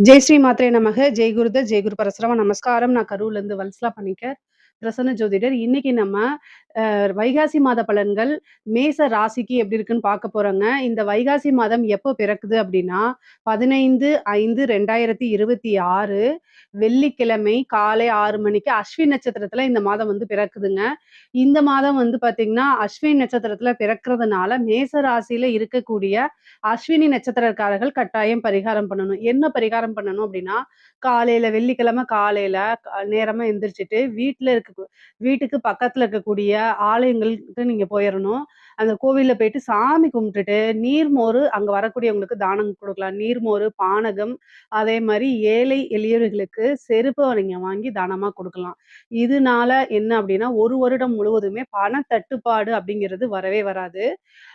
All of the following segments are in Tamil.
జై శ్రీ మాత్రే నమః. జై గురుదత్, జై குரு பரசுராம நமஸ்காரம். நான் கரூர்ல இருந்து வல்சலா பணிக்கர், பிரசன்ன ஜோதிடர். இன்னைக்கு நம்ம வைகாசி மாத பலன்கள் மேச ராசிக்கு எப்படி இருக்குன்னு பார்க்க போறோங்க. இந்த வைகாசி மாதம் எப்போ பிறக்குது அப்படின்னா 15/5/2026 வெள்ளிக்கிழமை காலை 6 மணிக்கு அஸ்வினி நட்சத்திரத்துல இந்த மாதம் வந்து பிறக்குதுங்க. இந்த மாதம் வந்து பாத்தீங்கன்னா அஸ்வினி நட்சத்திரத்துல பிறக்கிறதுனால மேச ராசியில இருக்கக்கூடிய அஸ்வினி நட்சத்திரக்காரர்கள் கட்டாயம் பரிகாரம் பண்ணணும். என்ன பரிகாரம் பண்ணணும் அப்படின்னா, காலையில வெள்ளிக்கிழமை காலையில நேரமா எந்திரிச்சுட்டு வீட்டுக்கு பக்கத்துல இருக்கக்கூடிய ஆலயங்களுக்கு நீங்க போயிரணும். அந்த கோவில்ல போயிட்டு சாமி கும்பிட்டுட்டு, நீர்மோரு அங்க வரக்கூடியவங்களுக்கு தானம் குடுக்கலாம். நீர்மோரு, பானகம், அதே மாரி ஏழை எளியவர்களுக்கு செருப்பு நீங்க வாங்கி தானமா குடுக்கலாம். இதனால என்ன அப்படின்னா, 1 வருடம் முழுவதுமே பண தட்டுப்பாடு அப்படிங்கிறது வரவே வராது.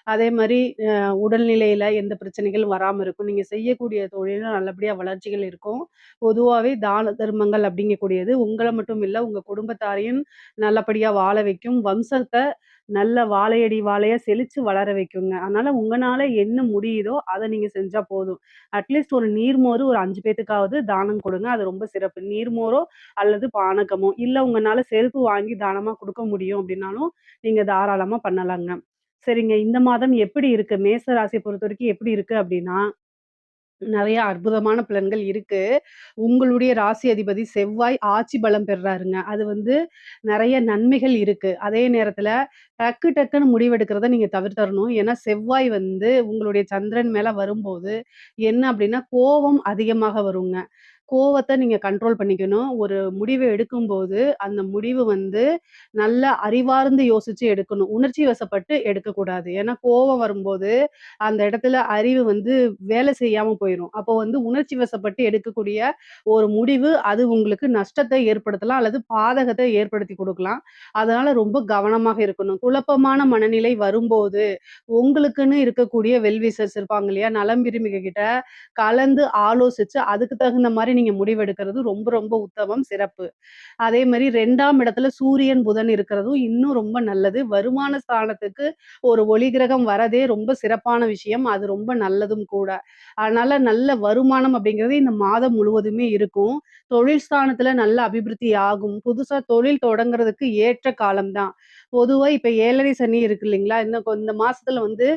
அதே மாரி உடல்நிலையில எந்த பிரச்சனைகளும் வராம இருக்கும். நீங்க செய்யக்கூடிய தொழில்ல நல்லபடியா வளர்ச்சிகள் இருக்கும். பொதுவாவே தான தர்மங்கள் அப்படிங்கக்கூடியது உங்கள மட்டும் இல்ல, உங்க குடும்பத்தாரையும் நல்லபடியா வாழ வைக்கும். வம்சத்த நல்ல வாழையடி வாழையா செழிச்சு வளர வைக்குங்க. அதனால உங்கனால என்ன முடியுதோ, அத நீங்க செஞ்சா போதும். அட்லீஸ்ட் ஒரு நீர்மோரு ஒரு 5 பேத்துக்காவது தானம் கொடுங்க. அது ரொம்ப சிறப்பு. நீர்மோரோ அல்லது பானகமோ, இல்ல உங்கனால செருப்பு வாங்கி தானமா குடுக்க முடியும் அப்படின்னாலும், நீங்க தாராளமா பண்ணலாங்க. சரிங்க. இந்த மாதம் எப்படி இருக்கு? மேச ராசிய பொறுத்தவரைக்கும் எப்படி இருக்கு அப்படின்னா, நெறைய அற்புதமான பலன்கள் இருக்கு. உங்களுடைய ராசி அதிபதி செவ்வாய் ஆட்சி பலம் பெறுறாருங்க. அது வந்து நெறைய நன்மைகள் இருக்கு. அதே நேரத்துல டக்குன்னு முடிவெடுக்கிறத நீங்க தவிர்த்தரணும். ஏன்னா, செவ்வாய் வந்து உங்களுடைய சந்திரன் மேல வரும்போது, என்ன அப்படின்னா கோவம் அதிகமாக வருங்க. கோவத்த நீங்க கண்ட்ரோல் பண்ணிக்கணும். ஒரு முடிவு எடுக்கும்போது, அந்த முடிவு வந்து நல்ல அறிவார்ந்து யோசிச்சு எடுக்கணும். உணர்ச்சி வசப்பட்டு எடுக்கக்கூடாது. ஏன்னா, கோவம் வரும்போது, அந்த இடத்துல அறிவு வந்து வேலை செய்யாம போயிரும். அப்போ வந்து உணர்ச்சி வசப்பட்டு எடுக்கக்கூடிய ஒரு முடிவு, அது உங்களுக்கு நஷ்டத்தை ஏற்படுத்தலாம் அல்லது பாதகத்தை ஏற்படுத்தி குடுக்கலாம். அதனால ரொம்ப கவனமாக இருக்கணும். குழப்பமான மனநிலை வரும்போது, உங்களுக்குன்னு இருக்கக்கூடிய வெல் விஷர்ஸ் இருப்பாங்க இல்லையா? நலம் விரும்பிக கிட்ட கலந்து ஆலோசிச்சு, அதுக்கு தகுந்த மாரி நீங்க முடிவெடுக்கிறது ரொம்ப ரொம்ப உத்தமம், சிறப்பு. அதே மாரி 2ஆம் இடத்துல சூரியன், புதன் இருக்கிறதும் இன்னும் ரொம்ப நல்லது. வருமான ஸ்தானத்துக்கு ஒரு ஒளி கிரகம் வரதே ரொம்ப சிறப்பான விஷயம். அது ரொம்ப நல்லதும் கூட. அதனால நல்ல வருமானம் அப்படிங்கிறது இந்த மாதம் முழுவதுமே இருக்கும். தொழில் ஸ்தானத்துல நல்ல அபிவிருத்தி ஆகும். புதுசா தொழில் தொடங்குறதுக்கு ஏற்ற காலம் தான். பொதுவா இப்ப 7:30 சனி இருக்கு இல்லைங்களா? இந்த மாசத்துல வந்து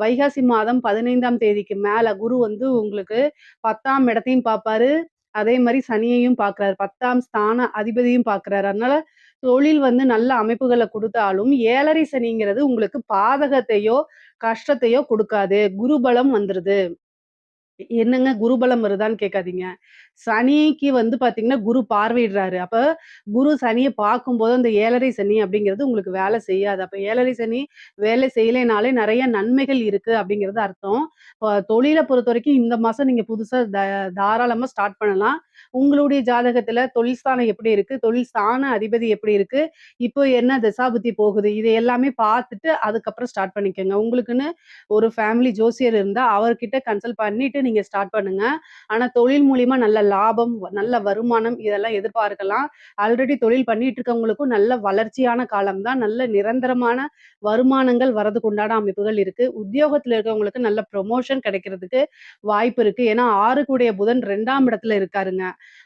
வைகாசி மாதம் 15ஆம் தேதிக்கு மேல குரு வந்து உங்களுக்கு 10ஆம் இடத்தையும் பார்ப்பாரு. அதே மாரி சனியையும் பார்க்கிறாரு. 10ஆம் ஸ்தான அதிபதியும் பார்க்கிறாரு. அதனால தொழில் வந்து நல்ல அமைப்புகள குடுத்தாலும், 7:30 சனிங்கிறது உங்களுக்கு பாதகத்தையோ, கஷ்டத்தையோ குடுக்காது. குரு பலம் வந்துருது. என்னங்க குருபலம் வருதான்னு கேட்காதீங்க. சனிக்கு வந்து பார்த்தீங்கன்னா, குரு பார்வையிடுறாரு. அப்ப குரு சனிய பார்க்கும்போது, அந்த 7:30 சனி அப்படிங்கிறது உங்களுக்கு வேலை செய்யாது. அப்ப 7:30 சனி வேலை செய்யலைனாலே நெறைய நன்மைகள் இருக்கு அப்படிங்கிறது அர்த்தம். தொழில பொறுத்தவரைக்கும் இந்த மாசம் நீங்க புதுசா தாராளமா ஸ்டார்ட் பண்ணலாம். உங்களுடைய ஜாதகத்துல தொழில் ஸ்தானம் எப்படி இருக்கு? தொழில் ஸ்தான அதிபதி எப்படி இருக்கு? இப்போ என்ன திசாபுத்தி போகுது? இதை எல்லாமே பார்த்துட்டு அதுக்கப்புறம் ஸ்டார்ட் பண்ணிக்கங்க. உங்களுக்குன்னு ஒரு ஃபேமிலி ஜோசியர் இருந்தா அவர்கிட்ட கன்சல்ட் பண்ணிட்டு நீங்க ஸ்டார்ட் பண்ணுங்க. ஆனா தொழில் மூலியமா நல்ல லாபம், நல்ல வருமானம் இதெல்லாம் எதிர்பார்க்கலாம். ஆல்ரெடி தொழில் பண்ணிட்டு இருக்கவங்களுக்கும் நல்ல வளர்ச்சியான காலம் தான். நல்ல நிரந்தரமான வருமானங்கள் வரதுக்கு உண்டான அமைப்புகள் இருக்கு. உத்தியோகத்துல இருக்கவங்களுக்கு நல்ல ப்ரமோஷன் கிடைக்கிறதுக்கு வாய்ப்பு இருக்கு. ஏன்னா 6 கூடிய புதன் 2ஆம் இடத்துல இருக்காருங்க.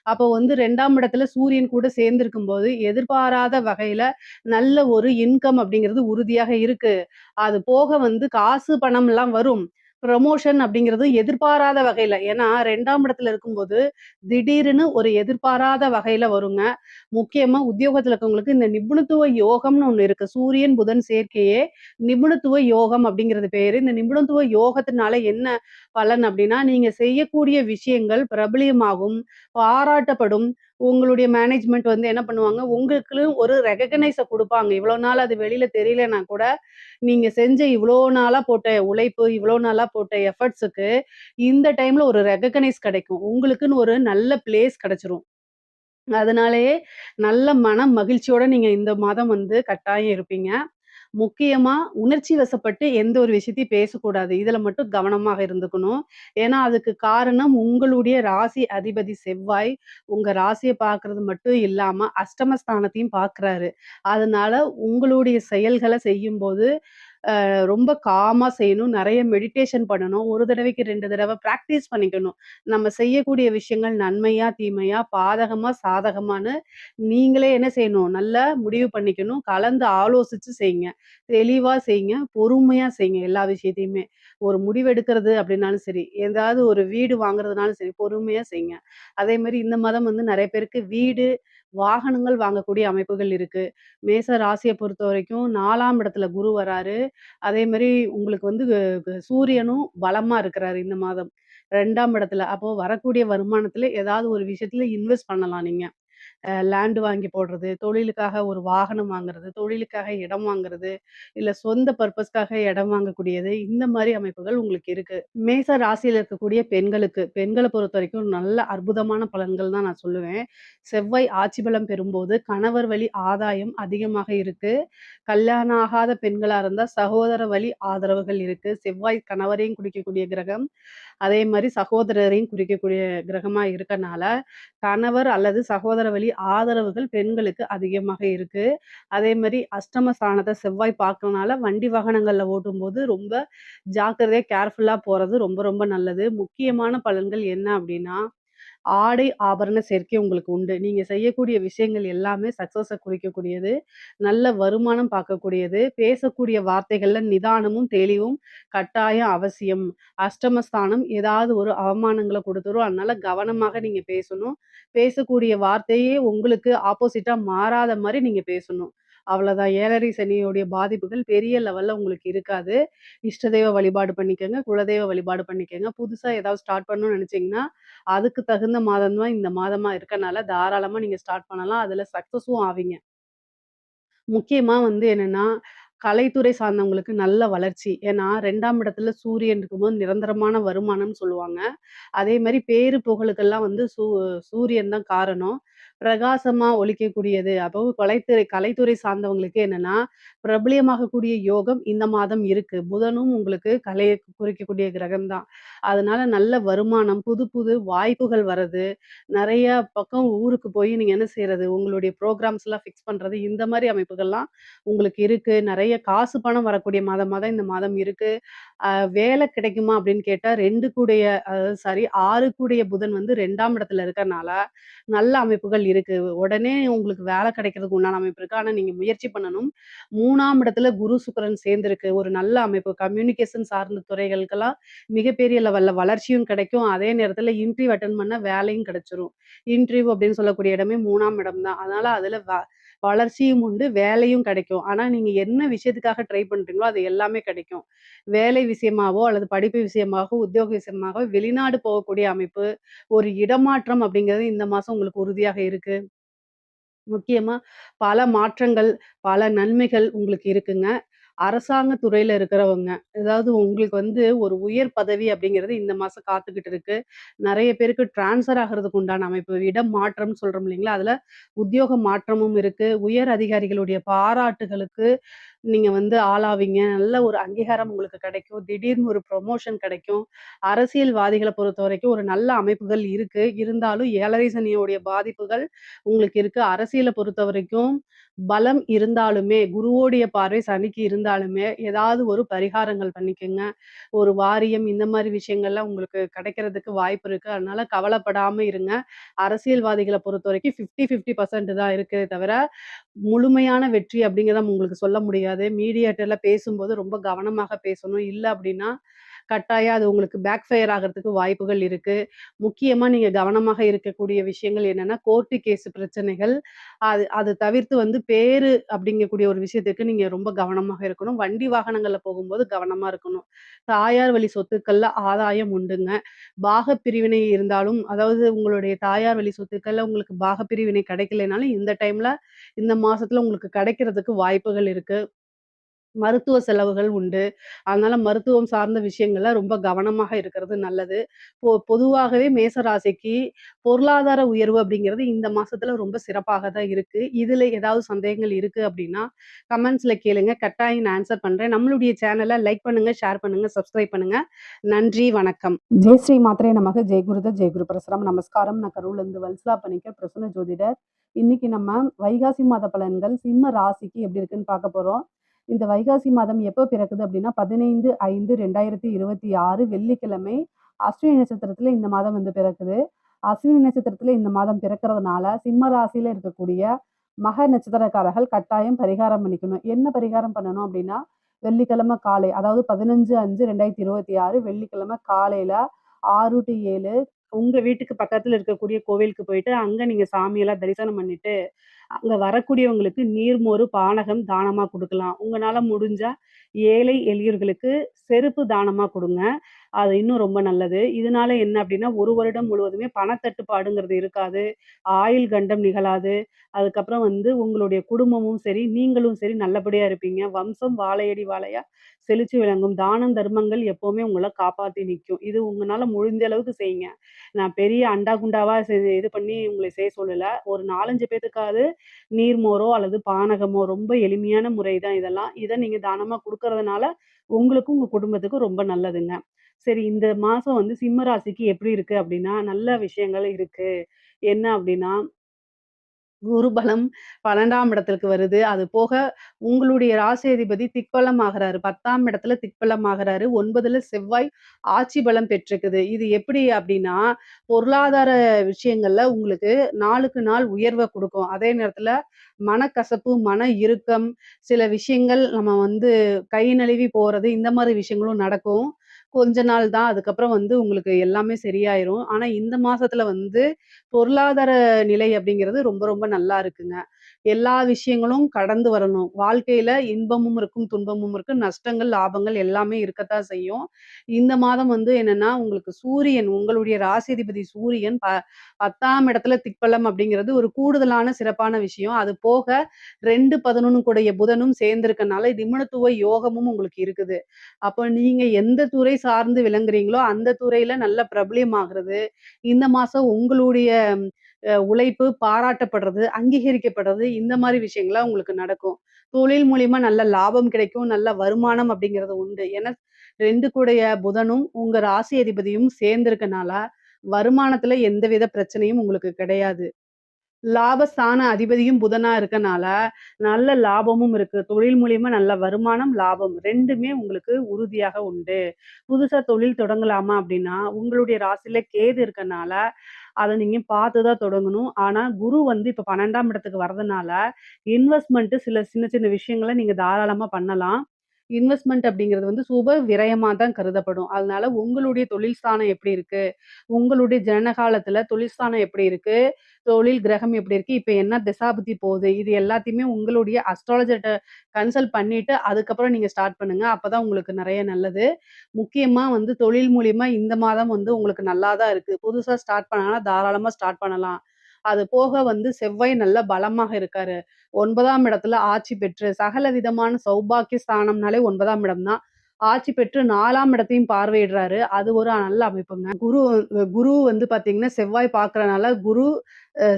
அப்போ வந்து 2ஆம் இடத்துல சூரியன் கூட சேர்ந்திருக்கும்போது, எதிர்பாராத வகையில நல்ல ஒரு இன்கம் அப்படிங்கிறது உறுதியாக இருக்கு. அது போக வந்து காசு, பணம்லாம் வரும். ப்ரமோஷன் அப்படிங்கிறது எதிர்பாராத வகையில. ஏன்னா 2ஆம் இடத்துல இருக்கும்போது, திடீர்னு ஒரு எதிர்பாராத வகையில வருங்க. முக்கியமா உத்தியோகத்துல இருக்கவங்களுக்கு இந்த நிபுணத்துவ யோகம்னு ஒண்ணு இருக்கு. சூரியன், புதன் சேர்க்கையே நிபுணத்துவ யோகம் அப்படிங்கிறது பேரு. இந்த நிபுணத்துவ யோகத்தினால என்ன பலன் அப்படின்னா, நீங்க செய்யக்கூடிய விஷயங்கள் பிரபலியமாகும், பாராட்டப்படும். உங்களுடைய மேனேஜ்மென்ட் வந்து என்ன பண்ணுவாங்க, உங்களுக்குன்னு ஒரு ரெகக்னைஸ குடுப்பாங்க. இவ்வளோ நாள் அது வெளியில தெரியலனா கூட, நீங்க செஞ்ச இவ்வளோ நாளா போட்ட உழைப்பு, இவ்வளோ நாளா போட்ட எஃபர்ட்ஸுக்கு இந்த டைம்ல ஒரு ரெகக்னைஸ் கிடைக்கும். உங்களுக்குன்னு ஒரு நல்ல பிளேஸ் கிடைச்சிரும். அதனாலேயே நல்ல மன மகிழ்ச்சியோட நீங்க இந்த மாதம் வந்து கட்டாயம் இருப்பீங்க. முக்கியமா உணர்ச்சி வசப்பட்டு எந்த ஒரு விஷயத்தையும் பேசக்கூடாது. இதுல மட்டும் கவனமாக இருந்துக்கணும். ஏன்னா, அதுக்கு காரணம் உங்களுடைய ராசி அதிபதி செவ்வாய், உங்க ராசிய பார்க்கறது மட்டும் இல்லாம அஷ்டமஸ்தானத்தையும் பார்க்கிறாரு. அதனால உங்களுடைய செயல்கள செய்யும்போது, ரொம்ப காமா செய்யணும். நெறைய மெடிடேஷன் பண்ணணும். 1 தடவைக்கு 2 தடவ பிராக்டிஸ் பண்ணிக்கணும். நம்ம செய்யக்கூடிய விஷயங்கள் நன்மையா, தீமையா, பாதகமா, சாதகமான்னு நீங்களே என்ன செய்யணும்? நல்லா முடிவு பண்ணிக்கணும். கலந்து ஆலோசிச்சு செய்யுங்க. தெளிவா செய்யுங்க. பொறுமையா செய்யுங்க எல்லா விஷயத்தையுமே. ஒரு முடிவு எடுக்கிறது அப்படின்னாலும் சரி, ஏதாவது ஒரு வீடு வாங்குறதுனாலும் சரி, பொறுமையா செய்யுங்க. அதேமாரி இந்த மாதம் வந்து நெறைய பேருக்கு வீடு, வாகனங்கள் வாங்கக்கூடிய அமைப்புகள் இருக்கு. மேச ராசிய பொறுத்தவரைக்கும் 4ஆம் இடத்துல குரு வராரு. அதேமாரி உங்களுக்கு வந்து சூரியனும் பலமா இருக்கிறாரு இந்த மாதம். 2ஆம் இடத்துல. அப்போ வரக்கூடிய வருமானத்துல ஏதாவது ஒரு விஷயத்துல இன்வெஸ்ட் பண்ணலாம் நீங்க. லேண்ட் வாங்கி போடுறது, தொழிலுக்காக ஒரு வாகனம் வாங்குறது, தொழிலுக்காக இடம் வாங்குறது, இல்ல சொந்த பர்ப்பஸ்க்காக இடம் வாங்கக்கூடியது, இந்த மாரி அமைப்புகள் உங்களுக்கு இருக்கு. மேச ராசியில இருக்கக்கூடிய பெண்களுக்கு, பெண்கள பொறுத்தவரைக்கும் நல்ல அற்புதமான பலன்கள் தான் நான் சொல்லுவேன். செவ்வாய் ஆட்சி பலம் பெறும்போது கணவர் வழி ஆதாயம் அதிகமாக இருக்கு. கல்யாணம் ஆகாத பெண்களா இருந்தா சகோதர வழி ஆதரவுகள் இருக்கு. செவ்வாய் கணவரையும் குறிக்கக்கூடிய கிரகம். அதே மாரி சகோதரரையும் குறிக்கக்கூடிய கிரகமா இருக்கனால, கணவர் அல்லது சகோதர வழி ஆதரவுகள் பெண்களுக்கு அதிகமாக இருக்கு. அதே மாரி அஷ்டம ஸ்தானத்த செவ்வாய் பார்க்கறனால, வண்டி வாகனங்கள்ல ஓட்டும்போது ரொம்ப ஜாக்கிரதையா கேர்ஃபுல்லா போறது ரொம்ப ரொம்ப நல்லது. முக்கியமான பலன்கள் என்ன அப்டின்னா, ஆடை ஆபரண சேர்க்கை உங்களுக்கு உண்டு. நீங்க செய்யக்கூடிய விஷயங்கள் எல்லாமே சக்சஸ குறிக்கக்கூடியது. நல்ல வருமானம் பார்க்கக்கூடியது. பேசக்கூடிய வார்த்தைகள்ல நிதானமும், தெளிவும் கட்டாயம் அவசியம். அஷ்டமஸ்தானம் ஏதாவது ஒரு அவமானங்கள குடுத்துரும். அதனால கவனமாக நீங்க பேசணும். பேசக்கூடிய வார்த்தையே உங்களுக்கு ஆப்போசிட்டா மாறாத மாரி நீங்க பேசணும். அவ்வளோதான். 7:30 சனியோடைய பாதிப்புகள் பெரிய லெவல்ல உங்களுக்கு இருக்காது. இஷ்ட தெய்வ வழிபாடு பண்ணிக்கங்க. குலதெய்வ வழிபாடு பண்ணிக்கங்க. புதுசா ஏதாவது ஸ்டார்ட் பண்ணணும்னு நெனச்சீங்கன்னா, அதுக்கு தகுந்த மாதம் தான் இந்த மாதமா இருக்கனால, தாராளமா நீங்க ஸ்டார்ட் பண்ணலாம். அதுல சக்சஸும் ஆவீங்க. முக்கியமா வந்து என்னன்னா, கலைத்துறை சார்ந்தவங்களுக்கு நல்ல வளர்ச்சி. ஏன்னா 2ஆம் இடத்துல சூரியன் இருக்கும்போது நிரந்தரமான வருமானம்னு சொல்லுவாங்க. அதே மாரி பேரு புகழுக்கெல்லாம் வந்து சூரியன் தான் காரணம். பிரகாசமா ஒளிக்கக்கூடியது. அப்போ கலைத்துறை சார்ந்தவங்களுக்கு என்னன்னா, பிரபலியமாகக்கூடிய யோகம் இந்த மாதம் இருக்கு. புதனும் உங்களுக்கு கலைய குறிக்கக்கூடிய கிரகம் தான். அதனால நல்ல வருமானம், புது புது வாய்ப்புகள் வரது. நெறைய பக்கம் ஊருக்கு போய் நீங்க என்ன செய்றது, உங்களுடைய ப்ரோகிராம்ஸ்லாம் ஃபிக்ஸ் பண்றது, இந்த மாரி அமைப்புகள்லாம் உங்களுக்கு இருக்கு. நெறைய காசு பணம் வரக்கூடிய மாதமா தான் இந்த மாதம் இருக்கு. அ வேலை கிடைக்குமா அப்படின்னு கேட்டா 2 கூடைய அதாவது சாரி 6 கூடைய புதன் வந்து 2ஆம் இடத்துல இருக்கறனால, நல்ல அமைப்புகள் இருக்கு. உடனே உங்களுக்கு வேலை கிடைக்கிறதுக்கு உண்டான அமைப்பு இருக்கு. ஆனா நீங்க முயற்சி பண்ணணும். 3ஆம் இடத்துல குரு, சுக்கிரன் சேர்ந்திருக்கு. ஒரு நல்ல அமைப்பு. கம்யூனிகேஷன் சார்ந்த துறைகளுக்கெல்லாம் மிகப்பெரிய லெவல்ல வளர்ச்சியும் கிடைக்கும். அதே நேரத்துல இன்டர்வியூ அட்டெண்ட் பண்ணா வேலையும் கிடைச்சிரும். இன்டர்வியூ அப்படின்னு சொல்லக்கூடிய இடமே 3ஆம் இடம் தான். அதனால அதுல வளர்ச்சியும் உண்டு, வேலையும் கிடைக்கும். ஆனா நீங்க என்ன விஷயத்துக்காக ட்ரை பண்றீங்களோ, அது எல்லாமே கிடைக்கும். வேலை விஷயமாவோ, அல்லது படிப்பு விஷயமாகவோ, உத்தியோக விஷயமாகவோ வெளிநாடு போகக்கூடிய அமைப்பு, ஒரு இடமாற்றம் அப்படிங்கிறது இந்த மாசம் உங்களுக்கு உறுதியாக இருக்கு. முக்கியமா பல மாற்றங்கள், பல நன்மைகள் உங்களுக்கு இருக்குங்க. அரசாங்க துறையில இருக்கிறவங்க, அதாவது உங்களுக்கு வந்து ஒரு உயர் பதவி அப்படிங்கிறது இந்த மாசம் காத்துக்கிட்டு இருக்கு. நெறைய பேருக்கு ட்ரான்ஸ்ஃபர் ஆகுறதுக்கு உண்டான அமைப்பு, இடம் மாற்றம்னு சொல்றோம் இல்லைங்களா? அதுல உத்தியோக மாற்றமும் இருக்கு. உயர் அதிகாரிகளுடைய பாராட்டுகளுக்கு நீங்க வந்து ஆளாவீங்க. நல்ல ஒரு அங்கீகாரம் உங்களுக்கு கிடைக்கும். திடீர்னு ஒரு ப்ரமோஷன் கிடைக்கும். அரசியல்வாதிகள பொறுத்தவரைக்கும் ஒரு நல்ல அமைப்புகள் இருக்கு. இருந்தாலும் 7:30 சனியோடைய பாதிப்புகள் உங்களுக்கு இருக்கு. அரசியல பொறுத்தவரைக்கும் பலம் இருந்தாலுமே, குருவோடைய பார்வை சனிக்கு இருந்தாலுமே, ஏதாவது ஒரு பரிகாரங்கள் பண்ணிக்கங்க. ஒரு வாரியம் இந்த மாரி விஷயங்கள்லாம் உங்களுக்கு கிடைக்கிறதுக்கு வாய்ப்பு இருக்கு. அதனால கவலைப்படாம இருங்க. அரசியல்வாதிகள பொறுத்தவரைக்கும் 50, 50% தான் இருக்கே தவிர, முழுமையான வெற்றி அப்படிங்கிறத உங்களுக்கு சொல்ல முடியாது. மீடியாட்டர்ல பேசும்போது ரொம்ப கவனமாக பேசணும். இல்ல அப்படின்னா, கட்டாயம் அது உங்களுக்கு பேக் ஃபயர் ஆகுறதுக்கு வாய்ப்புகள் இருக்கு. முக்கியமா நீங்க கவனமாக இருக்கக்கூடிய விஷயங்கள் என்னன்னா, கோர்ட்டு கேஸ் பிரச்சனைகள். அது அது தவிர்த்து வந்து பேரு அப்படிங்கக்கூடிய ஒரு விஷயத்துக்கு நீங்க ரொம்ப கவனமாக இருக்கணும். வண்டி வாகனங்கள்ல போகும்போது கவனமா இருக்கணும். தாயார் வழி சொத்துக்கள்ல ஆதாயம் உண்டுங்க. பாகப் பிரிவினை இருந்தாலும், அதாவது உங்களுடைய தாயார் வழி சொத்துக்கள்ல உங்களுக்கு பாகப் பிரிவினை கிடைக்கலைனாலும், இந்த டைம்ல இந்த மாசத்துல உங்களுக்கு கிடைக்கிறதுக்கு வாய்ப்புகள் இருக்கு. மருத்துவ செலவுகள் உண்டு. அதனால மருத்துவம் சார்ந்த விஷயங்கள்ல ரொம்ப கவனமாக இருக்கிறது நல்லது. பொதுவாகவே மேச ராசிக்கு பொருளாதார உயர்வு அப்படிங்கிறது இந்த மாசத்துல ரொம்ப சிறப்பாக தான் இருக்கு. இதுல ஏதாவது சந்தேகங்கள் இருக்கு அப்படின்னா, கமெண்ட்ஸ்ல கேளுங்க. கட்டாயம் நான் ஆன்ஸர் பண்றேன். நம்மளுடைய சேனல லைக் பண்ணுங்க, ஷேர் பண்ணுங்க, சப்ஸ்கிரைப் பண்ணுங்க. நன்றி, வணக்கம். ஜெய் ஸ்ரீ மாத்ரே நமக. ஜெய் குருதத், ஜெய் குரு பிரசரம். நமஸ்காரம். நான் கரூர்லேருந்து வல்சலா பணிக்கர், பிரசன்ன ஜோதிடர். இன்னைக்கு நம்ம வைகாசி மாத பலன்கள் சிம்ம ராசிக்கு எப்படி இருக்குன்னு பார்க்க போறோம். இந்த வைகாசி மாதம் எப்போ பிறக்குது அப்படின்னா 15/5/2026 வெள்ளிக்கிழமை அஸ்வினி நட்சத்திரத்துல இந்த மாதம் வந்து பிறக்குது. அஸ்வினி நட்சத்திரத்துல இந்த மாதம் பிறக்கிறதுனால சிம்ம ராசியில இருக்கக்கூடிய மக நட்சத்திரக்காரர்கள் கட்டாயம் பரிகாரம் பண்ணிக்கணும். என்ன பரிகாரம் பண்ணணும் அப்படின்னா, வெள்ளிக்கிழமை காலை, அதாவது 15/5/2026 வெள்ளிக்கிழமை காலையில 6 to 7 உங்க வீட்டுக்கு பக்கத்துல இருக்கக்கூடிய கோவிலுக்கு போயிட்டு, அங்க நீங்க சாமியெல்லாம் தரிசனம் பண்ணிட்டு, அங்க வரக்கூடியவங்களுக்கு நீர்மோரு, பானகம் தானமா குடுக்கலாம். உங்கனால முடிஞ்சா ஏழை எளியோர்களுக்கு செருப்பு தானமா குடுங்க. அது இன்னும் ரொம்ப நல்லது. இதனால என்ன அப்டின்னா, 1 வருடம் முழுவதுமே பணத்தட்டுப்பாடுங்கிறது இருக்காது. ஆயுள் கண்டம் நிகழாது. அதுக்கப்புறம் வந்து உங்களுடைய குடும்பமும் சரி, நீங்களும் சரி நல்லபடியா இருப்பீங்க. வம்சம் வாழையடி வாழையா செழிச்சு விளங்கும். தானம், தர்மங்கள் எப்பவுமே உங்கள காப்பாத்தி நிக்கும். இது உங்கனால முடிஞ்ச அளவுக்கு செய்யுங்க. நான் பெரிய அண்டா குண்டாவா இது பண்ணி உங்கள செய்ய சொல்லல. ஒரு 4, 5 பேத்துக்காவது நீர்மோரோ அல்லது பானகமோ ரொம்ப எளிமையான முறை தான் இதெல்லாம். இத நீங்க தானமா குடுக்கறதுனால, உங்களுக்கும் உங்க குடும்பத்துக்கும் ரொம்ப நல்லதுங்க. சரி, இந்த மாசம் வந்து சிம்ம ராசிக்கு எப்படி இருக்கு அப்டின்னா, நல்ல விஷயங்கள் இருக்கு. என்ன அப்டின்னா, குரு பலம் 12ஆம் இடத்திற்கு வருது. அது போக உங்களுடைய ராசி அதிபதி திக்பலம் ஆகுறாரு. 10ஆம் இடத்துல திக்பலம் ஆகுறாரு. 9ல செவ்வாய் ஆட்சி பலம் பெற்றிருக்குது. இது எப்படி அப்டின்னா, பொருளாதார விஷயங்கள்ல உங்களுக்கு நாளுக்கு நாள் உயர்வ குடுக்கும். அதே நேரத்துல மனக்கசப்பு, மன இறுக்கம், சில விஷயங்கள் நம்ம வந்து கை நழுவி போறது, இந்த மாரி விஷயங்களும் நடக்கும். கொஞ்ச நாள் தான். அதுக்கப்புறம் வந்து உங்களுக்கு எல்லாமே சரியாயிரும். ஆனா இந்த மாசத்துல வந்து பொருளாதார நிலை அப்படிங்கிறது ரொம்ப ரொம்ப நல்லா இருக்குங்க. எல்லா விஷயங்களும் கடந்து வரணும். வாழ்க்கையில இன்பமும் இருக்கும், துன்பமும் இருக்கும். நஷ்டங்கள், லாபங்கள் எல்லாமே இருக்கத்தான் செய்யும். இந்த மாதம் வந்து என்னன்னா, உங்களுக்கு சூரியன் உங்களுடைய ராசிதிபதி சூரியன் 10ஆம் இடத்துல திக்பலம் அப்படிங்கிறது ஒரு கூடுதலான சிறப்பான விஷயம். அது போக 2, 11 கூடைய புதனும் சேர்ந்திருக்கனால நிபுணத்துவ யோகமும் உங்களுக்கு இருக்குது. அப்ப நீங்க எந்த துறை சார்ந்து விளங்குறீங்களோ, அந்த துறையில நல்ல பிரபலியமாகுறது, இந்த மாசம் உங்களுடைய உழைப்பு பாராட்டப்படுறது, அங்கீகரிக்கப்படுறது, இந்த மாரி விஷயங்கள்லாம் உங்களுக்கு நடக்கும். தொழில் மூலியமா நல்ல லாபம் கிடைக்கும். நல்ல வருமானம் அப்படிங்கிறது உண்டு. ஏன்னா 2 கூடைய புதனும், உங்க ராசி அதிபதியும் சேர்ந்திருக்கனால, வருமானத்துல எந்தவித பிரச்சனையும் உங்களுக்கு கிடையாது. லாபஸ்தான அதிபதியும் புதனா இருக்கனால, நல்ல லாபமும் இருக்கு. தொழில் மூலியமா நல்ல வருமானம், லாபம் 2மே உங்களுக்கு உறுதியாக உண்டு. புதுசா தொழில் தொடங்கலாமா அப்டின்னா, உங்களுடைய ராசியில கேது இருக்கனால, அத நீங்க பார்த்து தான் தொடங்கணும். ஆனா, குரு வந்து இப்ப 12ஆம் இடத்துக்கு வரதுனால, இன்வெஸ்ட்மென்ட் சில சின்ன சின்ன விஷயங்கள நீங்க தாராளமா பண்ணலாம். இன்வெஸ்ட்மென்ட் அப்படிங்கிறது வந்து சுப விரயமா தான் கருதப்படும். அதனால உங்களுடைய தொழில் ஸ்தானம் எப்படி இருக்கு? உங்களுடைய ஜனன காலத்துல தொழில் ஸ்தானம் எப்படி இருக்கு? தொழில் கிரகம் எப்படி இருக்கு? இப்ப என்ன திசாபுத்தி போகுது? இது எல்லாத்தையுமே உங்களுடைய அஸ்ட்ராலஜர்ட்ட கன்சல்ட் பண்ணிட்டு, அதுக்கப்புறம் நீங்க ஸ்டார்ட் பண்ணுங்க. அப்பதான் உங்களுக்கு நெறைய நல்லது. முக்கியமா வந்து தொழில் மூலியமா இந்த மாதம் வந்து உங்களுக்கு நல்லா தான் இருக்கு. புதுசா ஸ்டார்ட் பண்ணணும்னா தாராளமா ஸ்டார்ட் பண்ணலாம். அது போக வந்து செவ்வாய் நல்ல பலமாக இருக்காரு. 9ஆம் இடத்துல ஆட்சி பெற்று சகல விதமான சௌபாக்கிய ஸ்தானம்னாலே 9ஆம் இடம் தான். ஆட்சி பெற்று 4ஆம் இடத்தையும் பார்வையிடுறாரு. அது ஒரு நல்ல அமைப்புங்க. குரு வந்து பார்த்தீங்கன்னா, செவ்வாய் பார்க்கிறனால குரு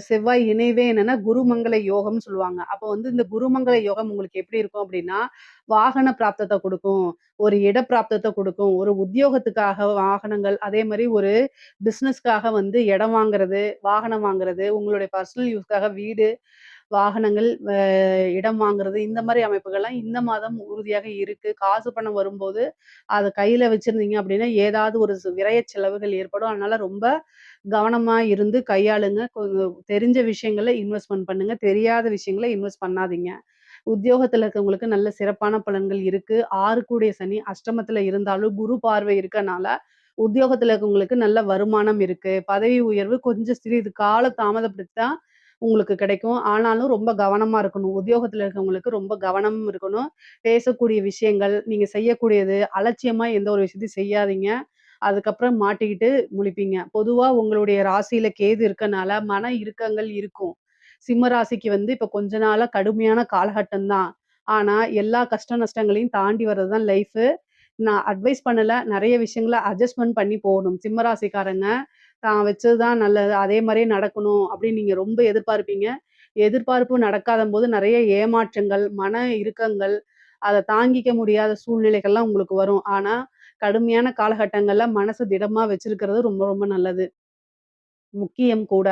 செவ்வாய் இணைவே என்னன்னா, குருமங்கள யோகம்னு சொல்லுவாங்க. அப்போ வந்து இந்த குருமங்கள யோகம் உங்களுக்கு எப்படி இருக்கும் அப்படின்னா, வாகன பிராப்தத்த குடுக்கும். ஒரு இட பிராப்தத்த குடுக்கும். ஒரு உத்தியோகத்துக்காக வாகனங்கள், அதே மாரி ஒரு பிசினஸ்க்காக வந்து இடம் வாங்குறது, வாகனம் வாங்குறது, உங்களுடைய பர்சனல் யூஸ்க்காக வீடு, வாகனங்கள், இடம் வாங்குறது, இந்த மாரி அமைப்புகள்லாம் இந்த மாதம் உறுதியாக இருக்கு. காசு பணம் வரும்போது, அத கையில வச்சிருந்தீங்க அப்படின்னா, ஏதாவது ஒரு விரய செலவுகள் ஏற்படும். அதனால ரொம்ப கவனமா இருந்து கையாளுங்க. தெரிஞ்ச விஷயங்கள்ல இன்வெஸ்ட்மென்ட் பண்ணுங்க. தெரியாத விஷயங்கள இன்வெஸ்ட் பண்ணாதீங்க. உத்தியோகத்துல இருக்கவங்களுக்கு நல்ல சிறப்பான பலன்கள் இருக்கு. 6 கூடிய சனி அஷ்டமத்துல இருந்தாலும் குரு பார்வை இருக்கனால, உத்தியோகத்துல இருக்கவங்களுக்கு நல்ல வருமானம் இருக்கு. பதவி உயர்வு கொஞ்சம் சிறிது கால தாமதப்படுத்தி தான் உங்களுக்கு கிடைக்கும். ஆனாலும் ரொம்ப கவனமா இருக்கணும். உத்தியோகத்துல இருக்கவங்களுக்கு ரொம்ப கவனமும் இருக்கணும். பேசக்கூடிய விஷயங்கள், நீங்க செய்யக்கூடியது, அலட்சியமா எந்த ஒரு விஷயத்தையும் செய்யாதீங்க. அதுக்கப்புறம் மாட்டிக்கிட்டு முழிப்பீங்க. பொதுவா உங்களுடைய ராசியில கேது இருக்கனால, மன இறுக்கங்கள் இருக்கும். சிம்ம ராசிக்கு வந்து இப்ப கொஞ்ச நாளா கடுமையான காலகட்டம் தான். ஆனா, எல்லா கஷ்ட நஷ்டங்களையும் தாண்டி வர்றது தான் லைஃபு. நான் அட்வைஸ் பண்ணல. நெறைய விஷயங்கள அட்ஜஸ்ட்மென்ட் பண்ணி போணும். சிம்ம ராசிக்காரங்க, தான் வச்சது தான் நல்லது. அதே மாரியே நடக்கணும் அப்படின்னு நீங்க ரொம்ப எதிர்பார்ப்பீங்க. எதிர்பார்ப்பு நடக்காதம்போது நெறைய ஏமாற்றங்கள், மன இறுக்கங்கள், அத தாங்கிக்க முடியாத சூழ்நிலைகள்லாம் உங்களுக்கு வரும். ஆனா, கடுமையான காலகட்டங்கள்ல மனச திடமா வச்சிருக்கிறது ரொம்ப ரொம்ப நல்லது. முக்கியம் கூட.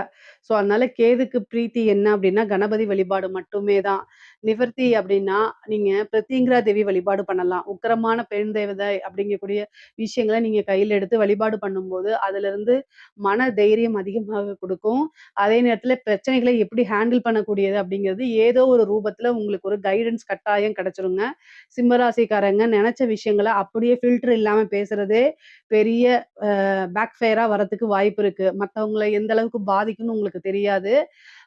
ஸோ, அதனால கேதுக்கு பிரீத்தி என்ன அப்டின்னா, கணபதி வழிபாடு மட்டுமே தான். நிவர்த்தி அப்படின்னா, நீங்க பிரத்திங்கிரா தேவி வழிபாடு பண்ணலாம். உக்கிரமான பெண் தேவதை அப்படிங்கக்கூடிய விஷயங்கள நீங்க கையில எடுத்து வழிபாடு பண்ணும்போது, அதிலிருந்து மன தைரியம் அதிகமாக குடுக்கும். அதே நேரத்தில பிரச்சனைகள எப்படி ஹேண்டில் பண்ணக்கூடியது அப்படிங்கிறது ஏதோ ஒரு ரூபத்தில உங்களுக்கு ஒரு கைடன்ஸ் கட்டாயம் கிடைச்சிருங்க. சிம்ம ராசிக்காரங்க நெனச்ச விஷயங்கள அப்படியே ஃபில்டர் இல்லாம பேசுறதே பெரிய பேக் ஃபயரா வரதுக்கு வாய்ப்பு இருக்கு. மத்தவங்கள எந்த அளவுக்கு பாதிக்கும்னு உங்களுக்கு தெரியாது.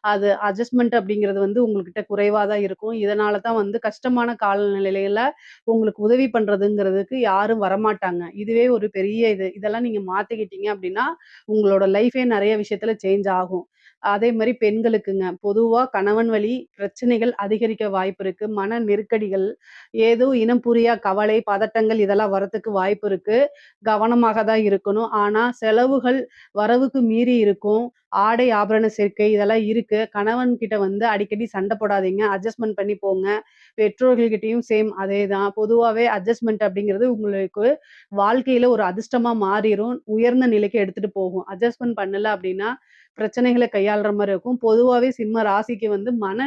அது அட்ஜஸ்ட்மென்ட் அப்படிங்கிறது வந்து உங்ககிட்ட குறைவா தான் இருக்கும். இதனால தான் வந்து கஷ்டமான காலநிலையில உங்களுக்கு உதவி பண்றதுங்கிறதுக்கு யாரும் வரமாட்டாங்க. இதுவே ஒரு பெரிய இது. இதெல்லாம் நீங்க மாத்திக்கிட்டீங்க அப்படின்னா, உங்களோட லைஃபே நெறைய விஷயத்துல சேஞ்ச் ஆகும். அதே மாரி பெண்களுக்குங்க. பொதுவா கணவன் வழி பிரச்சனைகள் அதிகரிக்க வாய்ப்பு இருக்கு. மன நெருக்கடிகள், ஏதோ இனம் புரியா கவலை, பதட்டங்கள் இதெல்லாம் வரதுக்கு வாய்ப்பு இருக்கு. கவனமாக தான் இருக்கணும். ஆனா செலவுகள் வரவுக்கு மீறி இருக்கும். ஆடை, ஆபரண சேர்க்கை இதெல்லாம் இருக்கு. கணவன் கிட்ட வந்து அடிக்கடி சண்டை போடாதீங்க. அட்ஜஸ்ட்மென்ட் பண்ணி போங்க. பெற்றோர்கள்கிட்டயும் சேம் அதேதான். பொதுவாவே அட்ஜஸ்ட்மென்ட் அப்படிங்கிறது உங்களுக்கு வாழ்க்கையில ஒரு அதிர்ஷ்டமா மாறிரும். உயர்ந்த நிலைக்கு எடுத்துட்டு போகும். அட்ஜஸ்ட்மென்ட் பண்ணல அப்படின்னா, பிரச்சனைகள கையாள்ற மாரி இருக்கும். பொதுவாவே சிம்ம ராசிக்கு வந்து மன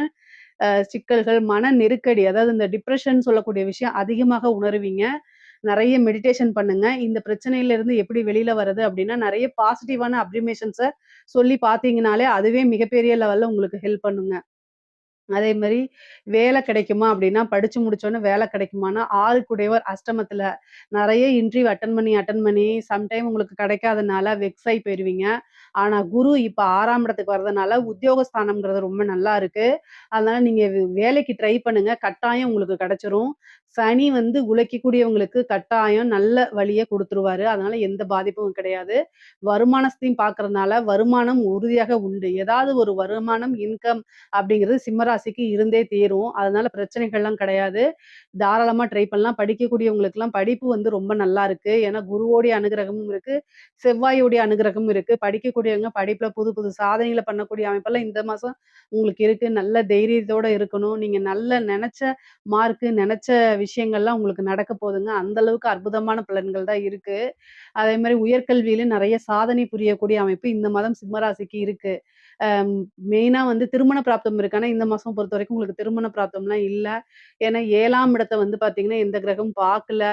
சிக்கல்கள், மன நெருக்கடி அதாவது இந்த டிப்ரஷன் சொல்லக்கூடிய விஷயம் அதிகமாக உணருவீங்க. நெறைய மெடிடேஷன் பண்ணுங்க. இந்த பிரச்சனையிலிருந்து எப்படி வெளில வரது அப்டின்னா, நெறைய பாசிட்டிவான அஃபர்மேஷன்ஸ சொல்லி பார்த்தீங்கனாலே, அதுவே மிகப்பெரிய லெவல்ல உங்களுக்கு ஹெல்ப் பண்ணுங்க. அதே மாரி வேலை கிடைக்குமா அப்டின்னா, படிச்சு முடிச்சோனே வேலை கிடைக்குமான்னா, 6 குடையவர் அஷ்டமத்துல நெறைய இன்டர்வியூ அட்டெண்ட் பண்ணி சம்டைம் உங்களுக்கு கிடைக்காதனால வெக்ஸ் ஆயி போயிருவீங்க. ஆனா குரு இப்ப 6ஆம் இடத்துக்கு வர்றதுனால உத்தியோகஸ்தானம்ங்கிறது ரொம்ப நல்லா இருக்கு. அதனால நீங்க வேலைக்கு ட்ரை பண்ணுங்க. கட்டாயம் உங்களுக்கு கிடைச்சிரும். சனி வந்து உழைக்கக்கூடியவங்களுக்கு கட்டாயம் நல்ல வழிய குடுத்துருவாரு. அதனால எந்த பாதிப்பும் கிடையாது. வருமானத்தையும் பார்க்கறதுனால வருமானம் உறுதியாக உண்டு. ஏதாவது ஒரு வருமானம், இன்கம் அப்படிங்கிறது சிம்ம ராசிக்கு இருந்தே தீரும். அதனால பிரச்சனைகள்லாம் கிடையாது. தாராளமா ட்ரை பண்ணலாம். படிக்கக்கூடியவங்களுக்கெல்லாம் படிப்பு வந்து ரொம்ப நல்லா இருக்கு. ஏன்னா குருவோடைய அனுகிரகமும் இருக்கு. செவ்வாயோடைய அனுகிரகமும் இருக்கு. படிக்கக்கூடியவங்க படிப்புல புது புது சாதனைகள பண்ணக்கூடிய அமைப்பெல்லாம் இந்த மாசம் உங்களுக்கு இருக்கு. நல்ல தைரியத்தோட இருக்கணும். நீங்க நல்ல நெனச்ச மார்க்கு, நெனச்ச விஷயங்கள்லாம் உங்களுக்கு நடக்க போதுங்க. அந்த அளவுக்கு அற்புதமான பலன்கள் தான் இருக்கு. அதே மாரி உயர்கல்வியில நெறைய சாதனை புரியக்கூடிய அமைப்பு இந்த மாதம் சிம்ம ராசிக்கு இருக்கு. அம் மெயினா வந்து திருமண பிராப்தம் இருக்கு. ஆனா இந்த மாசம் பொறுத்தவரைக்கும் உங்களுக்கு திருமண பிராப்தம்லாம் இல்ல. ஏன்னா 7ஆம் இடத்த வந்து பார்த்தீங்கன்னா, எந்த கிரகமும் பார்க்கல.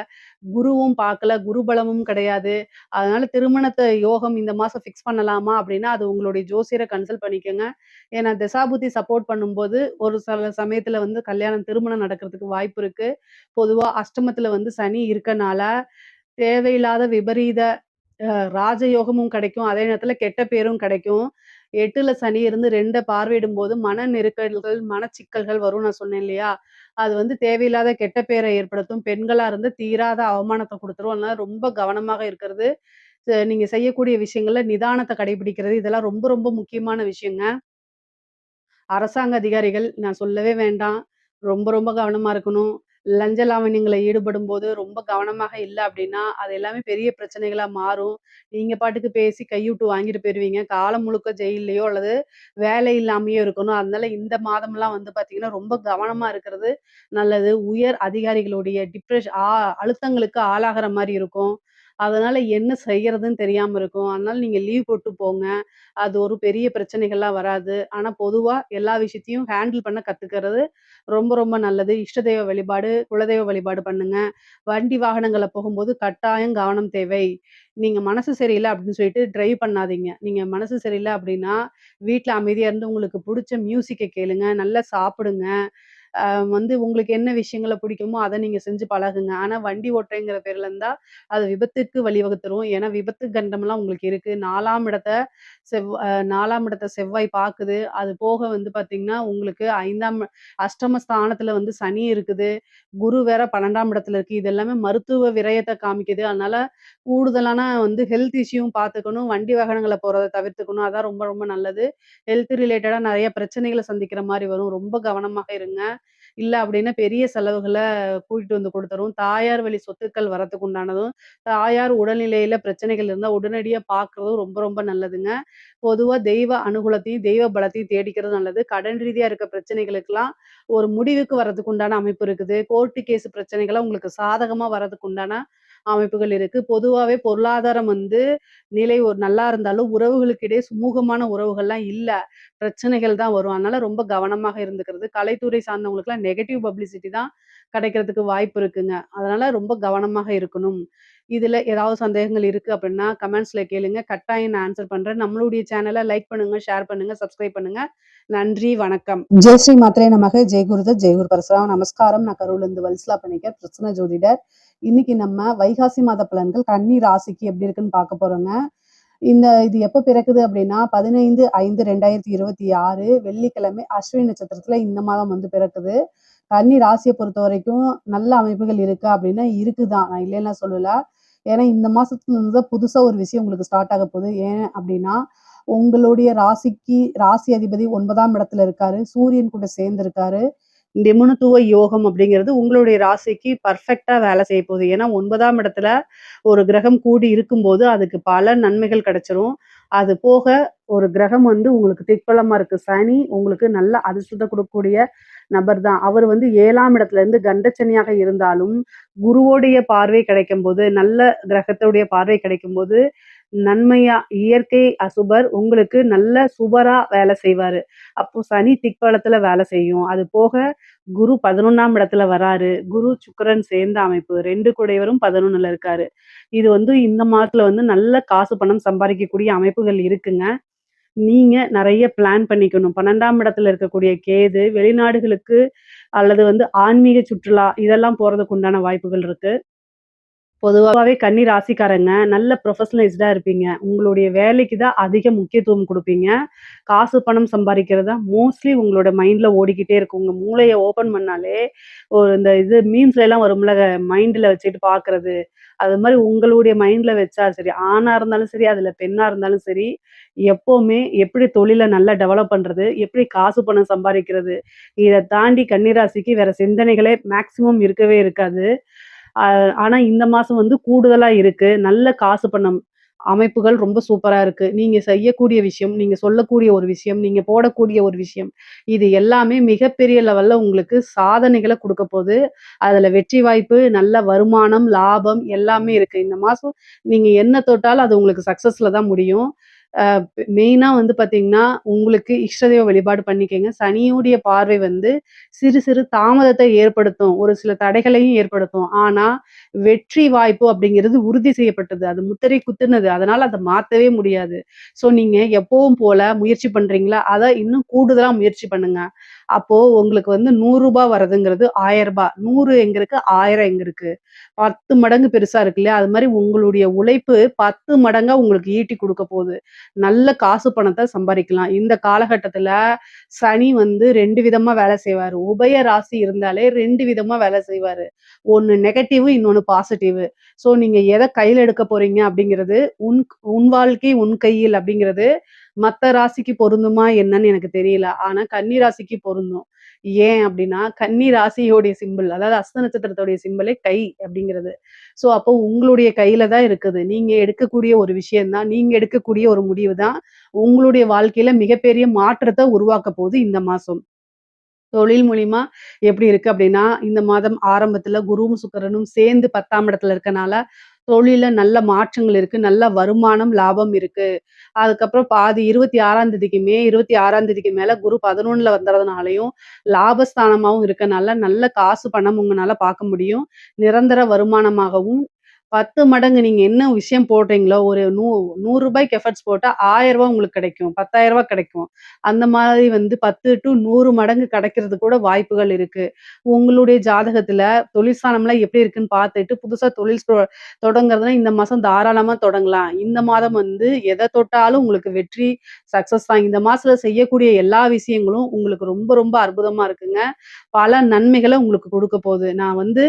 குருவும் பார்க்கல. குரு பலமும் கிடையாது. அதனால திருமணத்த யோகம் இந்த மாசம் ஃபிக்ஸ் பண்ணலாமா? அப்டின்னா, அது உங்களுடைய ஜோசியர கன்சல்ட் பண்ணிக்கங்க. ஏன்னா தசாபுத்தி சப்போர்ட் பண்ணும்போது, ஒரு சில சமயத்துல வந்து கல்யாணம் திருமணம் நடக்கிறதுக்கு வாய்ப்பு இருக்கு. பொதுவா அஷ்டமத்துல வந்து சனி இருக்கனால, தேவையில்லாத விபரீத ராஜயோகமும் கிடைக்கும். அதே நேரத்துல கெட்ட பேரும் கிடைக்கும். 8ல சனி இருந்து 2 பார்வையிடும்போது மன நெருக்கடிகள், மனச்சிக்கல்கள் வரும்னு நான் சொன்னேன் இல்லையா? அது வந்து தேவையில்லாத கெட்ட பேர ஏற்படுத்தும். பெண்களா இருந்து தீராத அவமானத்த குடுத்துரும். அதனால ரொம்ப கவனமாக இருக்கிறது, நீங்க செய்யக்கூடிய விஷயங்கள்ல நிதானத்த கடைபிடிக்கிறது, இதெல்லாம் ரொம்ப ரொம்ப முக்கியமான விஷயங்க. அரசாங்க அதிகாரிகள் நான் சொல்லவே வேண்டாம். ரொம்ப ரொம்ப கவனமா இருக்கணும். லஞ்ச லாவண்யங்கள்ல ஈடுபடும்போது ரொம்ப கவனமாக இல்ல அப்டின்னா, அது எல்லாமே பெரிய பிரச்சனைகளா மாறும். நீங்க பாட்டுக்கு பேசி கையூட்டு வாங்கிட்டு போயிருவீங்க. காலம் முழுக்க ஜெயில்லயோ அல்லது வேலை இல்லாமயோ இருக்கணும். அதனால இந்த மாதம்லாம் வந்து பார்த்தீங்கன்னா, ரொம்ப கவனமா இருக்கிறது நல்லது. உயர் அதிகாரிகளுடைய அழுத்தங்களுக்கு ஆளாகுற மாரி இருக்கும். அதனால என்ன செய்யறதுன்னு தெரியாம இருக்கும். அதனால நீங்க லீவ் போட்டு போங்க. அது ஒரு பெரிய பிரச்சனைகள்லாம் வராது. ஆனா பொதுவா எல்லா விஷயத்தையும் ஹேண்டில் பண்ண கத்துக்கிறது ரொம்ப ரொம்ப நல்லது. இஷ்ட தெய்வ வழிபாடு, குலதெய்வ வழிபாடு பண்ணுங்க. வண்டி வாகனங்கள்ல போகும்போது கட்டாயம் கவனம் தேவை. நீங்க மனசு சரியில்ல அப்படின்னு சொல்லிட்டு டிரைவ் பண்ணாதீங்க. நீங்க மனசு சரியில்ல அப்படின்னா, வீட்ல அமைதியா இருந்து உங்களுக்கு புடிச்ச மியூசிக்க கேளுங்க. நல்லா சாப்பிடுங்க. அ வந்து உங்களுக்கு என்ன விஷயங்கள பிடிக்குமோ, அத நீங்க செஞ்சு பழகுங்க. ஆனா வண்டி ஓட்டுறேங்கிற பேர்ல இருந்தா, அது விபத்துக்கு வழிவகுத்துரும். ஏன்னா விபத்து கண்டம்லாம் உங்களுக்கு இருக்கு. 4ஆம் இடத்த செவ்வாய் பாக்குது. அது போக வந்து பாத்தீங்கன்னா, உங்களுக்கு 5ஆம் அஷ்டம ஸ்தானத்துல வந்து சனி இருக்குது. குரு வேற 12ஆம் இடத்துல இருக்கு. இது எல்லாமே மருத்துவ விரயத்த காமிக்குது. அதனால கூடுதலான வந்து ஹெல்த் இஷ்யூவும் பாத்துக்கணும். வண்டி வாகனங்கள்ல போறத தவிர்த்துக்கணும். அதான் ரொம்ப ரொம்ப நல்லது. ஹெல்த் ரிலேட்டடா நெறைய பிரச்சனைகள சந்திக்கிற மாரி வரும். ரொம்ப கவனமாக இருங்க. இல்ல அப்டின்னா பெரிய செலவுகள கூட்டிட்டு வந்து குடுத்துரும். தாயார் வழி சொத்துக்கள் வரதுக்கு உண்டானதும், தாயார் உடல்நிலையில பிரச்சனைகள் இருந்தா உடனடியா பார்க்குறதும் ரொம்ப ரொம்ப நல்லதுங்க. பொதுவா தெய்வ அனுகூலத்தையும், தெய்வ பலத்தையும் தேடிக்கிறது நல்லது. கடன் ரீதியா இருக்க பிரச்சனைகளுக்கெல்லாம் ஒரு முடிவுக்கு வரதுக்கு உண்டான அமைப்பு இருக்குது. கோர்ட்டு கேஸ் பிரச்சனைகள்லாம் உங்களுக்கு சாதகமா வரதுக்கு உண்டான அமைப்புகள் இருக்கு. பொதுவாவே பொருளாதாரம் வந்து நிலை ஒரு நல்லா இருந்தாலும், உறவுகளுக்கு இடையே சுமூகமான உறவுகள்லாம் இல்ல. பிரச்சனைகள் தான் வரும். அதனால ரொம்ப கவனமாக இருந்துக்கிறது. கலைத்துறை சார்ந்தவங்களுக்குலாம் நெகட்டிவ் பப்ளிசிட்டி தான் கிடைக்கிறதுக்கு வாய்ப்பு இருக்குங்க. அதனால ரொம்ப கவனமாக இருக்கணும். இதுல ஏதாவது சந்தேகங்கள் இருக்கு அப்படின்னா, கமெண்ட்ஸ்ல கேளுங்க. கட்டாயம் நான் ஆன்ஸர் பண்றேன். நம்மளுடைய சேனல லைக் பண்ணுங்க, ஷேர் பண்ணுங்க, சப்ஸ்கிரைப் பண்ணுங்க. நன்றி, வணக்கம். ஜெய் ஸ்ரீ மாத்ரே நமக, ஜெய் குருதத், ஜெய் குரு பரசுராம். நமஸ்காரம். நான் கரூர்லேருந்து வல்சலா பணிக்கர், பிரசன்ன ஜோதிடர். இன்னைக்கு நம்ம வைகாசி மாத பலன்கள் கன்னி ராசிக்கு எப்படி இருக்குன்னு பார்க்க போறோங்க. இது எப்ப பிறக்குது அப்படின்னா 15/5/2026 வெள்ளிக்கிழமை அஸ்வினி நட்சத்திரத்துல இந்த மாதம் வந்து பிறக்குது. கன்னி ராசியை பொறுத்த வரைக்கும் நல்ல அமைப்புகள் இருக்கா அப்படின்னா இருக்குதான், நான் இல்லைன்னா சொல்லல. ஏன்னா இந்த மாசத்துல இருந்து தான் புதுசா ஒரு விஷயம் உங்களுக்கு ஸ்டார்ட் ஆக போகுது. ஏன் அப்படின்னா உங்களுடைய ராசி அதிபதி 9ஆம் இடத்துல இருக்காரு, சூரியன் கூட சேர்ந்து இருக்காரு. நிபுணத்துவ யோகம் அப்படிங்கிறது உங்களுடைய ராசிக்கு பர்ஃபெக்ட்டா வேலை செய்ய போகுது. ஏன்னா 9ஆம் இடத்துல ஒரு கிரகம் கூடி இருக்கும்போது, அதுக்கு பல நன்மைகள் கிடைச்சிரும். அது போக ஒரு கிரகம் வந்து உங்களுக்கு திக்பலமா இருக்கு. சனி உங்களுக்கு நல்ல அதிர்ஷ்டத்த குடுக்கக்கூடிய நபர் தான். அவர் வந்து 7ஆம் இடத்துல இருந்து கண்டசனியாக இருந்தாலும், குருவோடைய பார்வை கிடைக்கும்போது, நல்ல கிரகத்துடைய பார்வை கிடைக்கும்போது, நன்மையா இயற்கை அசுபர் உங்களுக்கு நல்ல சுபரா வேலை செய்வாரு. அப்போ சனி திக்பலத்துல வேலை செய்யும். அது போக குரு 11ஆம் இடத்துல வராரு. குரு, சுக்கிரன் சேர்ந்த அமைப்பு. 2 கூடையவரும் 11ல இருக்காரு. இது வந்து இந்த மாதத்துல வந்து நல்ல காசு, பணம் சம்பாரிக்கக்கூடிய அமைப்புகள் இருக்குங்க. நீங்க நெறைய பிளான் பண்ணிக்கணும். 12ஆம் இடத்துல இருக்கக்கூடிய கேது வெளிநாடுகளுக்கு அல்லது வந்து ஆன்மீக சுற்றுலா இதெல்லாம் போறதுக்கு உண்டான வாய்ப்புகள் இருக்கு. பொதுவாவே கன்னி ராசிக்காரங்க நல்ல ப்ரொஃபஷனலைஸ்டா இருப்பீங்க. உங்களுடைய வேலைக்கு தான் அதிக முக்கியத்துவம் குடுப்பீங்க. காசு, பணம் சம்பாரிக்கிறது தான் மோஸ்ட்லி உங்களோட மைண்ட்ல ஓடிக்கிட்டே இருக்கும். உங்க மூளைய ஓப்பன் பண்ணாலே, இந்த மீம்ஸ்லலாம் வரும்ல, மைண்ட்ல வச்சுட்டு பார்க்குறது. அது மாரி உங்களுடைய மைண்ட்ல வச்சா சரி, ஆணா இருந்தாலும் சரி, அதுல பெண்ணா இருந்தாலும் சரி, எப்பவுமே எப்படி தொழில நல்லா டெவலப் பண்றது, எப்படி காசு, பணம் சம்பாரிக்கிறது, இத தாண்டி கன்னி ராசிக்கு வேற சிந்தனைகளே மேக்ஸிமம் இருக்கவே இருக்காது. அ ஆனா இந்த மாசம் வந்து கூடுதலா இருக்கு. நல்ல காசு பணம் அமைப்புகள் ரொம்ப சூப்பரா இருக்கு. நீங்க செய்யக்கூடிய விஷயம், நீங்க சொல்லக்கூடிய ஒரு விஷயம், நீங்க போடக்கூடிய ஒரு விஷயம், இது எல்லாமே மிகப்பெரிய லெவல்ல உங்களுக்கு சாதனைகள குடுக்க போது. அதுல வெற்றி வாய்ப்பு, நல்ல வருமானம், லாபம் எல்லாமே இருக்கு. இந்த மாசம் நீங்க என்ன தொட்டாலும் அது உங்களுக்கு சக்சஸ்ல தான் முடியும். அ மெயினா வந்து பார்த்தீங்கன்னா, உங்களுக்கு இஷ்ட தெய்வ வழிபாடு பண்ணிக்கங்க. சனியுடைய பார்வை வந்து சிறு சிறு தாமதத்தை ஏற்படுத்தும். ஒரு சில தடைகளையும் ஏற்படுத்தும். ஆனா, வெற்றி வாய்ப்பு அப்படிங்கிறது உறுதி செய்யப்பட்டது. அது முத்திரை குத்துனது. அதனால அத மாத்தவே முடியாது. ஸோ நீங்க எப்பவும் போல முயற்சி பண்றீங்களா? அத இன்னும் கூடுதலா முயற்சி பண்ணுங்க. அப்போ உங்களுக்கு வந்து ரூ. 100 வரதுங்கிறது ரூ. 1000. 100 எங்க இருக்கு? 1000 எங்க இருக்கு? 10 மடங்கு பெருசா இருக்கு இல்லையா? அது மாரி உங்களுடைய உழைப்பு 10 மடங்கா உங்களுக்கு ஈட்டி குடுக்க போது. நல்ல காசு பணத்த சம்பாரிக்கலாம். இந்த காலகட்டத்துல சனி வந்து 2 விதமா வேலை செய்வாரு. உபய ராசி இருந்தாலே 2 விதமா வேலை செய்வாரு. ஒண்ணு நெகட்டிவ், இன்னொன்னு பாசிட்டிவ். ஸோ நீங்க எத கையில எடுக்க போறீங்க அப்படிங்கிறது, உன் உன் வாழ்க்கை உன் கையில் அப்படிங்கிறது மத்த ராசிக்கு பொருந்துமா என்னன்னு எனக்கு தெரியல. ஆனா கன்னி ராசிக்கு பொருந்தும். ஏன் அப்படின்னா, கன்னி ராசியோடைய சிம்பல், அதாவது அஸ்த நட்சத்திரத்துடைய சிம்பலே கை அப்படிங்கிறது. ஸோ அப்போ உங்களுடைய கையில தான் இருக்குது. நீங்க எடுக்கக்கூடிய ஒரு விஷயம் தான், நீங்க எடுக்கக்கூடிய ஒரு முடிவு தான், உங்களுடைய வாழ்க்கையில மிகப்பெரிய மாற்றத்த உருவாக்க போகுது இந்த மாசம். தொழில் மூலியமா எப்படி இருக்கு அப்படின்னா, இந்த மாதம் ஆரம்பத்துல குருவும், சுக்கிரனும் சேர்ந்து 10ஆம் இடத்துல இருக்கனால, தொழில்ல நல்ல மாற்றங்கள் இருக்கு. நல்ல வருமானம், லாபம் இருக்கு. அதுக்கப்புறம் பாதி 26ஆம் தேதிக்கு 26ஆம் தேதிக்கு மேல குரு 11ல வந்துறதுனாலயும், லாபஸ்தானமாவும் இருக்கனால, நல்ல காசு, பணம் உங்கனால பார்க்க முடியும். நிரந்தர வருமானமாகவும் 10 மடங்கு நீங்க என்ன விஷயம் போடுறீங்களோ, ஒரு ரூ. 100க்கு எஃபர்ட்ஸ் போட்டா ரூ. 1000 உங்களுக்கு கிடைக்கும். ரூ. 10,000 கிடைக்கும். அந்த மாதிரி வந்து 10 டூ 100 மடங்கு கிடைக்கிறதுக்கு கூட வாய்ப்புகள் இருக்கு. உங்களுடைய ஜாதகத்துல தொழில் ஸ்தானம்லாம் எப்படி இருக்குன்னு பார்த்துட்டு, புதுசா தொழில் தொடங்குறதுனா இந்த மாசம் தாராளமா தொடங்கலாம். இந்த மாதம் வந்து எத தொட்டாலும் உங்களுக்கு வெற்றி, சக்சஸ் தான். இந்த மாசத்துல செய்யக்கூடிய எல்லா விஷயங்களும் உங்களுக்கு ரொம்ப ரொம்ப அற்புதமா இருக்குங்க. பல நன்மைகள உங்களுக்கு குடுக்க போது. நான் வந்து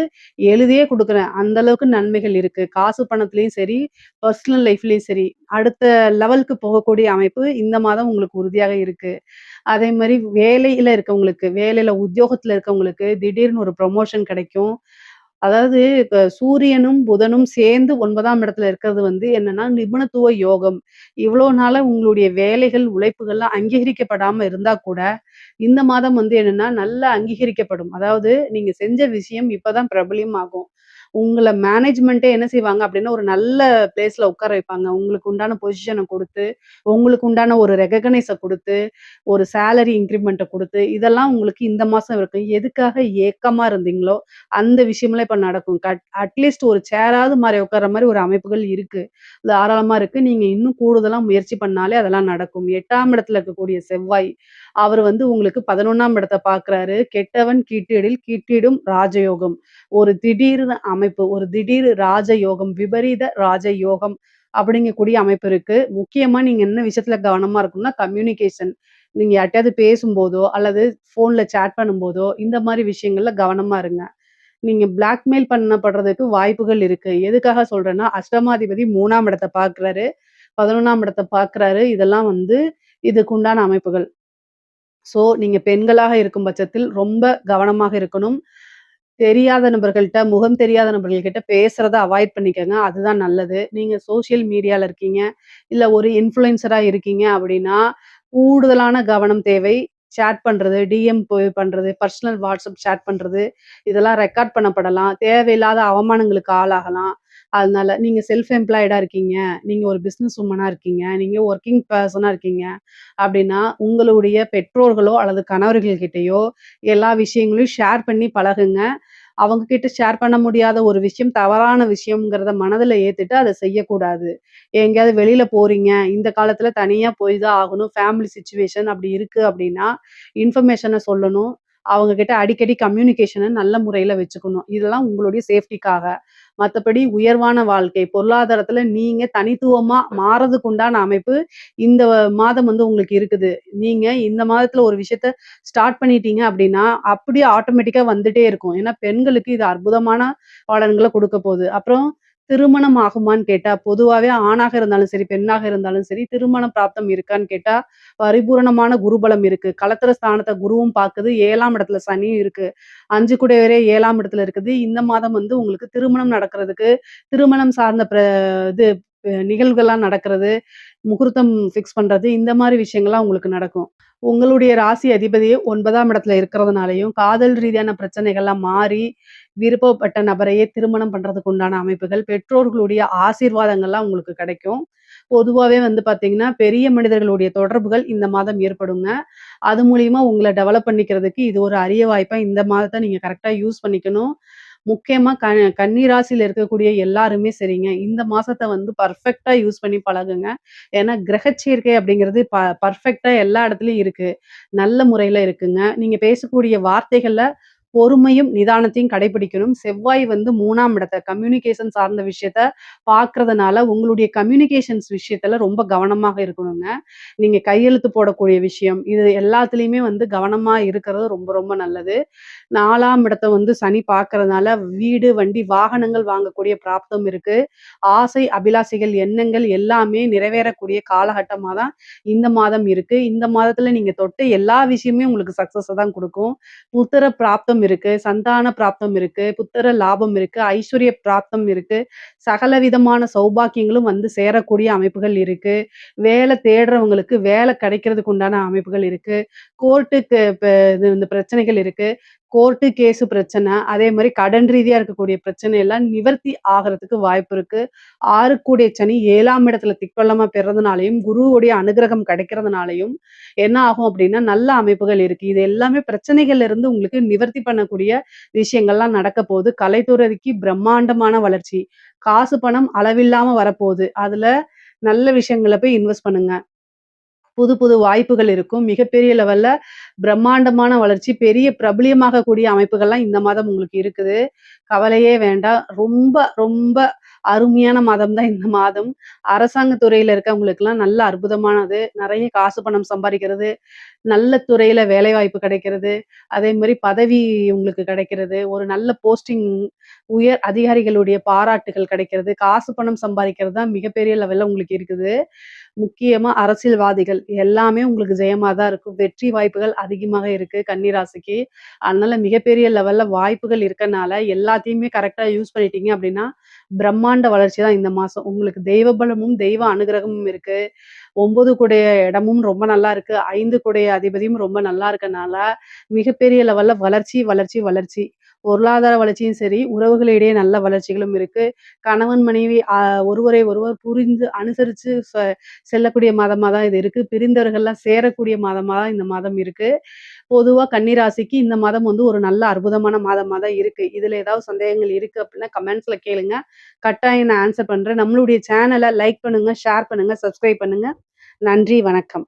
எழுதியே குடுக்குறேன். அந்த அளவுக்கு நன்மைகள் இருக்கு. காசு பணத்திலயும் சரி, பெர்சனல் லைஃப்லயும் சரி, அடுத்த லெவலுக்கு போகக்கூடிய அமைப்பு இந்த மாதம் உங்களுக்கு உறுதியாக இருக்கு. அதே மாரி வேலையில இருக்கவங்களுக்கு, வேலையில உத்தியோகத்துல இருக்கவங்களுக்கு திடீர்னு ஒரு ப்ரமோஷன் கிடைக்கும். அதாவது இப்ப சூரியனும், புதனும் சேர்ந்து 9ஆம் இடத்துல இருக்கிறது வந்து என்னன்னா, நிபுணத்துவ யோகம். இவ்வளோ நாளா உங்களுடைய வேலைகள், உழைப்புகள்லாம் அங்கீகரிக்கப்படாம இருந்தா கூட, இந்த மாதம் வந்து என்னன்னா, நல்லா அங்கீகரிக்கப்படும். அதாவது நீங்க செஞ்ச விஷயம் இப்ப தான் பிரபல்யம் ஆகும். உங்கள மேனேஜ்மென்ட்டே என்ன செய்வாங்க அப்டின்னா, ஒரு நல்ல பிளேஸ்ல உட்கார வைப்பாங்க. உங்களுக்கு உண்டான பொசிஷன குடுத்து, உங்களுக்கு உண்டான ஒரு ரெகக்னைஸ குடுத்து, ஒரு சேலரி இன்கிரிமென்ட்ட குடுத்து, இதெல்லாம் உங்களுக்கு இந்த மாசம் இருக்கு. எதுக்காக ஏக்கமா இருந்தீங்களோ, அந்த விஷயம்லாம் இப்ப நடக்கும். அட்லீஸ்ட் ஒரு சேராவது மாறி உட்கார்ற மாரி ஒரு அமைப்புகள் இருக்கு. தாராளமா இருக்கு. நீங்க இன்னும் கூடுதலா முயற்சி பண்ணாலே அதெல்லாம் நடக்கும். 8ஆம் இடத்துல இருக்கக்கூடிய செவ்வாய், அவரு வந்து உங்களுக்கு 11ஆம் இடத்த பார்க்குறாரு. கெட்டவன் கீட்டிடில் கீட்டிடும் ராஜயோகம். ஒரு திடீர்னு அமைப்பு, ஒரு திடீர் ராஜயோகம், விபரீத ராஜயோகம் அப்படிங்கக்கூடிய அமைப்பு இருக்கு. முக்கியமா நீங்க என்ன விஷயத்துல கவனமா இருக்கணும்னா, கம்யூனிகேஷன். நீங்க யார்ட்டயாவது பேசும்போதோ, அல்லது ஃபோன்ல சாட் பண்ணும்போதோ, இந்த மாரி விஷயங்கள்ல கவனமா இருங்க. நீங்க பிளாக்மெயில் பண்ணப்படுறதுக்கு வாய்ப்புகள் இருக்கு. எதுக்காக சொல்றேன்னா, அஷ்டமாதிபதி 3ஆம் இடத்த பார்க்குறாரு, 11ஆம் இடத்த பார்க்குறாரு. இதெல்லாம் வந்து இதுக்குண்டான அமைப்புகள். நீங்க பெண்களாக இருக்கும் பட்சத்தில் ரொம்ப கவனமாக இருக்கணும். தெரியாத நபர்கள்ட்ட, முகம் தெரியாத நபர்கள்கிட்ட பேசுறத அவாய்ட் பண்ணிக்கங்க. அதுதான் நல்லது. நீங்க சோசியல் மீடியால இருக்கீங்க, இல்ல ஒரு இன்ஃப்ளூயன்சரா இருக்கீங்க அப்படின்னா, கூடுதலான கவனம் தேவை. சேட் பண்றது, டிஎம் போய் பண்றது, பர்சனல் வாட்ஸ்அப் சேட் பண்றது, இதெல்லாம் ரெக்கார்ட் பண்ணப்படலாம். தேவையில்லாத அவமானங்களுக்கு ஆளாகலாம். அதனால நீங்க செல்ஃப் எம்ப்ளாய்டா இருக்கீங்க, நீங்க ஒரு பிசினஸ் வுமனா இருக்கீங்க, நீங்க வொர்க்கிங் பெர்சனா இருக்கீங்க அப்படின்னா, உங்களுடைய பெற்றோர்களோ அல்லது கணவர்கள் கிட்டயோ எல்லா விஷயங்களையும் ஷேர் பண்ணி பழகுங்க. அவங்க கிட்ட ஷேர் பண்ண முடியாத ஒரு விஷயம், தவறான விஷயம்ங்கிறத மனதுல ஏத்துட்டு அத செய்யக்கூடாது. எங்கேயாவது வெளியில போறீங்க, இந்த காலத்துல தனியா போய் தான் ஆகணும். ஃபேமிலி சிச்சுவேஷன் அப்படி இருக்கு அப்படின்னா, இன்ஃபர்மேஷன சொல்லணும். அவங்க கிட்ட அடிக்கடி கம்யூனிகேஷன நல்ல முறையில வச்சுக்கணும். இதெல்லாம் உங்களுடைய சேஃப்டிக்காக. மத்தபடி உயர்வான வாழ்க்கை, பொருளாதாரத்துல நீங்க தனித்துவமா மாறதுக்கு உண்டான அமைப்பு இந்த மாதம் வந்து உங்களுக்கு இருக்குது. நீங்க இந்த மாதத்துல ஒரு விஷயத்த ஸ்டார்ட் பண்ணிட்டீங்க அப்படின்னா, அப்படியே ஆட்டோமேட்டிக்கா வந்துட்டே இருக்கும். ஏன்னா, பெண்களுக்கு இது அற்புதமான பலன்கள குடுக்க போது. அப்புறம் திருமணம் ஆகுமான்னு கேட்டா, பொதுவாவே ஆணாக இருந்தாலும் சரி, பெண்ணாக இருந்தாலும் சரி, திருமண பிராப்தம் இருக்கான்னு கேட்டா, பரிபூரணமான குருபலம் இருக்கு. கலத்திர ஸ்தானத்த குருவும் பாக்குது, 7ஆம் இடத்துல சனியும் இருக்கு. 5 கூடையவரே 7ஆம் இடத்துல இருக்குது. இந்த மாதம் வந்து உங்களுக்கு திருமணம் நடக்கிறதுக்கு, திருமணம் சார்ந்த இது நிகழ்வுகள்லாம் நடக்கிறது, முகூர்த்தம் ஃபிக்ஸ் பண்றது, இந்த மாரி விஷயங்கள்லாம் உங்களுக்கு நடக்கும். உங்களுடைய ராசி அதிபதியே 9ஆம் இடத்துல இருக்கிறதுனாலயும், காதல் ரீதியான பிரச்சனைகள்லாம் மாறி, விருப்பப்பட்ட நபரையே திருமணம் பண்றதுக்கு உண்டான அமைப்புகள், பெற்றோர்களுடைய ஆசீர்வாதங்கள்லாம் உங்களுக்கு கிடைக்கும். பொதுவாவே வந்து பார்த்தீங்கன்னா, பெரிய மனிதர்களுடைய தொடர்புகள் இந்த மாதம் ஏற்படுங்க. அது மூலியமா உங்கள டெவலப் பண்ணிக்கிறதுக்கு இது ஒரு அரிய வாய்ப்பா இந்த மாதத்த நீங்க கரெக்ட்டா யூஸ் பண்ணிக்கணும். முக்கியமா கன்னி ராசியில இருக்கக்கூடிய எல்லாருமே சரிங்க. இந்த மாசத்த வந்து பெர்ஃபெக்ட்டா யூஸ் பண்ணி பழகுங்க. ஏன்னா கிரகச் சேர்க்கை அப்படிங்கிறது பெர்ஃபெக்ட்டா எல்லா இடத்துலயும் இருக்கு. நல்ல முறையில இருக்குங்க. நீங்க பேசக்கூடிய வார்த்தைகள்ல பொறுமையும், நிதானத்தையும் கடைபிடிக்கணும். செவ்வாய் வந்து 3ஆம் இடத்த கம்யூனிகேஷன் சார்ந்த விஷயத்த பார்க்கிறதுனால, உங்களுடைய கம்யூனிகேஷன்ஸ் விஷயத்துல ரொம்ப கவனமாக இருக்கணுங்க. நீங்க கையெழுத்து போடக்கூடிய விஷயம், இது எல்லாத்துலயுமே வந்து கவனமா இருக்கிறது ரொம்ப ரொம்ப நல்லது. 4ஆம் இடத்த வந்து சனி பார்க்கறதுனால, வீடு, வண்டி, வாகனங்கள் வாங்கக்கூடிய பிராப்தம் இருக்கு. ஆசை, அபிலாசைகள், எண்ணங்கள் எல்லாமே நிறைவேறக்கூடிய காலகட்டமா தான் இந்த மாதம் இருக்கு. இந்த மாதத்துல நீங்க தொட்ட எல்லா விஷயமுமே உங்களுக்கு சக்சஸ தான் குடுக்கும். புத்திர பிராப்தம் இருக்கு, சந்தான பிராப்தம் இருக்கு, புத்திர லாபம் இருக்கு, ஐஸ்வர்ய பிராப்தம் இருக்கு. சகல விதமான சௌபாக்கியங்களும் வந்து சேரக்கூடிய அமைப்புகள் இருக்கு. வேலை தேடுறவங்களுக்கு வேலை கிடைக்கிறதுக்கு உண்டான அமைப்புகள் இருக்கு. கோர்ட்டுக்கு இந்த பிரச்சனைகள் இருக்கு. கோர்ட்டு, கேஸு பிரச்சனை, அதே மாரி கடன் ரீதியா இருக்கக்கூடிய பிரச்சனை எல்லாம் நிவர்த்தி ஆகுறதுக்கு வாய்ப்பு இருக்கு. 6 கூடிய சனி 7ஆம் இடத்துல திக்பலமா பெறதுனாலயும், குருவுடைய அனுகிரகம் கிடைக்கிறதுனாலயும் என்ன ஆகும் அப்டின்னா, நல்ல அமைப்புகள் இருக்கு. இது எல்லாமே பிரச்சனைகள்ல இருந்து உங்களுக்கு நிவர்த்தி பண்ணக்கூடிய விஷயங்கள்லாம் நடக்க போது. கலைத்துறைக்கு பிரம்மாண்டமான வளர்ச்சி. காசு, பணம் அளவில்லாம வரப்போது. அதுல நல்ல விஷயங்கள போய் இன்வெஸ்ட் பண்ணுங்க. புது புது வாய்ப்புகள் இருக்கும். மிகப்பெரிய லெவல்ல பிரம்மாண்டமான வளர்ச்சி, பெரிய பிரபலியமாகக்கூடிய அமைப்புகள்லாம் இந்த மாதம் உங்களுக்கு இருக்குது. கவலையே வேண்டாம். ரொம்ப ரொம்ப அருமையான மாதம் தான் இந்த மாதம். அரசாங்க துறையில இருக்கவங்களுக்கெல்லாம் நல்ல அற்புதமானது. நெறைய காசு பணம் சம்பாரிக்கிறது, நல்ல துறையில வேலைவாய்ப்பு கிடைக்கிறது, அதே மாரி பதவி உங்களுக்கு கிடைக்கிறது, ஒரு நல்ல போஸ்டிங் உயர் அதிகாரிகளுடைய பாராட்டுகள் கிடைக்கிறது, காசு பணம் சம்பாதிக்கிறது தான் மிகப்பெரிய லெவல்ல உங்களுக்கு இருக்குது. முக்கியமா அரசியல்வாதிகள் எல்லாமே உங்களுக்கு ஜெயமா தான் இருக்கும். வெற்றி வாய்ப்புகள் அதிகமாக இருக்கு கன்னி ராசிக்கு. அதனால மிகப்பெரிய லெவல்ல வாய்ப்புகள் இருக்கனால எல்லாத்தையுமே கரெக்ட்டா யூஸ் பண்ணிட்டீங்க அப்படின்னா, பிரம்மாண்ட வளர்ச்சி தான் இந்த மாசம். உங்களுக்கு தெய்வ பலமும், தெய்வ அனுகிரகமும் இருக்கு. 9 கூடைய இடமும் ரொம்ப நல்லா இருக்கு. 5 கூடைய அதிபதியும் ரொம்ப நல்லா இருக்கனால, மிகப்பெரிய லெவல்ல வளர்ச்சி, வளர்ச்சி, வளர்ச்சி. பொருளாதார வளர்ச்சியும் சரி, உறவுகளிடையே நல்ல வளர்ச்சிகளும் இருக்கு. கணவன், மனைவி ஒருவரை ஒருவர் புரிந்து அனுசரிச்சு செல்லக்கூடிய மாதமா தான் இது இருக்கு. பிரிந்தவர்கள்லாம் சேரக்கூடிய மாதமா தான் இந்த மாதம் இருக்கு. பொதுவா கன்னி ராசிக்கு இந்த மாதம் வந்து ஒரு நல்ல அற்புதமான மாதமா தான் இருக்கு. இதுல ஏதாவது சந்தேகங்கள் இருக்கு அப்படின்னா கமெண்ட்ஸ்ல கேளுங்க. கட்டாயம் நான் ஆன்சர் பண்றேன். நம்மளுடைய சேனல லைக் பண்ணுங்க, ஷேர் பண்ணுங்க, சப்ஸ்கிரைப் பண்ணுங்க. நன்றி, வணக்கம்.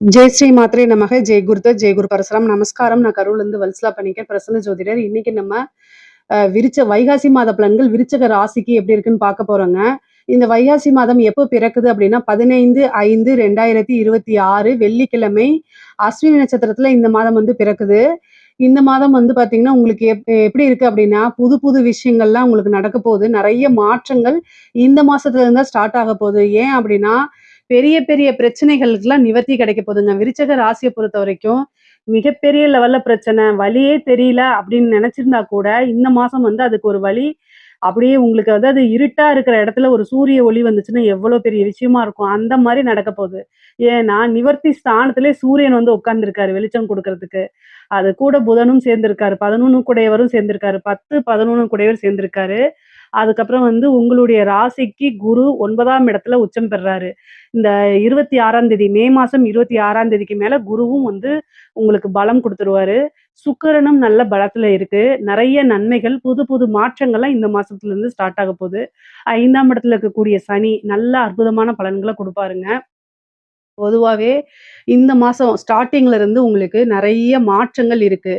ஜெய் ஸ்ரீ மாத்ரே நமக. ஜெய் குருதத், ஜெய் குரு பரசுராம். நமஸ்காரம். நான் கரூர்லேருந்து வல்சலா பணிக்கர், பிரசன்ன ஜோதிடர். இன்னைக்கு நம்ம வைகாசி மாத பலன்கள் விருச்சக ராசிக்கு எப்படி இருக்குன்னு பார்க்க போறோங்க. இந்த வைகாசி மாதம் எப்போ பிறக்குது அப்படின்னா 15/5/2026 வெள்ளிக்கிழமை அஸ்வினி நட்சத்திரத்துல இந்த மாதம் வந்து பிறக்குது. இந்த மாதம் வந்து பாத்தீங்கன்னா உங்களுக்கு எப்படி இருக்கு அப்படின்னா புது புது விஷயங்கள்லாம் உங்களுக்கு நடக்க போகுது. நிறைய மாற்றங்கள் இந்த மாசத்துல இருந்தா ஸ்டார்ட் ஆக போகுது. ஏன் அப்படின்னா பெரிய பெரிய பிரச்சனைகளுக்கெல்லாம் நிவர்த்தி கிடைக்க போகுதுங்க. விருச்சக ராசியை பொறுத்த வரைக்கும் மிகப்பெரிய லெவல்ல பிரச்சனை, வழியே தெரியல அப்படின்னு நினைச்சிருந்தா கூட, இந்த மாசம் வந்து அதுக்கு ஒரு வழி அப்படியே உங்களுக்கு அதாவது இருட்டா இருக்கிற இடத்துல ஒரு சூரிய ஒளி வந்துச்சுன்னா எவ்வளோ பெரிய விஷயமா இருக்கும். அந்த மாரி நடக்க போகுது. ஏன்னா, நிவர்த்தி ஸ்தானத்திலே சூரியன் வந்து உட்கார்ந்திருக்காரு வெளிச்சம் குடுக்கறதுக்கு. அது கூட புதனும் சேர்ந்திருக்காரு. 11 கூடையவரும் சேர்ந்திருக்காரு. 10, 11 கூடையவர் சேர்ந்திருக்காரு. அதுக்கப்புறம் வந்து உங்களுடைய ராசிக்கு குரு 9ஆம் இடத்துல உச்சம் பெறுறாரு. இந்த 26ஆம் தேதி மே மாசம் 26ஆம் தேதிக்கு மேல குருவும் வந்து உங்களுக்கு பலம் குடுத்துருவாரு. சுக்கிரனும் நல்ல பலத்துல இருக்கு. நெறைய நன்மைகள், புது புது மாற்றங்கள்லாம் இந்த மாசத்துல இருந்து ஸ்டார்ட் ஆக போகுது. 5ஆம் இடத்துல இருக்கக்கூடிய சனி நல்ல அற்புதமான பலன்கள குடுப்பாருங்க. பொதுவாவே இந்த மாசம் ஸ்டார்ட்டிங்ல இருந்து உங்களுக்கு நெறைய மாற்றங்கள் இருக்கு.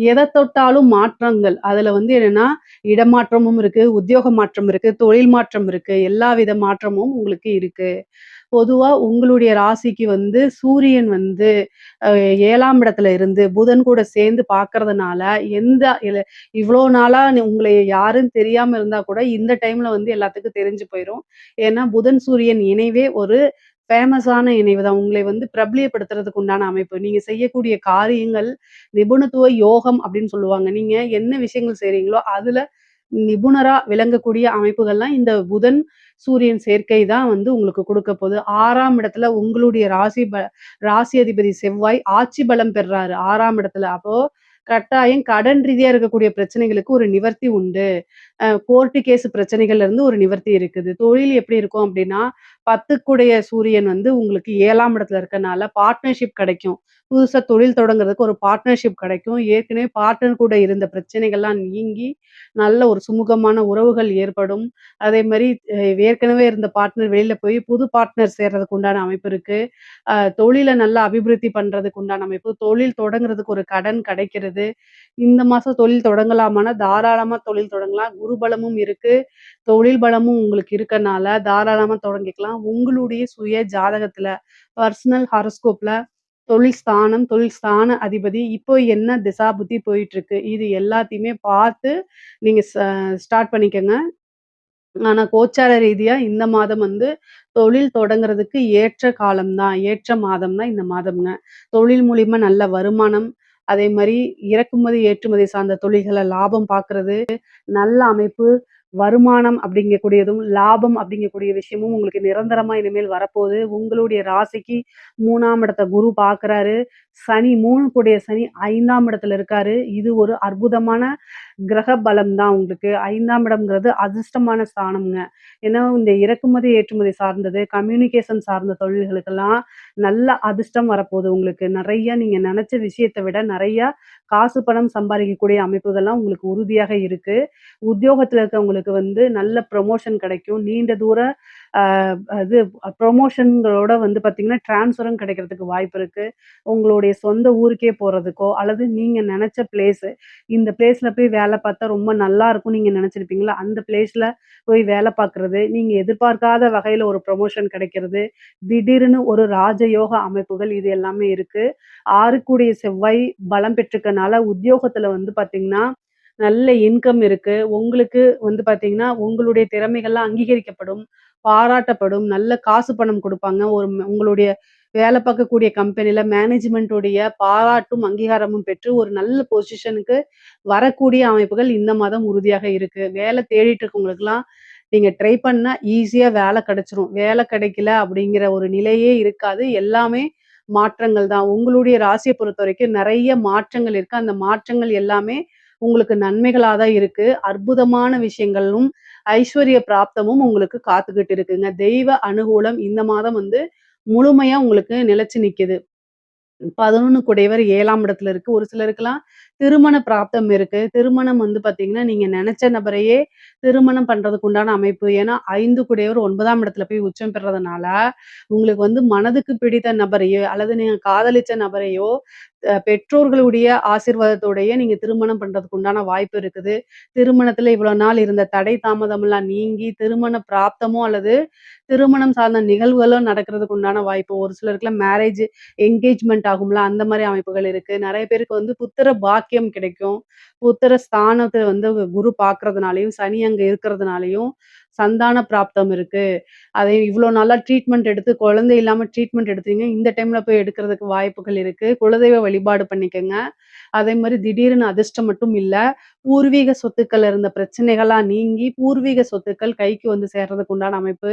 எத தொட்டாலும் மாற்றங்கள். அதுல வந்து என்னன்னா, இடமாற்றமும் இருக்கு, உத்தியோக மாற்றம் இருக்கு, தொழில் மாற்றம் இருக்கு. எல்லாவித மாற்றமும் உங்களுக்கு இருக்கு. பொதுவா உங்களுடைய ராசிக்கு வந்து சூரியன் வந்து அ 7ஆம் இடத்துல இருந்து புதன் கூட சேர்ந்து பார்க்கறதுனால, எந்த இல இவ்ளோ நாளா உங்கள யாருன்னு தெரியாம இருந்தா கூட, இந்த டைம்ல வந்து எல்லாத்துக்கும் தெரிஞ்சு போயிரும். ஏன்னா, புதன், சூரியன் இணைவே ஒரு ஃபேமஸான இணைவு தான். உங்களை வந்து பிரபலியப்படுத்துறதுக்கு உண்டான அமைப்பு. நீங்க செய்யக்கூடிய காரியங்கள் நிபுணத்துவ யோகம் அப்படின்னு சொல்லுவாங்க. நீங்க என்ன விஷயங்கள் செய்றீங்களோ, அதுல நிபுணரா விளங்கக்கூடிய அமைப்புகள்லாம் இந்த புதன், சூரியன் சேர்க்கை தான் வந்து உங்களுக்கு குடுக்க போது. 6ஆம் இடத்துல உங்களுடைய ராசி அதிபதி செவ்வாய் ஆட்சி பலம் பெறுறாரு 6ஆம் இடத்துல. அப்போ கட்டாயம் கடன் ரீதியா இருக்கக்கூடிய பிரச்சனைகளுக்கு ஒரு நிவர்த்தி உண்டு. கோர்ட்டு கேஸ் பிரச்சனைகள்ல இருந்து ஒரு நிவர்த்தி இருக்குது. தொழில் எப்படி இருக்கும் அப்படின்னா, 10க்குடைய சூரியன் வந்து உங்களுக்கு 7ஆம் இடத்துல இருக்கனால பார்ட்னர்ஷிப் கிடைக்கும். புதுசா தொழில் தொடங்குறதுக்கு ஒரு பார்ட்னர்ஷிப் கிடைக்கும். ஏற்கனவே பார்ட்னர் கூட இருந்த பிரச்சனைகள்லாம் நீங்கி, நல்ல ஒரு சுமூகமான உறவுகள் ஏற்படும். அதே மாரி ஏற்கனவே இருந்த பார்ட்னர் வெளியில போய் புது பார்ட்னர் சேர்றதுக்கு உண்டான அமைப்பு இருக்கு. தொழில நல்லா அபிவிருத்தி பண்றதுக்கு உண்டான அமைப்பு, தொழில் தொடங்குறதுக்கு ஒரு கடன் கிடைக்கிறது. இந்த மாசம் தொழில் தொடங்கலாமான்னா, தாராளமா தொழில் தொடங்கலாம். குரு பலமும் இருக்கு. தொழில் பலமும் உங்களுக்கு இருக்கனால, தாராளமா தொடங்கிக்கலாம். உங்களுடைய சுய ஜாதகத்துல, பர்சனல் ஹாரோஸ்கோப்ல தொழில் ஸ்தான அதிபதி இப்போ என்ன திசா புத்தி போயிட்டுருக்கு. இது எல்லாத்தையுமே பார்த்து நீங்க ஸ்டார்ட் பண்ணிக்கங்க. ஆனா கோச்சார ரீதியா இந்த மாதம் வந்து தொழில் தொடங்குறதுக்கு ஏற்ற காலம் தான். ஏற்ற மாதம் தான் இந்த மாதம்ங்க. தொழில் மூலியமா நல்ல வருமானம், அதே மாரி இறக்குமதி, ஏற்றுமதி சார்ந்த தொழில்கள லாபம் பார்க்குறது, நல்ல அமைப்பு, வருமானம் அப்படிங்கக்கூடியதும், லாபம் அப்படிங்கக்கூடிய விஷயமும் உங்களுக்கு நிரந்தரமா இனிமேல் வரப்போகுது. உங்களுடைய ராசிக்கு 3ஆம் இடத்த குரு பார்க்குறாரு. சனி 3 கூடிய சனி 5ஆம் இடத்துல இருக்காரு. இது ஒரு அற்புதமான கிரக பலம் தான் உங்களுக்கு. 5ஆம் இடம்ங்கிறது அதிர்ஷ்டமான ஸ்தானம்ங்க. ஏன்னா, இந்த இறக்குமதி, ஏற்றுமதி சார்ந்தது, கம்யூனிகேஷன் சார்ந்த தொழில்களுக்கெல்லாம் நல்ல அதிர்ஷ்டம் வரப்போகுது உங்களுக்கு. நெறைய நீங்க நெனச்ச விஷயத்த விட நெறைய காசு, பணம் சம்பாரிக்கக்கூடிய அமைப்புகள்லாம் உங்களுக்கு உறுதியாக இருக்கு. உத்தியோகத்துல இருக்கவங்களுக்கு வந்து நல்ல ப்ரமோஷன் கிடைக்கும். நீண்ட தூர அ இது ப்ரமோஷன்களோட வந்து பார்த்தீங்கன்னா, ட்ரான்ஸ்ஃபரும் கிடைக்கிறதுக்கு வாய்ப்பு இருக்கு. உங்களுடைய சொந்த ஊருக்கே போறதுக்கோ, அல்லது நீங்க நெனச்ச பிளேஸு, இந்த பிளேஸ்ல போய் வேல பார்த்தா ரொம்ப நல்லா இருக்கும்னு நீங்க நெனச்சிருப்பீங்கல்ல, அந்த பிளேஸ்ல போய் வேல பார்க்குறது, நீங்க எதிர்பார்க்காத வகையில ஒரு ப்ரமோஷன் கிடைக்கிறது, திடீர்னு ஒரு ராஜயோக அமைப்புகள் இது எல்லாமே இருக்கு. 6க்குடைய செவ்வாய் பலம் பெற்றிருக்கனால உத்தியோகத்துல வந்து பார்த்தீங்கன்னா, நல்ல இன்கம் இருக்கு. உங்களுக்கு வந்து பார்த்தீங்கன்னா, உங்களுடைய திறமைகள்லாம் அங்கீகரிக்கப்படும், பாராட்டப்படும், நல்ல காசு பணம் குடுப்பாங்க. உங்களுடைய வேலை பார்க்கக்கூடிய கம்பெனில மேனேஜ்மென்ட்டுடைய பாராட்டும், அங்கீகாரமும் பெற்று ஒரு நல்ல பொசிஷனுக்கு வரக்கூடிய அமைப்புகள் இந்த மாதம் உறுதியாக இருக்கு. வேலை தேடிட்டு இருக்கவங்களுக்கெல்லாம் நீங்க ட்ரை பண்ணா ஈஸியா வேலை கிடைச்சிரும். வேலை கிடைக்கல அப்படிங்கிற ஒரு நிலையே இருக்காது. எல்லாமே மாற்றங்கள் தான். உங்களுடைய ராசிய பொறுத்தவரைக்கும் நெறைய மாற்றங்கள் இருக்கு. அந்த மாற்றங்கள் எல்லாமே உங்களுக்கு நன்மைகளா தான் இருக்கு. அற்புதமான விஷயங்களும், ஐஸ்வர்ய பிராப்தமும் உங்களுக்கு காத்துக்கிட்டு இருக்குங்க. தெய்வ அனுகூலம் இந்த மாதம் வந்து முழுமையா உங்களுக்கு நிலைச்சு நிக்குது. 11 குடையவர் 7ஆம் இடத்துல இருக்கு. ஒரு சிலருக்குலாம் திருமண பிராப்தம் இருக்கு. திருமணம் வந்து பார்த்தீங்கன்னா, நீங்க நெனச்ச நபரையே திருமணம் பண்றதுக்கு உண்டான அமைப்பு. ஏன்னா 5 குடையவர் 9ஆம் இடத்துல போய் உச்சம் பெறதுனால, உங்களுக்கு வந்து மனதுக்கு பிடித்த நபரையோ, அல்லது நீங்க காதலிச்ச நபரையோ, பெற்றோர்களுடைய ஆசீர்வாதத்தோடயே நீங்க திருமணம் பண்றதுக்கு உண்டான வாய்ப்பு இருக்குது. திருமணத்துல இவ்வளோ நாள் இருந்த தடை தாமதம்லாம் நீங்கி, திருமண பிராப்தமோ அல்லது திருமணம் சார்ந்த நிகழ்வுகளோ நடக்கிறதுக்கு உண்டான வாய்ப்பு. ஒரு சிலருக்குலாம் மேரேஜ் என்கேஜ்மெண்ட் ஆகும்ல, அந்த மாரி அமைப்புகள் இருக்கு. நெறைய பேருக்கு வந்து புத்திர பாக்கியம் கிடைக்கும். புத்திர ஸ்தானத்த வந்து குரு பார்க்கறதுனாலயும், சனி அங்க இருக்கிறதுனாலயும் சந்தான பிராப்தம் இருக்கு. அதை இவ்ளோ நாளா ட்ரீட்மெண்ட் எடுத்து குழந்தை இல்லாம ட்ரீட்மெண்ட் எடுத்தீங்க. இந்த டைம்ல போய் எடுக்கிறதுக்கு வாய்ப்புகள் இருக்கு. குலதெய்வ வழிபாடு பண்ணிக்கங்க. அதே மாரி திடீர்னு அதிர்ஷ்டம் மட்டும் இல்ல. பூர்வீக சொத்துக்கள்ல இருந்த பிரச்சனைகள்லாம் நீங்கி, பூர்வீக சொத்துக்கள் கைக்கு வந்து சேர்றதுக்கு உண்டான அமைப்பு.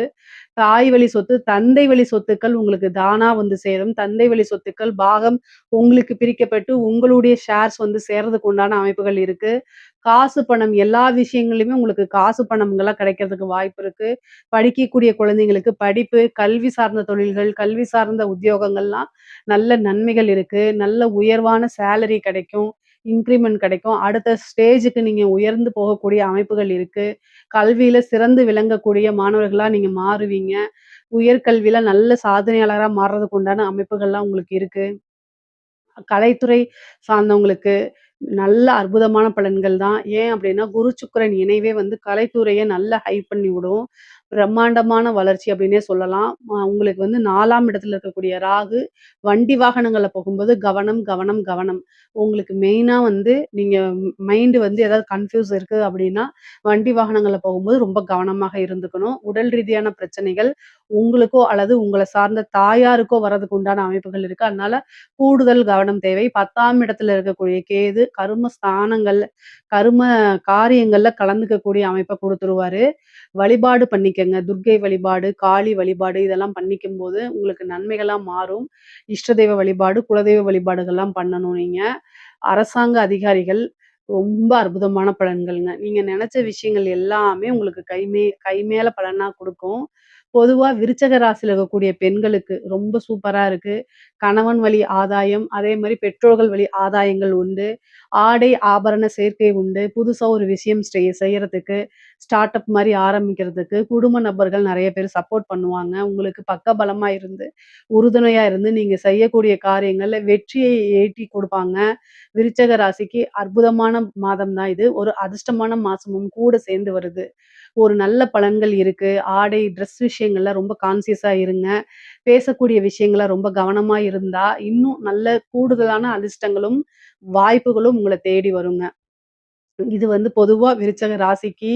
தாய் வழி சொத்து, தந்தை வழி சொத்துக்கள் உங்களுக்கு தானா வந்து சேரும். தந்தை வழி சொத்துக்கள் பாகம் உங்களுக்கு பிரிக்கப்பட்டு, உங்களுடைய ஷேர்ஸ் வந்து சேர்றதுக்கு உண்டான அமைப்புகள் இருக்கு. காசு, பணம் எல்லா விஷயங்கள்லயுமே உங்களுக்கு காசு, பணம்கள்லாம் கிடைக்கிறதுக்கு வாய்ப்பு இருக்கு. படிக்கக்கூடிய குழந்தைங்களுக்கு படிப்பு, கல்வி சார்ந்த தொழில்கள், கல்வி சார்ந்த உத்தியோகங்கள்லாம் நல்ல நன்மைகள் இருக்கு. நல்ல உயர்வான சேலரி கிடைக்கும். இன்கிரிமெண்ட் கிடைக்கும். அடுத்த ஸ்டேஜுக்கு நீங்க உயர்ந்து போகக்கூடிய அமைப்புகள் இருக்கு. கல்வியில சிறந்து விளங்கக்கூடிய மாணவர்களா நீங்க மாறுவீங்க. உயர்கல்வியில நல்ல சாதனையாளரா மாறுறதுக்கு உண்டான அமைப்புகள்லாம் உங்களுக்கு இருக்கு. கலைத்துறை சார்ந்தவங்களுக்கு நல்ல அற்புதமான பலன்கள் தான். ஏன் அப்டின்னா, குரு, சுக்கிரன் இணைவே வந்து கலைத்துறைய நல்லா ஹைப் பண்ணி விடும். பிரம்மாண்டமான வளர்ச்சி அப்டின்னே சொல்லலாம். உங்களுக்கு வந்து 4ஆம் இடத்துல இருக்கக்கூடிய ராகு, வண்டி வாகனங்கள்ல போகும்போது கவனம், கவனம், கவனம். உங்களுக்கு மெயினா வந்து நீங்க மைண்ட் வந்து ஏதாவது கன்ஃப்யூஸ் இருக்கு அப்டின்னா, வண்டி வாகனங்கள்ல போகும்போது ரொம்ப கவனமாக இருந்துக்கணும். உடல் ரீதியான பிரச்சனைகள் உங்களுக்கோ அல்லது உங்கள சார்ந்த தாயாருக்கோ வரதுக்கு உண்டான அமைப்புகள் இருக்கு. அதனால கூடுதல் கவனம் தேவை. 10ஆம் இடத்துல இருக்கக்கூடிய கேது கரும ஸ்தானங்கள்ல கரும காரியங்கள்ல கலந்துக்கக்கூடிய அமைப்ப குடுத்துருவாரு. வழிபாடு பண்ணிக்கங்க. துர்க்கை வழிபாடு, காளி வழிபாடு இதெல்லாம் பண்ணிக்கும்போது உங்களுக்கு நன்மைகளா மாறும். இஷ்ட தெய்வ வழிபாடு, குலதெய்வ வழிபாடுகள்லாம் பண்ணணும் நீங்க. அரசாங்க அதிகாரிகள் ரொம்ப அற்புதமான பலன்கள்ங்க. நீங்க நெனச்ச விஷயங்கள் எல்லாமே உங்களுக்கு கை மேல பலனா குடுக்கும். பொதுவா விருச்சக ராசியில இருக்கக்கூடிய பெண்களுக்கு ரொம்ப சூப்பரா இருக்கு. கணவன் வழி ஆதாயம், அதே மாரி பெற்றோர்கள் வழி ஆதாயங்கள் உண்டு. ஆடை, ஆபரண சேர்க்கை உண்டு. புதுசா ஒரு விஷயம் செய்யறதுக்கு, ஸ்டார்ட் அப் மாரி ஆரம்பிக்கிறதுக்கு, குடும்ப நபர்கள் நெறைய பேர் சப்போர்ட் பண்ணுவாங்க. உங்களுக்கு பக்கபலமா இருந்து, உறுதுணையா இருந்து நீங்க செய்யக்கூடிய காரியங்கள்ல வெற்றியை ஈட்டி குடுப்பாங்க. விருச்சக ராசிக்கு அற்புதமான மாதம் தான் இது. ஒரு அதிர்ஷ்டமான மாசமும் கூட சேர்ந்து வருது. ஒரு நல்ல பலன்கள் இருக்கு. ஆடை, ட்ரெஸ் விஷயங்கள்ல ரொம்ப கான்ஷியஸா இருங்க. பேசக்கூடிய விஷயங்கள ரொம்ப கவனமா இருந்தா, இன்னும் நல்ல கூடுதலான அதிர்ஷ்டங்களும், வாய்ப்புகளும் உங்கள தேடி வருங்க. இது வந்து பொதுவா விருச்சக ராசிக்கு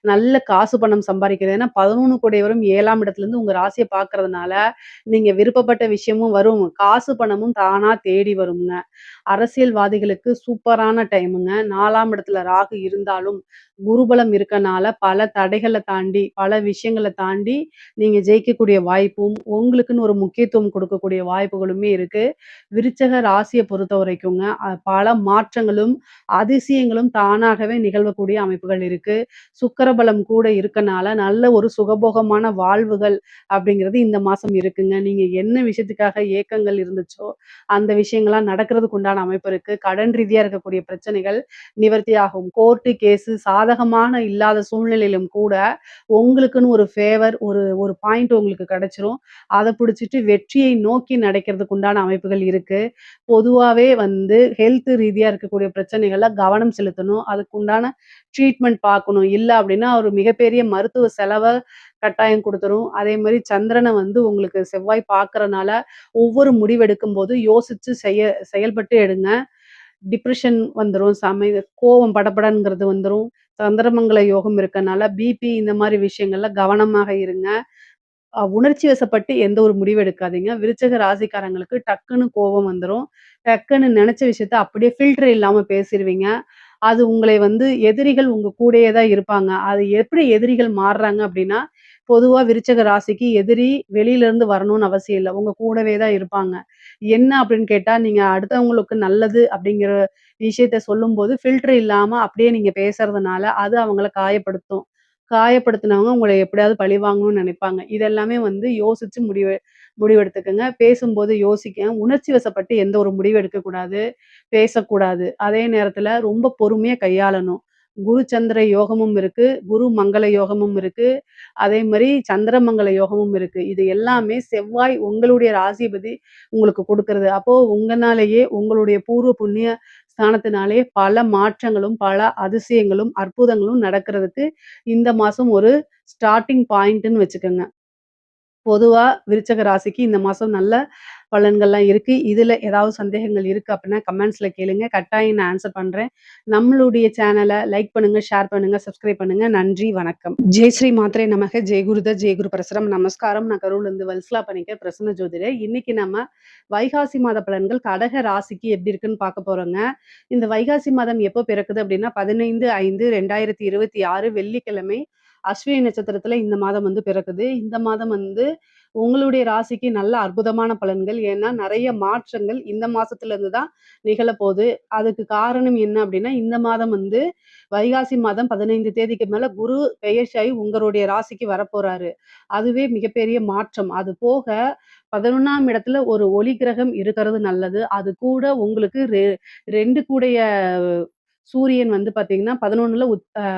நல்ல காசு பணம் சம்பாரிக்கிறது. ஏன்னா 11 கூடையவரும் 7ஆம் இடத்துலருந்து உங்க ராசிய பார்க்கறதுனால, நீங்க விருப்பப்பட்ட விஷயமும் வரும். காசு பணமும் தானா தேடி வருங்க. அரசியல்வாதிகளுக்கு சூப்பரான டைமுங்க. 4ஆம் இடத்துல ராகு இருந்தாலும், குருபலம் இருக்கனால பல தடைகள தாண்டி, பல விஷயங்கள தாண்டி நீங்க ஜெயிக்கக்கூடிய வாய்ப்பும், உங்களுக்குன்னு ஒரு முக்கியத்துவம் கொடுக்கக்கூடிய வாய்ப்புகளுமே இருக்கு. விருச்சக ராசிய பொறுத்தவரைக்குங்க, பல மாற்றங்களும், அதிசயங்களும் தானாகவே நிகழக்கூடிய அமைப்புகள் இருக்கு. சுக்கிர பலம் கூட இருக்கனால, நல்ல ஒரு சுகபோகமான வாழ்வுகள் அப்படிங்கிறது இந்த மாசம் இருக்குங்க. நீங்க என்ன விஷயத்துக்காக ஏக்கங்கள் இருந்துச்சோ, அந்த விஷயங்கள்லாம் நடக்கிறதுக்கு உண்டான அமைப்பு இருக்கு. கடன் ரீதியா இருக்கக்கூடிய பிரச்சனைகள் நிவர்த்தியாகும். கோர்ட்டு, கேஸு சாதகமான இல்லாத சூழ்நிலையிலும் கூட, உங்களுக்குன்னு ஒரு ஃபேவர் ஒரு ஒரு பாயிண்ட் உங்களுக்கு கிடைச்சிரும். அத பிடிச்சிட்டு வெற்றியை நோக்கி நடக்கிறதுக்கு உண்டான அமைப்புகள் இருக்கு. பொதுவாவே வந்து ஹெல்த் ரீதியா இருக்கக்கூடிய பிரச்சனைகள்ல கவனம் செலுத்தணும். அதுக்கு உண்டான ட்ரீட்மெண்ட் பார்க்கணும். இல்ல அப்டின்னா, ஒரு மிகப்பெரிய மருத்துவ செலவ கட்டாயம் குடுத்துரும். அதே மாரி சந்திரன வந்து உங்களுக்கு செவ்வாய் பார்க்கறனால, ஒவ்வொரு முடிவெடுக்கும்போது யோசிச்சு செயல்பட்டு எடுங்க. டிப்ரஷன் வந்துரும். கோவம் படபடங்கிறது வந்துரும். சந்திரமங்கல யோகம் இருக்கனால, பிபி இந்த மாரி விஷயங்கள்ல கவனமாக இருங்க. உணர்ச்சி வசப்பட்டு எந்த ஒரு முடிவும் எடுக்காதீங்க. விருச்சக ராசிக்காரங்களுக்கு டக்குன்னு கோவம் வந்துரும். டக்குன்னு நெனச்ச விஷயத்த அப்படியே ஃபில்டர் இல்லாம பேசிருவீங்க. அது உங்களை வந்து எதிரிகள் உங்க கூடயே தான் இருப்பாங்க. அது எப்படி எதிரிகள் மாறுறாங்க அப்படின்னா, பொதுவா விருச்சக ராசிக்கு எதிரி வெளியில இருந்து வரணும்னு அவசியம் இல்ல. உங்க கூடவே தான் இருப்பாங்க. என்ன அப்படின்னு கேட்டா, நீங்க அடுத்தவங்களுக்கு நல்லது அப்படிங்கிற விஷயத்த சொல்லும்போது ஃபில்டர் இல்லாம அப்படியே நீங்க பேசுறதுனால, அது அவங்கள காயப்படுத்தும். காயப்படுத்துனவங்க உங்கள எப்படியாவது பழிவாங்கணும்னு நெனைப்பாங்க. இதெல்லாமே வந்து யோசிச்சு முடிவெடுத்துக்கங்க. பேசும்போது யோசிக்க. உணர்ச்சி வசப்பட்டு எந்த ஒரு முடிவும் எடுக்கக்கூடாது. பேசக்கூடாது. அதே நேரத்துல ரொம்ப பொறுமையா கையாளணும். குரு சந்திர யோகமும் இருக்கு. குரு மங்கள யோகமும் இருக்கு. அதே மாரி சந்திரமங்கல யோகமும் இருக்கு. இது எல்லாமே செவ்வாய் உங்களுடைய ராசிபதி உங்களுக்கு குடுக்குறது. அப்போ உங்கனாலேயே உங்களுடைய பூர்வ புண்ணிய ஸ்தானத்தினாலே பல மாற்றங்களும், பல அதிசயங்களும், அற்புதங்களும் நடக்கிறதுக்கு இந்த மாசம் ஒரு ஸ்டார்ட்டிங் பாயிண்ட்ன்னு வச்சுக்கங்க. பொதுவா விருச்சக ராசிக்கு இந்த மாசம் நல்ல பலன்கள்லாம் இருக்கு. இதுல ஏதாவது சந்தேகங்கள் இருக்கு அப்டின்னா கமெண்ட்ஸ்ல கேளுங்க. கட்டாயம் நான் ஆன்சர் பண்றேன். நம்மளுடைய சேனல லைக் பண்ணுங்க, ஷேர் பண்ணுங்க, சப்ஸ்கிரைப் பண்ணுங்க. நன்றி, வணக்கம். ஜெய் ஸ்ரீ மாத்ரே நமக. ஜெய் குருதத், ஜெய் குரு பிரசரம். நமஸ்காரம். நான் கரூர்லேருந்து வல்சலா பணிக்கர், பிரசன்ன ஜோதிடர். இன்னைக்கு நம்ம வைகாசி மாத பலன்கள் கடக ராசிக்கு எப்படி இருக்குன்னு பார்க்க போறோங்க. இந்த வைகாசி மாதம் எப்போ பிறக்குது அப்டின்னா 15/5/2026 வெள்ளிக்கிழமை அஸ்வினி நட்சத்திரத்துல இந்த மாதம் வந்து பிறக்குது. இந்த மாதம் வந்து உங்களுடைய ராசிக்கு நல்ல அற்புதமான பலன்கள். ஏன்னா, நெறைய மாற்றங்கள் இந்த மாசத்துல இருந்து தான் நிகழப்போது. அதுக்கு காரணம் என்ன அப்டின்னா, இந்த மாதம் வந்து வைகாசி மாதம் 15 தேதிக்கு மேல குரு பெயர்ச்சியாகி உங்களுடைய ராசிக்கு வரப்போறாரு. அதுவே மிகப்பெரிய மாற்றம். அது போக 11ஆம் இடத்துல ஒரு ஒளி கிரகம் இருக்கிறது நல்லது. அது கூட உங்களுக்கு 2 கூடைய சூரியன் வந்து பார்த்தீங்கன்னா 11ல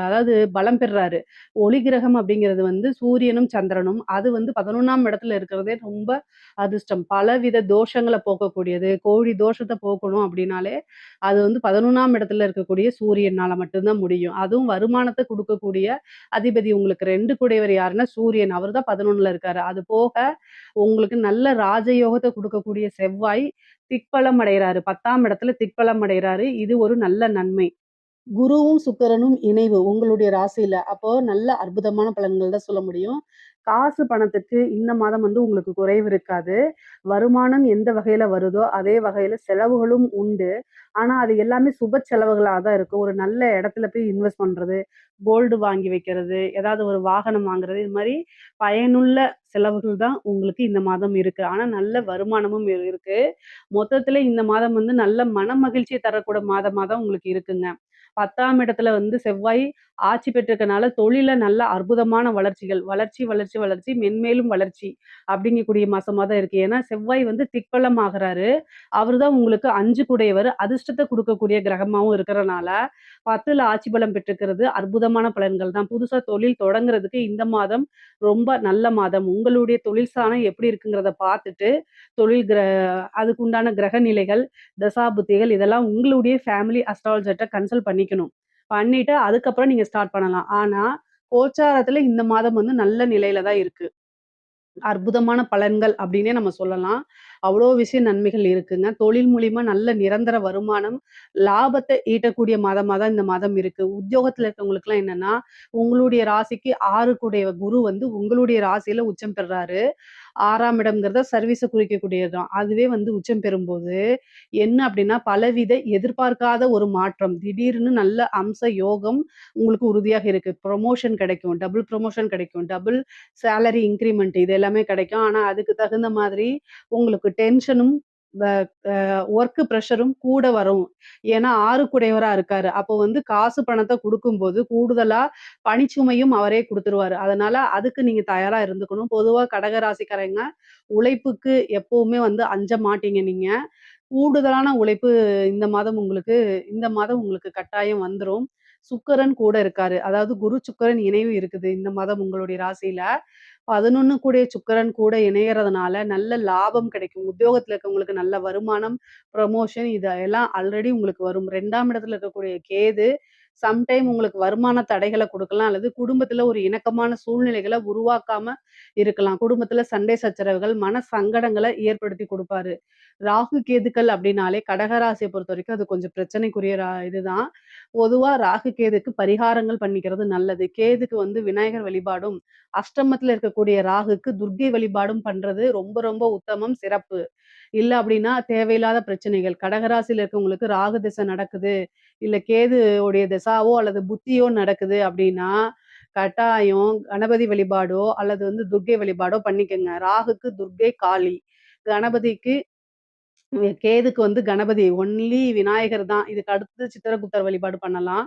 அதாவது பலம் பெறுறாரு. ஒளி கிரகம் அப்படிங்கிறது வந்து சூரியனும், சந்திரனும். அது வந்து 11ஆம் இடத்துல இருக்கிறதே ரொம்ப அதிர்ஷ்டம். பலவித தோஷங்கள போக்கக்கூடியது. கோடி தோஷத்த போக்கணும் அப்படின்னாலே, அது வந்து 11ஆம் இடத்துல இருக்கக்கூடிய சூரியனால மட்டும் தான் முடியும். அதுவும் வருமானத்த குடுக்கக்கூடிய அதிபதி உங்களுக்கு 2 கூடையவர் யாருன்னா சூரியன். அவரு தான் 11ல இருக்காரு. அது போக உங்களுக்கு நல்ல ராஜயோகத்த குடுக்கக்கூடிய செவ்வாய் திக்பலம் அடையறாரு. 10ஆம் இடத்துல திக்பலம் அடையறாரு. இது ஒரு நல்ல நன்மை. குருவும், சுக்கிரனும் இணைவு உங்களுடைய ராசியில. அப்போ நல்ல அற்புதமான பலன்கள் தான் சொல்ல முடியும். காசு பணத்துக்கு இந்த மாதம் வந்து உங்களுக்கு குறைவு இருக்காது. வருமானம் எந்த வகையில வருதோ, அதே வகையில செலவுகளும் உண்டு. ஆனா, அது எல்லாமே சுப செலவுகளா தான் இருக்கும். ஒரு நல்ல இடத்துல போய் இன்வெஸ்ட் பண்றது, கோல்டு வாங்கி வைக்கிறது, ஏதாவது ஒரு வாகனம் வாங்குறது, இது மாரி பயனுள்ள செலவுகள் தான் உங்களுக்கு இந்த மாதம் இருக்கு. ஆனா, நல்ல வருமானமும் இருக்கு. மொத்தத்துல இந்த மாதம் வந்து நல்ல மனமகிழ்ச்சிய தரக்கூட மாதமா தான் உங்களுக்கு இருக்குங்க. 10ஆம் இடத்துல வந்து செவ்வாய் ஆட்சி பெற்றிருக்கனால தொழில்ல நல்ல அற்புதமான வளர்ச்சிகள். வளர்ச்சி, வளர்ச்சி, வளர்ச்சி, மென்மேலும் வளர்ச்சி அப்படிங்கக்கூடிய மாசமா தான் இருக்கு. ஏன்னா செவ்வாய் வந்து திக்பலம் ஆகுறாரு. அவரு தான் உங்களுக்கு 5 கூடையவர். அதிர்ஷ்டத்த குடுக்கக்கூடிய கிரகமாவும் இருக்கிறனால, 10ல ஆட்சி பலம் பெற்றிருக்கிறது அற்புதமான பலன்கள் தான். புதுசா தொழில் தொடங்குறதுக்கு இந்த மாதம் ரொம்ப நல்ல மாதம். உங்களுடைய தொழில் ஸ்தானம் எப்படி இருக்குங்கிறத பார்த்துட்டு, தொழில் கிர அதுக்கு உண்டான கிரக நிலைகள், தசாபுத்திகள் இதெல்லாம் உங்களுடைய ஃபேமிலி அஸ்ட்ராலஜர்ட்ட கன்சல்ட் பண்ணிக்கணும். பண்ணிட்டு அதுக்கப்புறம் நீங்க ஸ்டார்ட் பண்ணலாம். ஆனா, கோச்சாரத்துல இந்த மாதம் வந்து நல்ல நிலையில தான் இருக்கு. அற்புதமான பலன்கள் அப்டின்னே நம்ம சொல்லலாம். அவ்ளோ விஷயம் நன்மைகள் இருக்குங்க. தொழில் மூலியமா நல்ல நிரந்தர வருமானம், லாபத்த ஈட்டக்கூடிய மாதமா தான் இந்த மாதம் இருக்கு. உத்தியோகத்துல இருக்கவங்களுக்குலாம் என்னன்னா, உங்களுடைய ராசிக்கு 6 கூடைய குரு வந்து உங்களுடைய ராசியில உச்சம் பெறுறாரு. 6ஆம் இடம்ங்கிறத சர்வீஸ குறிக்கக்கூடியது தான். அதுவே வந்து உச்சம் பெறும்போது, என்ன அப்டின்னா, பலவித எதிர்பார்க்காத ஒரு மாற்றம். திடீர்னு நல்ல அம்ச யோகம் உங்களுக்கு உறுதியாக இருக்கு. புரமோஷன் கிடைக்கும். டபுள் புரமோஷன் கிடைக்கும். டபுள் சேலரி இன்கிரிமெண்ட் இது எல்லாமே கிடைக்கும். ஆனா, அதுக்கு தகுந்த மாதிரி உங்களுக்கு டென்ஷனும், வ ஒர்க் பிரஷரும் கூட வரும். ஏன்னா 6 குடையவரா இருக்காரு. அப்போ வந்து காசு பணத்த குடுக்கும்போது, கூடுதலா பணிச்சுமையும் அவரே குடுத்துருவாரு. அதனால அதுக்கு நீங்க தயாரா இருந்துக்கணும். பொதுவா கடக ராசிக்காரங்க உழைப்புக்கு எப்பவுமே வந்து அஞ்ச மாட்டீங்க நீங்க. கூடுதலான உழைப்பு இந்த மாதம் உங்களுக்கு கட்டாயம் வந்துரும். சுக்கிரன் கூட இருக்காரு. அதாவது குரு, சுக்கிரன் இணைவு இருக்குது இந்த மாதம் உங்களுடைய ராசியில. 11 கூடிய சுக்கிரன் கூட இணையறதுனால நல்ல லாபம் கிடைக்கும். உத்தியோகத்துல இருக்கவங்களுக்கு நல்ல வருமானம், புரமோஷன் இது எல்லாம் ஆல்ரெடி உங்களுக்கு வரும். 2ஆம் இடத்துல இருக்கக்கூடிய கேது, சம்டைம் உங்களுக்கு வருமான தடைகள குடுக்கலாம். அல்லது குடும்பத்துல ஒரு இணக்கமான சூழ்நிலைகள உருவாக்காம இருக்கலாம். குடும்பத்துல சண்டை சச்சரவுகள், மன சங்கடங்கள ஏற்படுத்தி குடுப்பாரு. ராகு, கேதுக்கள் அப்டின்னாலே கடகராசிய பொறுத்தவரைக்கும் அது கொஞ்சம் பிரச்சனைக்குரிய இதுதான். பொதுவா ராகு, கேதுக்கு பரிகாரங்கள் பண்ணிக்கிறது நல்லது. கேதுக்கு வந்து விநாயகர் வழிபாடும், அஷ்டமத்துல இருக்கக்கூடிய ராகுக்கு துர்க்கை வழிபாடும் பண்றது ரொம்ப ரொம்ப உத்தமம், சிறப்பு. இல்ல அப்டின்னா தேவையில்லாத பிரச்சனைகள். கடகராசியில இருக்கவங்களுக்கு ராகு திசை நடக்குது, இல்ல கேது உடைய திசாவோ அல்லது புத்தியோ நடக்குது அப்டின்னா, கட்டாயம் கணபதி வழிபாடோ, அல்லது வந்து துர்க்கை வழிபாடோ பண்ணிக்கங்க. ராகுக்கு துர்க்கை, காளி. கணபதிக்கு கேதுக்கு வந்து கணபதி. ஒன்லி விநாயகர் தான். இதுக்கு அடுத்து சித்திரகுப்தர் வழிபாடு பண்ணலாம்.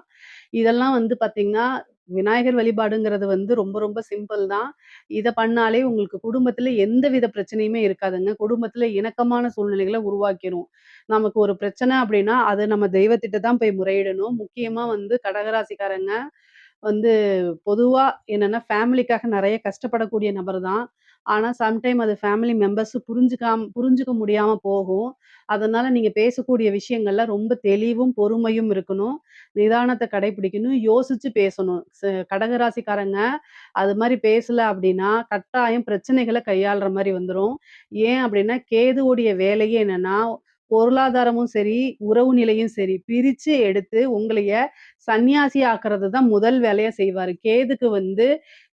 இதெல்லாம் வந்து பார்த்தீங்கன்னா, விநாயகர் வழிபாடுங்கிறது வந்து ரொம்ப ரொம்ப சிம்பிள் தான். இத பண்ணாலே உங்களுக்கு குடும்பத்தில எந்தவித பிரச்சனையுமே இருக்காதுங்க. குடும்பத்தில இணக்கமான சூழ்நிலைகள உருவாக்கிரும். நமக்கு ஒரு பிரச்சனை அப்டின்னா, அது நம்ம தெய்வத்திட்ட தான் போய் முறையிடணும். முக்கியமா வந்து கடகராசிக்காரங்க வந்து பொதுவா என்னன்னா, ஃபேமிலிக்காக நெறைய கஷ்டப்படக்கூடிய நபர் தான். ஆனா, சம்டைம் அது ஃபேமிலி மெம்பர்ஸ் புரிஞ்சுக்க முடியாம போகும். அதனால நீங்க பேசக்கூடிய விஷயங்கள்ல ரொம்ப தெளிவும், பொறுமையும் இருக்கணும். நிதானத்த கடைபிடிக்கணும். யோசிச்சு பேசணும். கடகராசிக்காரங்க அது மாரி பேசல அப்டின்னா, கட்டாயம் பிரச்சனைகள கையாள்ற மாரி வந்துரும். ஏன் அப்டின்னா, கேதுவுடைய வேலையே என்னன்னா, பொருளாதாரமும் சரி, உறவு நிலையும் சரி, பிரிச்சு எடுத்து உங்களைய சன்னியாசி ஆக்குறது தான் முதல் வேலையா செய்வாரு.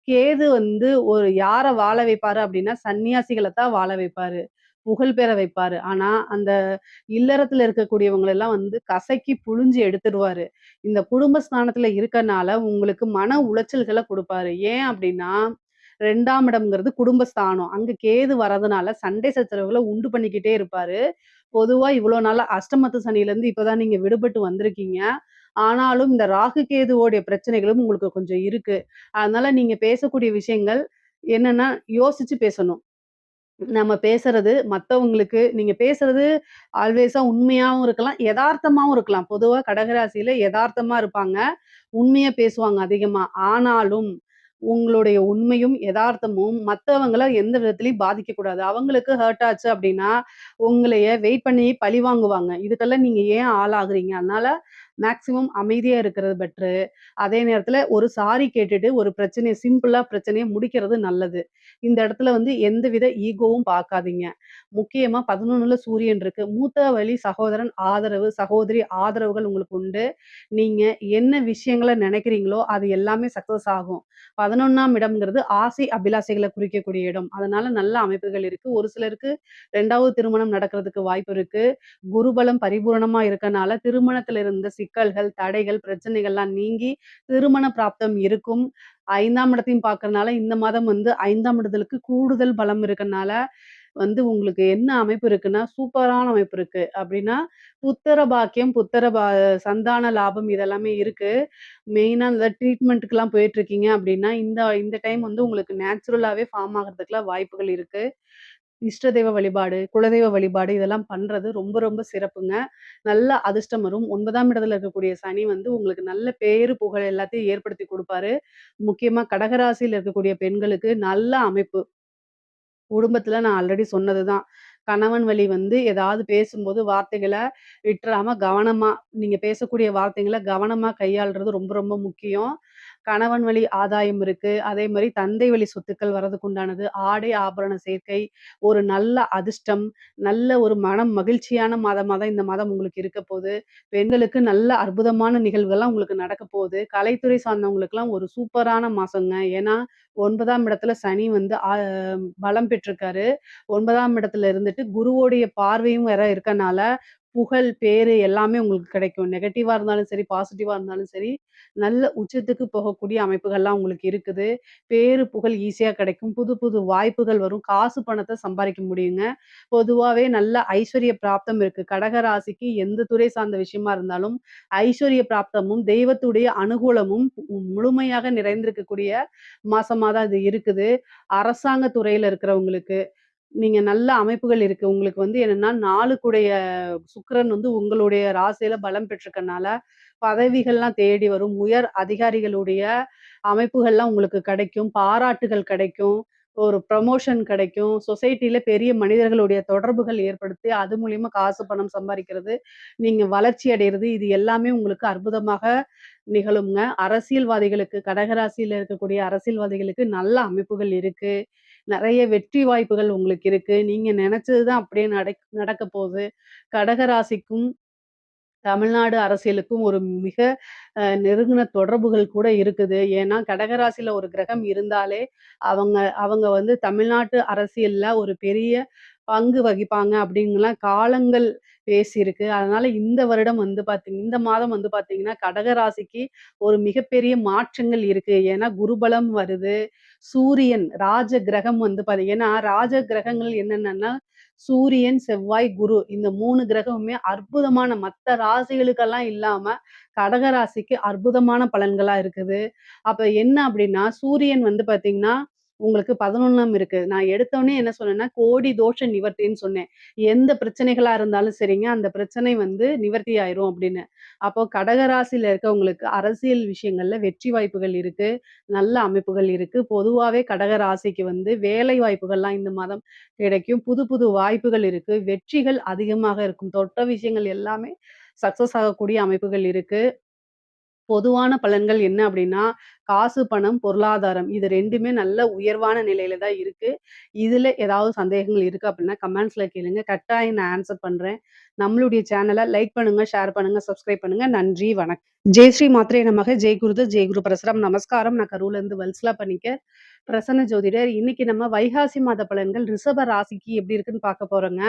கேது வந்து ஒரு யார வாழ வைப்பாரு அப்டின்னா, சன்னியாசிகள தான் வாழ வைப்பாரு. புகழ் பெற வைப்பாரு. ஆனா, அந்த இல்லறத்துல இருக்கக்கூடியவங்களெல்லாம் வந்து கசக்கி புழிஞ்சு எடுத்துருவாரு. இந்த குடும்ப ஸ்தானத்துல இருக்கனால உங்களுக்கு மன உளைச்சல்கள குடுப்பாரு. ஏன் அப்டின்னா, 2ஆம் இடம்ங்கிறது குடும்பஸ்தானம். அங்க கேது வரதுனால சண்டை சச்சரவுகள உண்டு பண்ணிக்கிட்டே இருப்பாரு. பொதுவா இவ்வளோ நாளா அஷ்டமத்து சனியிலருந்து இப்ப தான் நீங்க விடுபட்டு வந்திருக்கீங்க. ஆனாலும் இந்த ராகு கேதுவோடைய பிரச்சனைகளும் உங்களுக்கு கொஞ்சம் இருக்கு. அதனால நீங்க பேசக்கூடிய விஷயங்கள் என்னன்னா, யோசிச்சு பேசணும். நம்ம பேசுறது மத்தவங்களுக்கு நீங்க பேசுறது ஆல்வேஸா உண்மையாவும் இருக்கலாம், எதார்த்தமாவும் இருக்கலாம். பொதுவா கடகராசியில எதார்த்தமா இருப்பாங்க. உண்மையா பேசுவாங்க அதிகமா. ஆனாலும் உங்களுடைய உண்மையும், எதார்த்தமும் மத்தவங்கள எந்த விதத்திலயும் பாதிக்கக்கூடாது. அவங்களுக்கு ஹர்ட் ஆச்சு அப்டின்னா, உங்களைய வெயிட் பண்ணி பழி வாங்குவாங்க. இதுக்கெல்லாம் நீங்க ஏன் ஆளாகுறீங்க? அதனால மேக்ஸிமம் அமைதியா இருக்கிறது பெட்டரு. அதே நேரத்துல ஒரு சாரி கேட்டுட்டு ஒரு பிரச்சனைய முடிக்கிறது நல்லது. இந்த இடத்துல வந்து எந்தவித ஈகோவும் பார்க்காதீங்க. முக்கியமா 11ல சூரியன் இருக்கு. மூத்த வழி சகோதரன் ஆதரவு, சகோதரி ஆதரவுகள் உங்களுக்கு உண்டு. நீங்க என்ன விஷயங்கள நினைக்கிறீங்களோ, அது எல்லாமே சக்சஸ் ஆகும். 11ஆம் இடம்ங்கிறது ஆசை, அபிலாசைகள குறிக்கக்கூடிய இடம். அதனால நல்ல அமைப்புகள் இருக்கு. ஒரு சிலருக்கு 2வது திருமணம் நடக்கிறதுக்கு வாய்ப்பு இருக்கு. குருபலம் பரிபூரணமா இருக்கனால, திருமணத்தில இருந்த சிக்கல்கள், தடைகள், பிரச்சனைகள்லாம் நீங்கி திருமண பிராப்தம் இருக்கும். 5ஆம் இடத்தையும் பார்க்கறனால, இந்த மாதம் வந்து 5ஆம் இடத்திற்கு கூடுதல் பலம் இருக்கனால, வந்து உங்களுக்கு என்ன அமைப்பு இருக்குன்னா, சூப்பரான அமைப்பு இருக்கு. அப்டின்னா, புத்திர பாக்கியம், சந்தான லாபம் இதெல்லாமே இருக்கு. மெயினா இந்த ட்ரீட்மெண்ட்டுக்குலாம் போயிட்டுருக்கீங்க அப்டின்னா, இந்த இந்த டைம் வந்து உங்களுக்கு நேச்சுரலாவே ஃபார்ம் ஆகுறதுக்குலாம் வாய்ப்புகள் இருக்கு. இஷ்ட தெய்வ வழிபாடு, குலதெய்வ வழிபாடு இதெல்லாம் பண்றது ரொம்ப ரொம்ப சிறப்புங்க. நல்ல அதிர்ஷ்டம் வரும். 9ஆம் இடத்துல இருக்கக்கூடிய சனி வந்து உங்களுக்கு நல்ல பேரு, புகழ் எல்லாத்தையும் ஏற்படுத்தி குடுப்பாரு. முக்கியமா கடகராசியில இருக்கக்கூடிய பெண்களுக்கு நல்ல அமைப்பு. குடும்பத்துல நான் ஆல்ரெடி சொன்னது தான். கணவன் வழி வந்து ஏதாவது பேசும்போது வார்த்தைகள விட்டுறாம கவனமா நீங்க பேசக்கூடிய வார்த்தைகள கவனமா கையாள்றது ரொம்ப ரொம்ப முக்கியம். கணவன் வழி ஆதாயம் இருக்கு. அதே மாரி தந்தை வழி சொத்துக்கள் வரதுக்கு உண்டானது. ஆடை, ஆபரண சேர்க்கை, ஒரு நல்ல அதிர்ஷ்டம், நல்ல ஒரு மனம் மகிழ்ச்சியான மாதமா தான் இந்த மாதம் உங்களுக்கு இருக்க போது. பெண்களுக்கு நல்ல அற்புதமான நிகழ்வுகள்லாம் உங்களுக்கு நடக்க போகுது. கலைத்துறை சார்ந்தவங்களுக்குலாம் ஒரு சூப்பரான மாசங்க. ஏன்னா 9ஆம் இடத்துல சனி வந்து பலம் பெற்றிருக்காரு. 9ஆம் இடத்துல இருந்துட்டு குருவோடைய பார்வையும் வேற இருக்கனால, புகழ், பேரு எல்லாமே உங்களுக்கு கிடைக்கும். நெகட்டிவா இருந்தாலும் சரி, பாசிட்டிவா இருந்தாலும் சரி, நல்ல உச்சத்துக்கு போகக்கூடிய அமைப்புகள்லாம் உங்களுக்கு இருக்குது. பேரு, புகழ் ஈஸியா கிடைக்கும். புது புது வாய்ப்புகள் வரும். காசு பணத்த சம்பாரிக்க முடியுங்க. பொதுவாவே நல்ல ஐஸ்வர்ய பிராப்தம் இருக்கு. கடக ராசிக்கு எந்த துறை சார்ந்த விஷயமா இருந்தாலும், ஐஸ்வர்ய பிராப்தமும், தெய்வத்துடைய அனுகூலமும் முழுமையாக நிறைந்திருக்கக்கூடிய மாசமா தான் இது இருக்குது. அரசாங்க துறையில இருக்கிறவங்களுக்கு, நீங்க நல்ல அமைப்புகள் இருக்கு. உங்களுக்கு வந்து என்னன்னா 4க்குடைய சுக்கிரன் வந்து உங்களுடைய ராசியில பலம் பெற்றிருக்கனால, பதவிகள்லாம் தேடி வரும். உயர் அதிகாரிகளுடைய அமைப்புகள்லாம் உங்களுக்கு கிடைக்கும். பாராட்டுகள் கிடைக்கும். ஒரு ப்ரமோஷன் கிடைக்கும். சொசைட்டில பெரிய மனிதர்களுடைய தொடர்புகள் ஏற்படுத்தி, அது மூலியமா காசு, பணம் சம்பாரிக்கிறது, நீங்க வளர்ச்சி அடையறது, இது எல்லாமே உங்களுக்கு அற்புதமாக நிகழும்ங்க. அரசியல்வாதிகளுக்கு கடகராசியில இருக்கக்கூடிய அரசியல்வாதிகளுக்கு நல்ல அமைப்புகள் இருக்கு. நெறைய வெற்றி வாய்ப்புகள் உங்களுக்கு இருக்கு. நீங்க நெனச்சது தான் அப்படியே நடக்க போது. கடகராசிக்கும் தமிழ்நாடு அரசியலுக்கும் ஒரு மிக நெருங்கின தொடர்புகள் கூட இருக்குது. ஏன்னா, கடகராசியில ஒரு கிரகம் இருந்தாலே, அவங்க அவங்க வந்து தமிழ்நாட்டு அரசியல்ல ஒரு பெரிய பங்கு வகிப்பாங்க அப்படின்னுலாம் காலங்கள் பேசியிருக்கு. அதனால இந்த வருடம் வந்து இந்த மாதம் வந்து பார்த்தீங்கன்னா, கடக ராசிக்கு ஒரு மிகப்பெரிய மாற்றங்கள் இருக்கு. ஏன்னா குருபலம் வருது. சூரியன் ராஜ கிரகம் வந்து ஏன்னா ராஜ கிரகங்கள் என்னென்னன்னா, சூரியன், செவ்வாய், குரு இந்த 3 கிரகமுமே அற்புதமான மத்த ராசிகளுக்கெல்லாம் இல்லாம, கடக ராசிக்கு அற்புதமான பலன்களா இருக்குது. அப்ப என்ன அப்டின்னா, சூரியன் வந்து பார்த்தீங்கன்னா, உங்களுக்கு 11ஆம் இருக்கு. நான் எடுத்தோனே என்ன சொன்னேன்னா, கோடி தோஷ நிவர்த்தின்னு சொன்னேன். எந்த பிரச்சனைகளா இருந்தாலும் சரிங்க, அந்த பிரச்சனை வந்து நிவர்த்தி ஆயிரும் அப்படின்னு. அப்போ கடக ராசியில இருக்கவங்களுக்கு அரசியல் விஷயங்கள்ல வெற்றி வாய்ப்புகள் இருக்கு. நல்ல அமைப்புகள் இருக்கு. பொதுவாவே கடக ராசிக்கு வந்து வேலை வாய்ப்புகள்லாம் இந்த மாதம் கிடைக்கும். புது புது வாய்ப்புகள் இருக்கு. வெற்றிகள் அதிகமாக இருக்கும். தொட்ட விஷயங்கள் எல்லாமே சக்சஸ் ஆகக்கூடிய அமைப்புகள் இருக்கு. பொதுவான பலன்கள் என்ன அப்படின்னா, காசு, பணம், பொருளாதாரம் இது 2மே நல்ல உயர்வான நிலையில தான் இருக்கு. இதுல ஏதாவது சந்தேகங்கள் இருக்கு அப்படின்னா, கமெண்ட்ஸ்ல கேளுங்க. கட்டாயம் நான் ஆன்ஸர் பண்றேன். நம்மளுடைய சேனல லைக் பண்ணுங்க, ஷேர் பண்ணுங்க, சப்ஸ்கிரைப் பண்ணுங்க. நன்றி, வணக்கம். ஜெய் ஸ்ரீ மாத்ரே நமக. ஜெய் குருதத், ஜெய் குரு பரசுராம். நமஸ்காரம். நான் கரூர்லேருந்து வல்சலா பணிக்கர். பிரசன்ன ஜோதிடர். இன்னைக்கு நம்ம வைகாசி மாத பலன்கள் ரிஷப ராசிக்கு எப்படி இருக்குன்னு பார்க்க போறோங்க.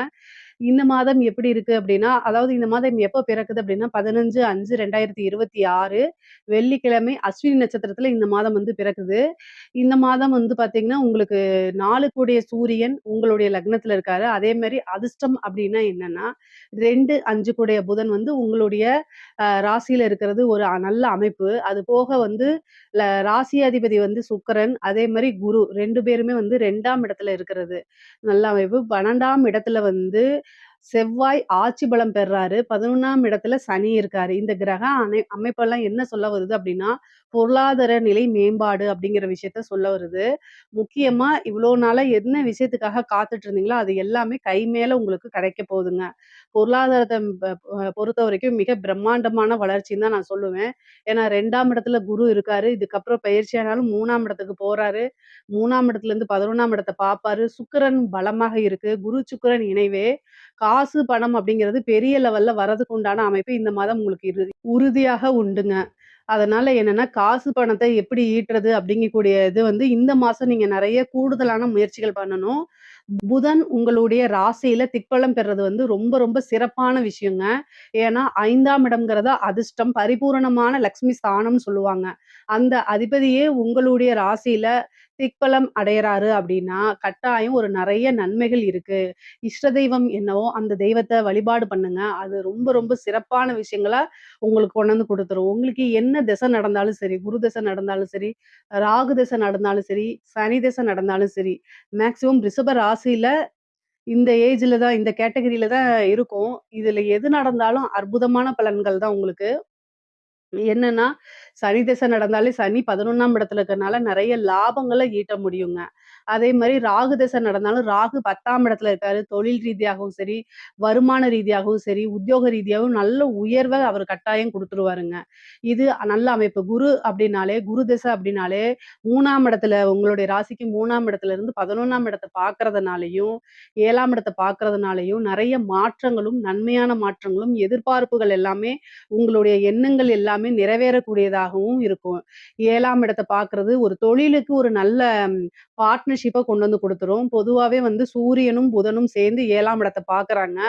இந்த மாதம் எப்படி இருக்கு அப்படின்னா, அதாவது இந்த மாதம் எப்ப பிறக்குது அப்படின்னா 15/5/2026 வெள்ளிக்கிழமை அஸ்வினி நட்சத்திரத்துல இந்த மாதம் வந்து பிறக்குது. இந்த மாதம் வந்து பார்த்தீங்கன்னா, உங்களுக்கு 4 கூடிய சூரியன் உங்களுடைய லக்னத்துல இருக்காரு. அதே மாரி அதிர்ஷ்டம் அப்படின்னா என்னன்னா, 2, 5 கூடிய புதன் வந்து உங்களுடைய ராசியில இருக்கிறது ஒரு நல்ல அமைப்பு. அது போக வந்து ராசி அதிபதி வந்து சுக்கிரன், அதே மாரி குரு 2 பேருமே வந்து 2ஆம் இடத்துல இருக்கிறது. நல்ல அமைப்பு. 12ஆம் இடத்துல வந்து செவ்வாய் ஆட்சி பலம் பெறாரு. 11ஆம் இடத்துல சனி இருக்காரு. இந்த கிரக அமைப்பெல்லாம் என்ன சொல்ல வருது அப்படின்னா, பொருளாதார நிலை மேம்பாடு அப்படிங்கிற விஷயத்த சொல்ல வருது. முக்கியமா இவ்வளோ நாளா என்ன விஷயத்துக்காக காத்துட்டு இருந்தீங்களோ, அது எல்லாமே கை மேல உங்களுக்கு கிடைக்க போகுதுங்க. பொருளாதாரத்த பொறுத்தவரைக்கும் மிக பிரம்மாண்டமான வளர்ச்சின்னு தான் நான் சொல்லுவேன். ஏன்னா 2ஆம் இடத்துல குரு இருக்காரு. இதுக்கப்புறம் பயிற்சியானாலும் 3ஆம் இடத்துக்கு போறாரு. 3ஆம் இடத்துலருந்து 11ஆம் இடத்த பார்ப்பாரு. சுக்கிரன் பலமாக இருக்கு. குரு, சுக்கிரன் இணைவே காசு, பணம் அப்படிங்கிறது பெரிய லெவல்ல வரதுக்கு உண்டான அமைப்பு இந்த மாதம் உங்களுக்கு உறுதியாக உண்டுங்க. அதனால என்னன்னா, காசு பணத்த எப்படி ஈட்டுறது அப்படிங்கக்கூடிய இது வந்து இந்த மாசம் நீங்க நெறைய கூடுதலான முயற்சிகள் பண்ணணும். புதன் உங்களுடைய ராசியில திக்பலம் பெறது வந்து ரொம்ப ரொம்ப சிறப்பான விஷயங்க. ஏன்னா 5ஆம் இடம்ங்கிறது அதிர்ஷ்டம், பரிபூரணமான லக்ஷ்மி ஸ்தானம்னு சொல்லுவாங்க. அந்த அதிபதியே உங்களுடைய ராசியில திக்பலம் அடையறாரு அப்படின்னா, கட்டாயம் ஒரு நெறைய நன்மைகள் இருக்கு. இஷ்ட தெய்வம் என்னவோ அந்த தெய்வத்த வழிபாடு பண்ணுங்க. அது ரொம்ப ரொம்ப சிறப்பான விஷயங்களா உங்களுக்கு கொண்டு வந்து குடுத்துரும். உங்களுக்கு என்ன திசை நடந்தாலும் சரி, குரு திசை நடந்தாலும் சரி, ராகு திசை நடந்தாலும் சரி, சனி திசை நடந்தாலும் சரி, மேக்ஸிமம் ரிஷப ராசியில இந்த ஏஜ்ல தான் இந்த கேட்டகரியில தான் இருக்கும். இதுல எது நடந்தாலும் அற்புதமான பலன்கள் தான் உங்களுக்கு. என்னன்னா, சனி திசை நடந்தாலே சனி 11ஆம் இடத்துல இருக்கறனால நெறைய லாபங்கள ஈட்ட முடியுங்க. அதே மாரி ராகு திசை நடந்தாலும் ராகு 10ஆம் இடத்துல இருக்காரு. தொழில் ரீதியாகவும் சரி, வருமான ரீதியாகவும் சரி, உத்தியோக ரீதியாகவும் நல்ல உயர்வ அவர் கட்டாயம் குடுத்துருவாருங்க. இது நல்ல அமைப்பு. குரு அப்டின்னாலே, குரு திசை அப்டின்னாலே 3ஆம் இடத்துல உங்களுடைய ராசிக்கு 3ஆம் இடத்துல இருந்து 11ஆம் இடத்த பார்க்கறதுனாலயும், 7ஆம் இடத்த பார்க்கறதுனாலயும் நெறைய மாற்றங்களும், நன்மையான மாற்றங்களும், எதிர்பார்ப்புகள் எல்லாமே உங்களுடைய எண்ணங்கள் எல்லாமே நிறைவேறக்கூடியதாகவும் இருக்கும். 7ஆம் இடத்த பார்க்கிறது ஒரு தொழிலுக்கு ஒரு நல்ல பார்ட்னர்ஷிப்ப கொண்டு வந்து குடுத்துரும். பொதுவாவே வந்து சூரியனும், புதனும் சேர்ந்து 7ஆம் இடத்த பார்க்குறாங்க.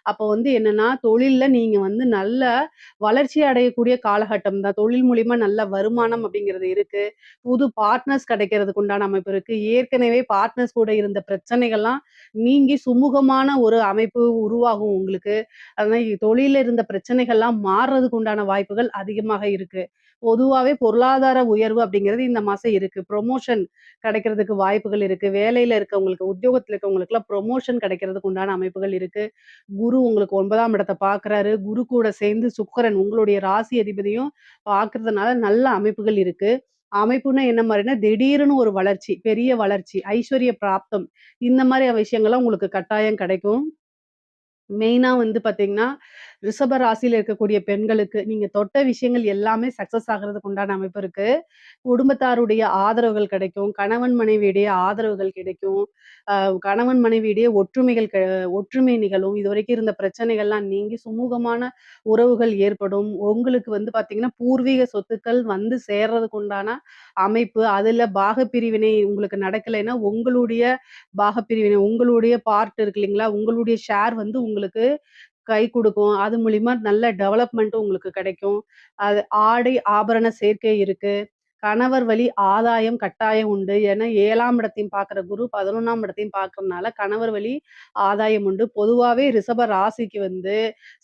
அப்போ வந்து என்னன்னா, தொழில்ல நீங்க வந்து நல்ல வளர்ச்சி அடையக்கூடிய காலகட்டம் தான். தொழில் மூலியமா நல்ல வருமானம் அப்படிங்கிறது இருக்கு. புது பார்ட்னர்ஸ் கிடைக்கிறதுக்கு உண்டான அமைப்பு இருக்கு. ஏற்கனவே பார்ட்னர்ஸ் கூட இருந்த பிரச்சனைகள்லாம் நீங்கி சுமூகமான ஒரு அமைப்பு உருவாகும் உங்களுக்கு. அதனால தொழில்ல இருந்த பிரச்சனைகள்லாம் மாறுறதுக்கு உண்டான வாய்ப்புகள் அதிகமாக இருக்கு. பொதுவாவே பொருளாதார உயர்வு அப்படிங்கிறது இந்த மாசம் இருக்கு. ப்ரொமோஷன் கிடைக்கிறதுக்கு வாய்ப்புகள் இருக்கு. வேலையில இருக்கவங்களுக்கு, உத்தியோகத்துல இருக்கவங்களுக்குலாம் ப்ரொமோஷன் கிடைக்கிறதுக்கு உண்டான அமைப்புகள் இருக்கு. குரு உங்களுக்கு 9ஆம் இடத்த பார்க்குறாரு. குரு கூட சேர்ந்து சுக்கிரன் உங்களுடைய ராசி அதிபதியும் பார்க்கறதுனால நல்ல அமைப்புகள் இருக்கு. அமைப்புன்னா என்ன மாரின்னா, திடீர்னு ஒரு வளர்ச்சி, பெரிய வளர்ச்சி, ஐஸ்வர்ய பிராப்தம் இந்த மாரி விஷயங்கள்லாம் உங்களுக்கு கட்டாயம் கிடைக்கும். மெயினா வந்து பார்த்தீங்கன்னா, ரிஷப ராசியில இருக்கக்கூடிய பெண்களுக்கு, நீங்க தொட்ட விஷயங்கள் எல்லாமே சக்சஸ் ஆகுறதுக்கு உண்டான அமைப்பு இருக்கு. குடும்பத்தாருடைய ஆதரவுகள் கிடைக்கும். கணவன் மனைவியுடைய ஆதரவுகள் கிடைக்கும். அ கணவன் மனைவியிடையே ஒற்றுமை நிகழும். இதுவரைக்கும் இருந்த பிரச்சனைகள்லாம் நீங்கி சுமூகமான உறவுகள் ஏற்படும். உங்களுக்கு வந்து பார்த்தீங்கன்னா, பூர்வீக சொத்துக்கள் வந்து சேர்றதுக்கு உண்டான அமைப்பு. அதுல பாகப்பிரிவினை உங்களுக்கு நடக்கலைன்னா, பாகப்பிரிவினை உங்களுடைய பார்ட் இருக்கு இல்லைங்களா? உங்களுடைய ஷேர் வந்து உங்களுக்கு கை குடுக்கும். அது மூலியமா நல்ல டெவலப்மெண்ட்டும் உங்களுக்கு கிடைக்கும். அது ஆடை, ஆபரண சேர்க்கை இருக்கு. கணவர் வழி ஆதாயம் கட்டாயம் உண்டு. ஏன்னா 7ஆம் இடத்தையும் பார்க்குற குரு 11ஆம் இடத்தையும் பார்க்கறனால கணவர் வழி ஆதாயம் உண்டு. பொதுவாவே ரிஷப ராசிக்கு வந்து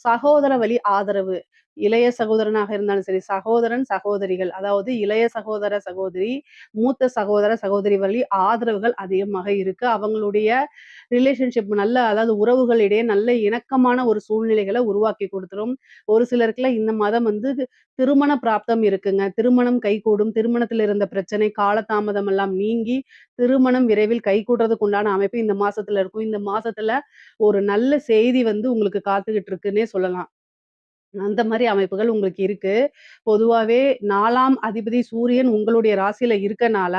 சகோதர வழி ஆதரவு. இளைய சகோதரனாக இருந்தாலும் சரி, சகோதரன், சகோதரிகள் அதாவது இளைய சகோதர, சகோதரி, மூத்த சகோதர, சகோதரி வழி ஆதரவுகள் அதிகமாக இருக்கு. அவங்களுடைய ரிலேஷன்ஷிப் நல்ல அதாவது உறவுகளிடையே நல்ல இணக்கமான ஒரு சூழ்நிலைகள உருவாக்கி குடுத்துரும். ஒரு சிலருக்குலாம் இந்த மாதம் வந்து திருமண பிராப்தம் இருக்குங்க. திருமணம் கைகூடும். திருமணத்தில இருந்த பிரச்சனை, காலதாமதம் எல்லாம் நீங்கி, திருமணம் விரைவில் கைகூடுறதுக்கு உண்டான அமைப்பு இந்த மாசத்துல இருக்கும். இந்த மாசத்துல ஒரு நல்ல செய்தி வந்து உங்களுக்கு காத்துக்கிட்டு இருக்குன்னே சொல்லலாம். அந்த மாரி அமைப்புகள் உங்களுக்கு இருக்கு. பொதுவாவே 4ஆம் அதிபதி சூரியன் உங்களுடைய ராசியில இருக்கனால,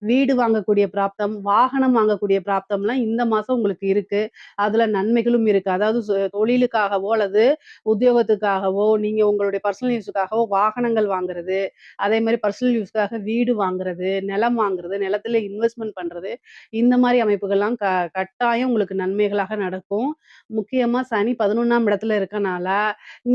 வீடு வாங்கக்கூடிய பிராப்தம், வாகனம் வாங்கக்கூடிய பிராப்தம்லாம் இந்த மாசம் உங்களுக்கு இருக்கு. அதுல நன்மைகளும் இருக்கு. அதாவது தொழிலுக்காகவோ அல்லது உத்தியோகத்துக்காகவோ, நீங்க உங்களுடைய பர்சனல் யூஸுக்காகவோ வாகனங்கள் வாங்குறது, அதே மாரி பர்சனல் யூஸ்க்காக வீடு வாங்குறது, நிலம் வாங்குறது, நிலத்தில இன்வெஸ்ட்மென்ட் பண்றது, இந்த மாரி அமைப்புகள்லாம் கட்டாயம் உங்களுக்கு நன்மைகளாக நடக்கும். முக்கியமா சனி 11ஆம் இடத்துல இருக்கனால,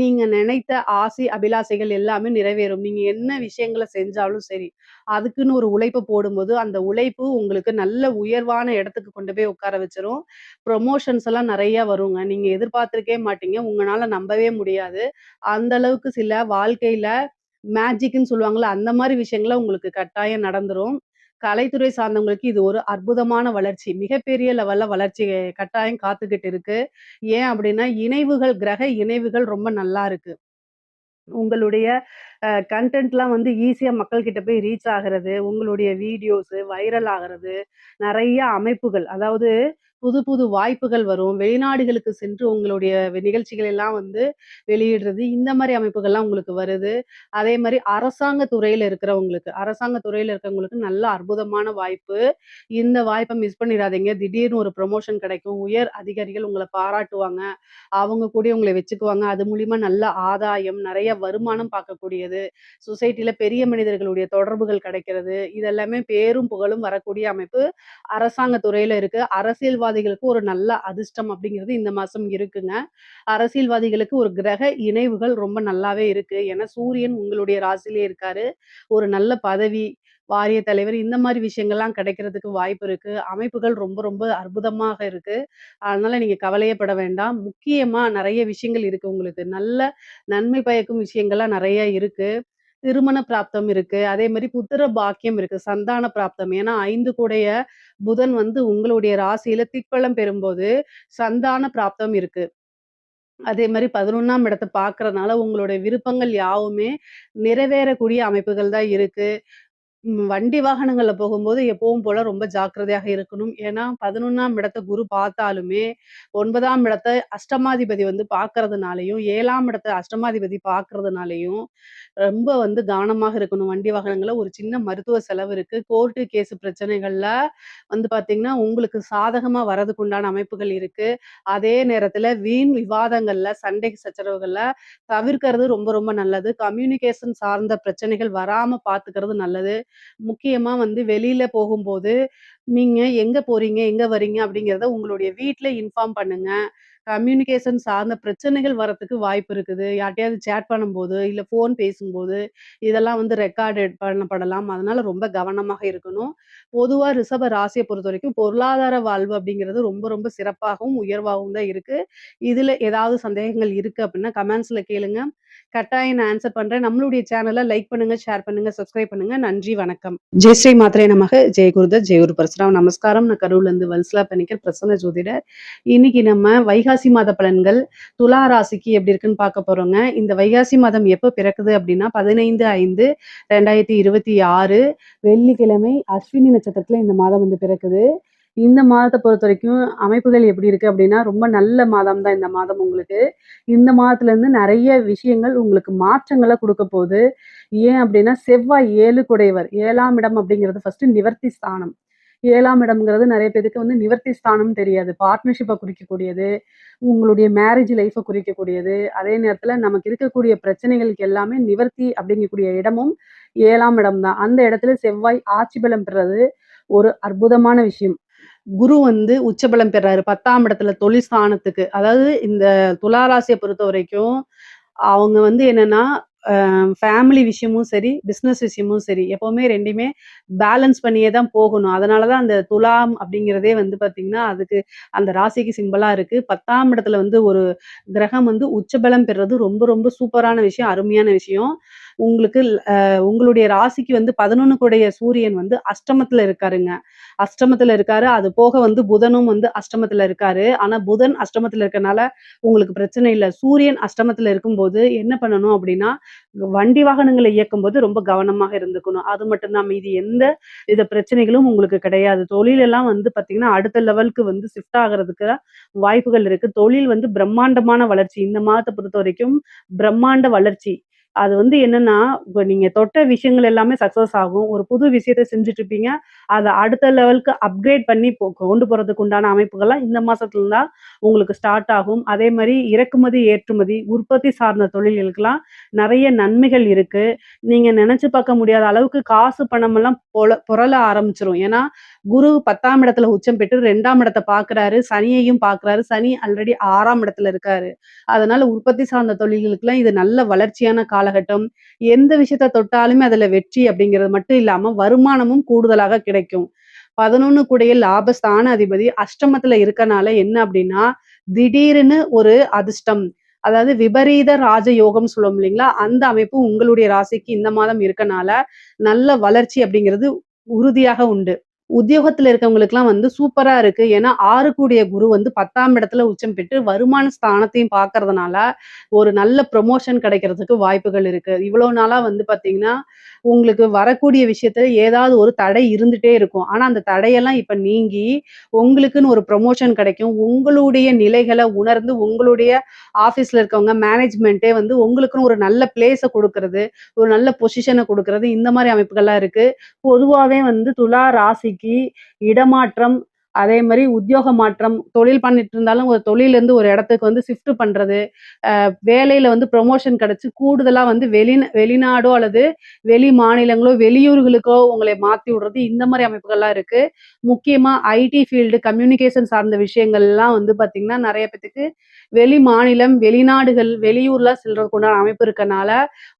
நீங்க நினைத்த ஆசை, அபிலாசைகள் எல்லாமே நிறைவேறும். நீங்க என்ன விஷயங்கள செஞ்சாலும் சரி, அதுக்குன்னு ஒரு உழைப்ப போடும்போது, அந்த உழைப்பு உங்களுக்கு நல்ல உயர்வான இடத்துக்கு கொண்டு போய் உட்கார வச்சுரும். ப்ரமோஷன்ஸ் எல்லாம் நெறைய வருங்க. நீங்க எதிர்பார்த்திருக்கவே மாட்டீங்க. உங்கனால நம்பவே முடியாது. அந்த அளவுக்கு சில வாழ்க்கையில மேஜிக்ன்னு சொல்லுவாங்கல்ல, அந்த மாரி விஷயங்கள்லாம் உங்களுக்கு கட்டாயம் நடந்துரும். கலைத்துறை சார்ந்தவங்களுக்கு இது ஒரு அற்புதமான வளர்ச்சி. மிகப்பெரிய லெவல்ல வளர்ச்சி கட்டாயம் காத்துக்கிட்டு இருக்கு. ஏன் அப்டின்னா, கிரக இணைவுகள் ரொம்ப நல்லா இருக்கு. உங்களுடைய கன்டென்ட்லாம் வந்து ஈஸியா மக்கள் கிட்ட போய் ரீச் ஆகுறது, உங்களுடைய வீடியோஸு வைரல் ஆகுறது, நெறைய அமைப்புகள் அதாவது புது புது வாய்ப்புகள் வரும். வெளிநாடுகளுக்கு சென்று உங்களுடைய நிகழ்ச்சிகள் எல்லாம் வந்து வெளியிடுறது, இந்த மாரி அமைப்புகள்லாம் உங்களுக்கு வருது. அதே மாரி அரசாங்க துறையில இருக்கிறவங்களுக்கு நல்ல அற்புதமான வாய்ப்பு. இந்த வாய்ப்ப மிஸ் பண்ணிறாதீங்க. திடீர்னு ஒரு ப்ரமோஷன் கிடைக்கும். உயர் அதிகாரிகள் உங்கள பாராட்டுவாங்க. அவங்க கூடயே உங்கள வச்சுக்குவாங்க. அது மூலியமா நல்ல ஆதாயம், நெறைய வருமானம் பார்க்கக்கூடியது. சொசைட்டில பெரிய மனிதர்களுடைய தொடர்புகள் கிடைக்கிறது. இதெல்லாமே பேரும் புகழும் வரக்கூடிய அமைப்பு அரசாங்க துறையில இருக்கு. அரசியல்வாதிகளுக்கு ஒரு நல்ல அதிர்ஷ்டம் அப்படிங்கிறது இந்த மாசம் இருக்குங்க. அரசியல்வாதிகளுக்கு ஒரு கிரக இணைவுகள் ரொம்ப நல்லாவே இருக்கு. ஏன்னா சூரியன் உங்களுடைய ராசியிலே இருக்காரு. ஒரு நல்ல பதவி, வாரிய தலைவர் இந்த மாரி விஷயங்கள்லாம் கிடைக்கிறதுக்கு வாய்ப்பு இருக்கு. அமைப்புகள் ரொம்ப ரொம்ப அற்புதமாக இருக்கு. அதனால நீங்க கவலையே பட வேண்டாம். முக்கியமா நெறைய விஷயங்கள் இருக்கு உங்களுக்கு. நல்ல நன்மை பயக்கும் விஷயங்கள்லாம் நெறைய இருக்கு. திருமண பிராப்தம் இருக்கு. அதே மாரி புத்திர பாக்கியம் இருக்கு. சந்தான பிராப்தம். ஏன்னா 5 கூடைய புதன் வந்து உங்களுடைய ராசியில திக்பலம் பெறும்போது, சந்தான பிராப்தம் இருக்கு. அதே மாரி 11ஆம் இடத்த பார்க்கறதுனால உங்களுடைய விருப்பங்கள் யாவுமே நிறைவேறக்கூடிய அமைப்புகள் தான் இருக்கு. வண்டி வாகனங்கள்ல போகும்போது எப்பவும் போல ரொம்ப ஜாக்கிரதையாக இருக்கணும். ஏன்னா 11ஆம் இடத்த குரு பார்த்தாலுமே, 9ஆம் இடத்த அஷ்டமாதிபதி வந்து பார்க்கறதுனாலயும், 7ஆம் இடத்த அஷ்டமாதிபதி பார்க்கறதுனாலயும், ரொம்ப வந்து கவனமாக இருக்கணும். வண்டி வாகனங்கள்ல ஒரு சின்ன மருத்துவ செலவு இருக்கு. கோர்ட்டு கேஸ் பிரச்சனைகள்ல வந்து பார்த்தீங்கன்னா, உங்களுக்கு சாதகமா வரதுக்கு உண்டான அமைப்புகள் இருக்கு. அதே நேரத்தில வீண் விவாதங்கள்ல, சண்டை சச்சரவுகள்ல தவிர்க்கிறது ரொம்ப ரொம்ப நல்லது. கம்யூனிகேஷன் சார்ந்த பிரச்சனைகள் வராம பார்த்துக்கிறது நல்லது. முக்கியமா வந்து வெளியில போகும்போது, நீங்க எங்க போறீங்க? எங்க வரீங்க? அப்படிங்கிறத உங்களுடைய வீட்ல இன்ஃபார்ம் பண்ணுங்க. கம்யூனிகேஷன் சார்ந்த பிரச்சனைகள் வரத்துக்கு வாய்ப்பு இருக்குது. யார்ட்டயாவது சேட் பண்ணும்போது, இல்ல ஃபோன் பேசும்போது, இதெல்லாம் வந்து ரெக்கார்டட் பண்ணப்படலாம். அதனால ரொம்ப கவனமாக இருக்கணும். பொதுவா ரிஷப ராசிய பொறுத்தவரைக்கும் பொருளாதார வாழ்வு அப்படிங்கிறது ரொம்ப ரொம்ப சிறப்பாகவும், உயர்வாகவும் தான் இருக்கு. இதுல ஏதாவது சந்தேகங்கள் இருக்கு அப்படின்னா, கமெண்ட்ஸ்ல கேளுங்க. கட்டாயம் நான் ஆன்சர் பண்றேன். நம்மளுடைய சேனல லைக் பண்ணுங்க, ஷேர் பண்ணுங்க, சப்ஸ்கிரைப் பண்ணுங்க. நன்றி, வணக்கம். ஜெய் ஸ்ரீ மாத்ரே நமக. ஜெய் குருதத், ஜெய் குரு பரசுராம். நமஸ்காரம். நான் கரூர்லேருந்து வல்சலா பணிக்கர், பிரசன்ன ஜோதிடர். இன்னைக்கு நம்ம வைகாசி மாத பலன்கள் துலா ராசிக்கு எப்படி இருக்குன்னு பார்க்க போறோங்க. இந்த வைகாசி மாதம் எப்ப பிறக்குது அப்படின்னா 15/5/2026 வெள்ளிக்கிழமை அஸ்வினி நட்சத்திரத்துல இந்த மாதம் வந்து பிறக்குது. இந்த மாதத்த பொறுத்தவரைக்கும் அமைப்புகள் எப்படி இருக்கு அப்படின்னா, ரொம்ப நல்ல மாதம் தான் இந்த மாதம் உங்களுக்கு. இந்த மாதத்துலேருந்து நெறைய விஷயங்கள் உங்களுக்கு மாற்றங்கள குடுக்க போது. ஏன் அப்படின்னா, செவ்வாய் 7 குடையவர். 7ஆம் இடம் அப்படிங்கிறது ஃபர்ஸ்ட்டு நிவர்த்தி ஸ்தானம். 7ஆம் இடம்ங்கிறது நெறைய பேத்துக்கு வந்து நிவர்த்தி ஸ்தானம்னு தெரியாது. பார்ட்னர்ஷிப்ப குறிக்கக்கூடியது, உங்களுடைய மேரேஜ் லைஃப குறிக்கக்கூடியது. அதே நேரத்தில நமக்கு இருக்கக்கூடிய பிரச்சனைகளுக்கு எல்லாமே நிவர்த்தி அப்படிங்கக்கூடிய இடமும் 7ஆம் இடம் தான். அந்த இடத்துல செவ்வாய் ஆட்சி பலம் பெறது ஒரு அற்புதமான விஷயம். குரு வந்து உச்சபலம் பெறாரு 10ஆம் இடத்துல தொழில் ஸ்தானத்துக்கு. அதாவது இந்த துலா ராசிய பொறுத்தவரைக்கும், அவங்க வந்து என்னன்னா, ஃபேமிலி விஷயமும் சரி, பிசினஸ் விஷயமும் சரி, எப்பவுமே 2யுமே பேலன்ஸ் பண்ணியே தான் போகணும். அதனால தான் அந்த துலாம் அப்படிங்கிறதே வந்து பார்த்தீங்கன்னா, அதுக்கு அந்த ராசிக்கு சிம்பலா இருக்கு. 10ஆம் இடத்துல வந்து ஒரு கிரகம் வந்து உச்சபலம் பெறுறது ரொம்ப ரொம்ப சூப்பரான விஷயம், அருமையான விஷயம். உங்களுக்கு உங்களுடைய ராசிக்கு வந்து 11 கூடைய சூரியன் வந்து அஷ்டமத்துல இருக்காருங்க. அஷ்டமத்துல இருக்காரு. அது போக வந்து புதனும் வந்து அஷ்டமத்துல இருக்காரு. ஆனா புதன் அஷ்டமத்துல இருக்கனால உங்களுக்கு பிரச்சனை இல்ல. சூரியன் அஷ்டமத்துல இருக்கும்போது என்ன பண்ணணும் அப்டின்னா, வண்டி வாகனங்கள இயக்கும்போது ரொம்ப கவனமாக இருந்துக்கணும். அது மட்டும் தான். மீதி எந்த வித பிரச்சனைகளும் உங்களுக்கு கிடையாது. தொழில் எல்லாம் வந்து பார்த்தீங்கன்னா, அடுத்த லெவலுக்கு வந்து ஷிஃப்ட் ஆகுறதுக்கு வாய்ப்புகள் இருக்கு. தொழில் வந்து பிரம்மாண்டமான வளர்ச்சி. இந்த மாதத்த பொறுத்தவரைக்கும் பிரம்மாண்ட வளர்ச்சி. அது வந்து என்னன்னா, இப்ப நீங்க தொட்ட விஷயங்கள் எல்லாமே சக்சஸ் ஆகும். ஒரு புது விஷயத்த செஞ்சுட்டு இருப்பீங்க. அத அடுத்த லெவலுக்கு அப்கிரேட் பண்ணி கொண்டு போறதுக்கு உண்டான அமைப்புகள்லாம் இந்த மாசத்துல தான் உங்களுக்கு ஸ்டார்ட் ஆகும். அதே மாரி இறக்குமதி, ஏற்றுமதி, உற்பத்தி சார்ந்த தொழில்களுக்கெல்லாம் நெறைய நன்மைகள் இருக்கு. நீங்க நெனச்சு பார்க்க முடியாத அளவுக்கு காசு, பணமெல்லாம் பொரள ஆரம்பிச்சுரும். ஏன்னா, குரு 10ஆம் இடத்துல உச்சம் பெற்று 2ஆம் இடத்த பார்க்குறாரு. சனியையும் பார்க்குறாரு. சனி ஆல்ரெடி 6ஆம் இடத்துல இருக்காரு. அதனால உற்பத்தி சார்ந்த தொழில்களுக்கெல்லாம் இது நல்ல வளர்ச்சியான காலகட்டம். எந்த விஷயத்த தொட்டாலுமே அதுல வெற்றி அப்படிங்கிறது மட்டும் இல்லாம, வருமானமும் கூடுதலாக கிடைக்கும். 11 கூடைய லாபஸ்தான அதிபதி அஷ்டமத்துல இருக்கனால என்ன அப்படின்னா, திடீர்னு ஒரு அதிர்ஷ்டம். அதாவது விபரீத ராஜயோகம் சொல்லுவோம் இல்லைங்களா? அந்த அமைப்பு உங்களுடைய ராசிக்கு இந்த மாதம் இருக்கனால, நல்ல வளர்ச்சி அப்படிங்கிறது உறுதியாக உண்டு. உத்தியோகத்துல இருக்கவங்களுக்குலாம் வந்து சூப்பரா இருக்கு. ஏன்னா 6 கூடிய குரு வந்து 10ஆம் இடத்துல உச்சம் பெற்று வருமான ஸ்தானத்தையும் பார்க்கறதுனால, ஒரு நல்ல ப்ரமோஷன் கிடைக்கிறதுக்கு வாய்ப்புகள் இருக்கு. இவ்வளோ நாளா வந்து பார்த்தீங்கன்னா, உங்களுக்கு வரக்கூடிய விஷயத்துல ஏதாவது ஒரு தடை இருந்துட்டே இருக்கும். ஆனா அந்த தடையெல்லாம் இப்ப நீங்கி, உங்களுக்குன்னு ஒரு ப்ரமோஷன் கிடைக்கும். உங்களுடைய நிலைகள உணர்ந்து, உங்களுடைய ஆஃபீஸ்ல இருக்கவங்க மேனேஜ்மென்ட்டே வந்து உங்களுக்குன்னு ஒரு நல்ல பிளேஸ குடுக்குறது, ஒரு நல்ல பொசிஷன குடுக்குறது, இந்த மாரி அமைப்புகள்லாம் இருக்கு. பொதுவாவே வந்து துலா ராசிக்கு இடமாற்றம், அதே மாரி உத்தியோக மாற்றம், தொழில் பண்ணிட்டு இருந்தாலும் ஒரு தொழில்லேருந்து ஒரு இடத்துக்கு வந்து ஷிஃப்ட் பண்றது, வேலையில வந்து ப்ரமோஷன் கிடைச்சு கூடுதலா வந்து வெளிநாடோ அல்லது வெளி மாநிலங்களோ, வெளியூர்களுக்கோ உங்களை மாத்தி விடுறது, இந்த மாரி அமைப்புகள்லாம் இருக்கு. முக்கியமா ஐடி ஃபீல்டு, கம்யூனிகேஷன் சார்ந்த விஷயங்கள்லாம் வந்து பார்த்தீங்கன்னா, நெறைய பேத்துக்கு வெளி மாநிலம், வெளிநாடுகள், வெளியூர்லாம் செல்றதுக்கு உண்டான அமைப்பு இருக்கனால,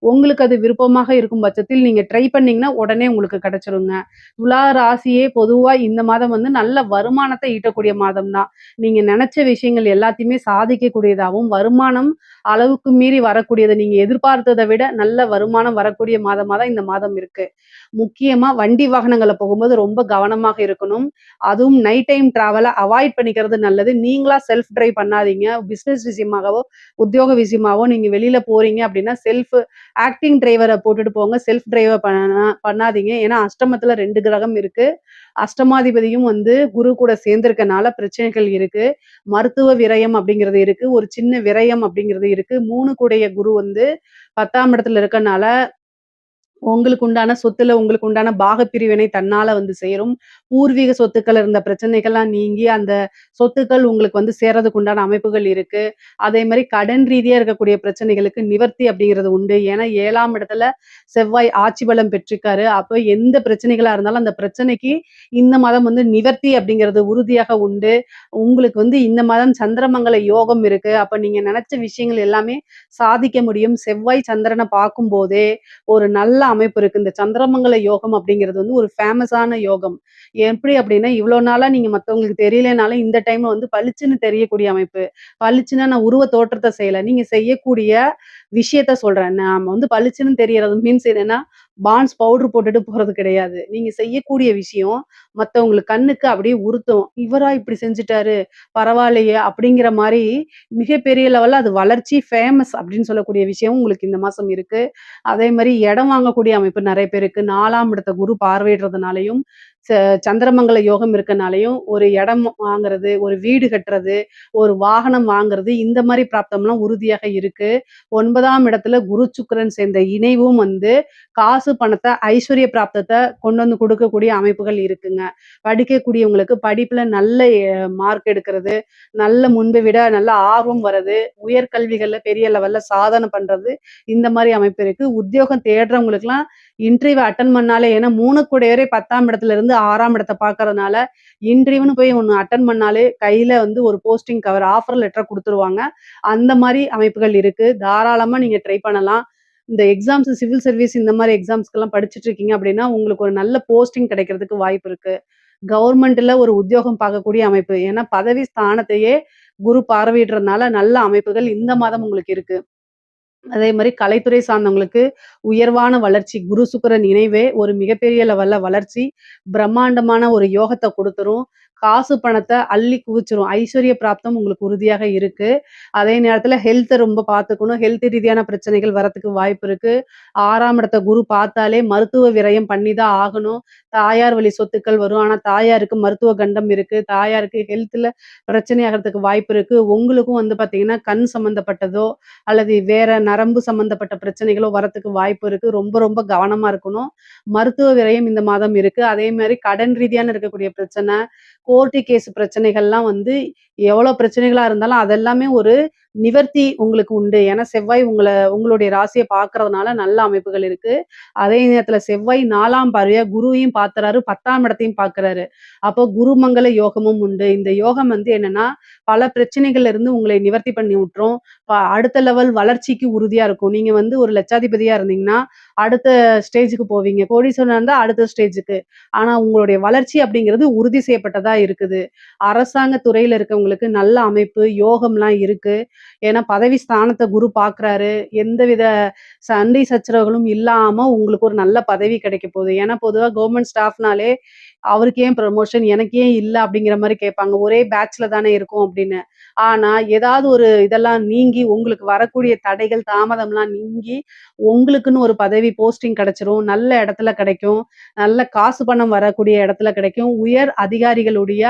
உங்களுக்கு அது விருப்பமாக இருக்கும் பட்சத்தில் நீங்க ட்ரை பண்ணீங்கன்னா, உடனே உங்களுக்கு கிடைச்சிருங்க. துலா ராசியே பொதுவா இந்த மாதம் வந்து நல்ல வருமானத்த ஈட்டக்கூடிய மாதம் தான். நீங்க நெனச்ச விஷயங்கள் எல்லாத்தையுமே சாதிக்கக்கூடியதாவும், வருமானம் அளவுக்கு மீறி வரக்கூடியது. நீங்க எதிர்பார்த்தத விட நல்ல வருமானம் வரக்கூடிய மாதமா தான் இந்த மாதம் இருக்கு. முக்கியமா வண்டி வாகனங்கள்ல போகும்போது ரொம்ப கவனமாக இருக்கணும். அதுவும் நைட் டைம் டிராவல அவாய்ட் பண்ணிக்கிறது நல்லது. நீங்களா செல்ஃப் டிரைவ் பண்ணாதீங்க. பிசினஸ் விஷயமாகவோ, உத்தியோக விஷயமாவோ நீங்க வெளியில போறீங்க அப்படின்னா, ஆக்டிங் டிரைவர போட்டுட்டு போங்க. செல்ஃப் டிரைவ பண்ணாதீங்க. ஏன்னா அஷ்டமத்துல 2 கிரகம் இருக்கு. அஷ்டமாதிபதியும் வந்து குரு கூட சேர்ந்திருக்கனால பிரச்சனைகள் இருக்கு. மருத்துவ விரயம் அப்படிங்கிறது இருக்கு. ஒரு சின்ன விரயம் அப்படிங்கிறது இருக்கு. 3 கூடைய குரு வந்து 10ஆம் இடத்துல இருக்கனால உங்களுக்கு உண்டான சொத்துல உங்களுக்கு உண்டான பாகப்பிரிவினை தன்னால வந்து சேரும். பூர்வீக சொத்துக்கள் இருந்த பிரச்சனைகள்லாம் நீங்கி, அந்த சொத்துக்கள் உங்களுக்கு வந்து சேர்றதுக்கு உண்டான அமைப்புகள் இருக்கு. அதே மாரி கடன் ரீதியா இருக்கக்கூடிய பிரச்சனைகளுக்கு நிவர்த்தி அப்படிங்கிறது உண்டு. ஏன்னா 7ஆம் இடத்துல செவ்வாய் ஆட்சி பலம் பெற்றிருக்காரு. அப்ப எந்த பிரச்சனைகளா இருந்தாலும் அந்த பிரச்சனைக்கு இந்த மாதம் வந்து நிவர்த்தி அப்படிங்கிறது உறுதியாக உண்டு. உங்களுக்கு வந்து இந்த மாதம் சந்திரமங்கல யோகம் இருக்கு. அப்ப நீங்க நெனச்ச விஷயங்கள் எல்லாமே சாதிக்க முடியும். செவ்வாய் சந்திரன பார்க்கும்போதே ஒரு நல்ல அமைப்பு இருக்கு. இந்த சந்திரமங்கல யோகம் அப்படிங்கிறது வந்து ஒரு ஃபேமஸான யோகம். எப்படி அப்படின்னா, இவ்வளோ நாளா நீங்க மத்தவங்களுக்கு தெரியலனாலும் இந்த டைம்ல வந்து பளிச்சுன்னு தெரியக்கூடிய அமைப்பு. பளிச்சுன்னா நான் உருவ தோற்றத்த செய்யல. நீங்க செய்யக்கூடிய விஷயத்த சொல்றேன். நாம வந்து பளிச்சுன்னு தெரியறது மீன்ஸ் என்னன்னா, பாண்ட்ஸ் பவுடர் போட்டுட்டு போறது கிடையாது. நீங்க செய்யக்கூடிய விஷயம் மத்தவங்களுக்கு கண்ணுக்கு அப்படியே உறுத்தும். இவரா இப்படி செஞ்சுட்டாரு, பரவாயில்லையே அப்படிங்கிற மாரி மிகப்பெரிய லெவல்ல அது வளர்ச்சி, ஃபேமஸ் அப்படின்னு சொல்லக்கூடிய விஷயம் உங்களுக்கு இந்த மாசம் இருக்கு. அதே மாரி இடம் வாங்கக்கூடிய அமைப்பு நெறைய பேருக்கு 4ஆம் இடத்த குரு பார்வையிடுறதுனாலயும், ச சந்திரமங்கல யோகம் இருக்கனாலயும், ஒரு இடம் வாங்குறது, ஒரு வீடு கட்டுறது, ஒரு வாகனம் வாங்குறது, இந்த மாரி பிராப்தம்லாம் உறுதியாக இருக்கு. 9ஆம் இடத்துல குரு, சுக்கிரன் சேர்ந்த இணைவும் வந்து காசு, பணத்த, ஐஸ்வர்ய பிராப்தத்த கொண்டு வந்து குடுக்கக்கூடிய அமைப்புகள் இருக்குங்க. படிக்கக்கூடியவங்களுக்கு படிப்புல நல்ல மார்க் எடுக்கிறது, நல்ல முன்பை விட நல்ல ஆர்வம் வர்றது, உயர்கல்விகள்ல பெரிய லெவல்ல சாதனை பண்றது, இந்த மாரி அமைப்பு இருக்கு. உத்தியோகம் தேடுறவங்களுக்குலாம் இன்டர்வியூ அட்டெண்ட் பண்ணாலே ஏன்னா 3 கூடையவரே 10ஆம் இடத்துல இருந்து 6ஆம் இடத்த பார்க்கறதுனால, இன்டர்வியூன்னு போய் ஒண்ணு அட்டெண்ட் பண்ணாலே கையில வந்து ஒரு போஸ்டிங் கவர் ஆஃபர் லெட்டர குடுத்துருவாங்க. அந்த மாரி அமைப்புகள் இருக்கு. தாராளமா நீங்க ட்ரை பண்ணலாம். இந்த எக்ஸாம்ஸ் சிவில் சர்வீஸ் இந்த மாரி எக்ஸாம்ஸ்க்குலாம் படிச்சுட்டு இருக்கீங்க அப்படின்னா, உங்களுக்கு ஒரு நல்ல போஸ்டிங் கிடைக்கிறதுக்கு வாய்ப்பு இருக்கு. கவர்மெண்ட்ல ஒரு உத்தியோகம் பார்க்கக்கூடிய அமைப்பு. ஏன்னா பதவி ஸ்தானத்தையே குரு பார்வையிடுறதுனால நல்ல அமைப்புகள் இந்த மாதம் உங்களுக்கு இருக்கு. அதே மாரி கலைத்துறை சார்ந்தவங்களுக்கு உயர்வான வளர்ச்சி. குரு, சுக்கிரன் இணைவே ஒரு மிகப்பெரிய லெவல்ல வளர்ச்சி, பிரம்மாண்டமான ஒரு யோகத்த குடுத்துரும். காசு, பணத்த அள்ளி குவிச்சிரும். ஐஸ்வர்ய பிராப்தம் உங்களுக்கு உறுதியாக இருக்கு. அதே நேரத்தில ஹெல்த்த ரொம்ப பார்த்துக்கணும். ஹெல்த் ரீதியான பிரச்சனைகள் வரத்துக்கு வாய்ப்பு இருக்கு. 6ஆம் இடத்த குரு பார்த்தாலே மருத்துவ விரயம் பண்ணி தான் ஆகணும். தாயார் வழி சொத்துக்கள் வரும். ஆனா தாயாருக்கு மருத்துவ கண்டம் இருக்கு. தாயாருக்கு ஹெல்த்ல பிரச்சனை ஆகறதுக்கு வாய்ப்பு இருக்கு. உங்களுக்கும் வந்து பார்த்தீங்கன்னா, கண் சம்மந்தப்பட்டதோ அல்லது வேற நரம்பு சம்மந்தப்பட்ட பிரச்சனைகளோ வரத்துக்கு வாய்ப்பு இருக்கு. ரொம்ப ரொம்ப கவனமா இருக்கணும். மருத்துவ விரயம் இந்த மாதம் இருக்கு. அதே மாரி கடன் ரீதியான இருக்கக்கூடிய பிரச்சனை, கோர்ட்டு கேஸ் பிரச்சனைகள்லாம் வந்து எவ்வளோ பிரச்சனைகளா இருந்தாலும் அதெல்லாமே ஒரு நிவர்த்தி உங்களுக்கு உண்டு. ஏன்னா செவ்வாய் உங்களுடைய ராசிய பார்க்கறதுனால நல்ல அமைப்புகள் இருக்கு. அதே நேரத்தில செவ்வாய் 4ஆம் பார்வையா குருவையும் பார்த்துறாரு, 10ஆம் இடத்தையும் பார்க்குறாரு. அப்போ குருமங்கள யோகமும் உண்டு. இந்த யோகம் வந்து என்னன்னா, பல பிரச்சனைகள்ல இருந்து உங்களை நிவர்த்தி பண்ணி விட்டுரும். அடுத்த லெவல் வளர்ச்சிக்கு உறுதியா இருக்கும். நீங்க வந்து ஒரு லட்சாதிபதியா இருந்தீங்கன்னா, அடுத்த ஸ்டேஜுக்கு போவீங்க. கோடீஸ்வரனா இருந்தா அடுத்த ஸ்டேஜுக்கு. ஆனா உங்களுடைய வளர்ச்சி அப்படிங்கிறது உறுதி செய்யப்பட்டதா இருக்குது. அரசாங்க துறையில இருக்கவங்களுக்கு நல்ல அமைப்பு, யோகம்லாம் இருக்கு. ஏன்னா பதவி ஸ்தானத்த குரு பார்க்குறாரு. எந்தவித சண்டை சச்சரவுகளும் இல்லாம உங்களுக்கு ஒரு நல்ல பதவி கிடைக்க போகுது. ஏன்னா பொதுவா கவர்மெண்ட் ஸ்டாஃப்னாலே, "அவருக்கு ஏன் ப்ரமோஷன்? எனக்கு ஏன் இல்ல?" அப்படிங்கிற மாரி கேட்பாங்க. ஒரே பேட்ச்ல தானே இருக்கோம் அப்படின்னு. ஆனா ஏதாவது ஒரு இதெல்லாம் நீங்கி உங்களுக்கு வரக்கூடிய தடைகள், தாமதம்லாம் நீங்கி, உங்களுக்குன்னு ஒரு பதவி போஸ்டிங் கிடைச்சிரும். நல்ல இடத்துல கிடைக்கும். நல்ல காசு பணம் வரக்கூடிய இடத்துல கிடைக்கும். உயர் அதிகாரிகளுடைய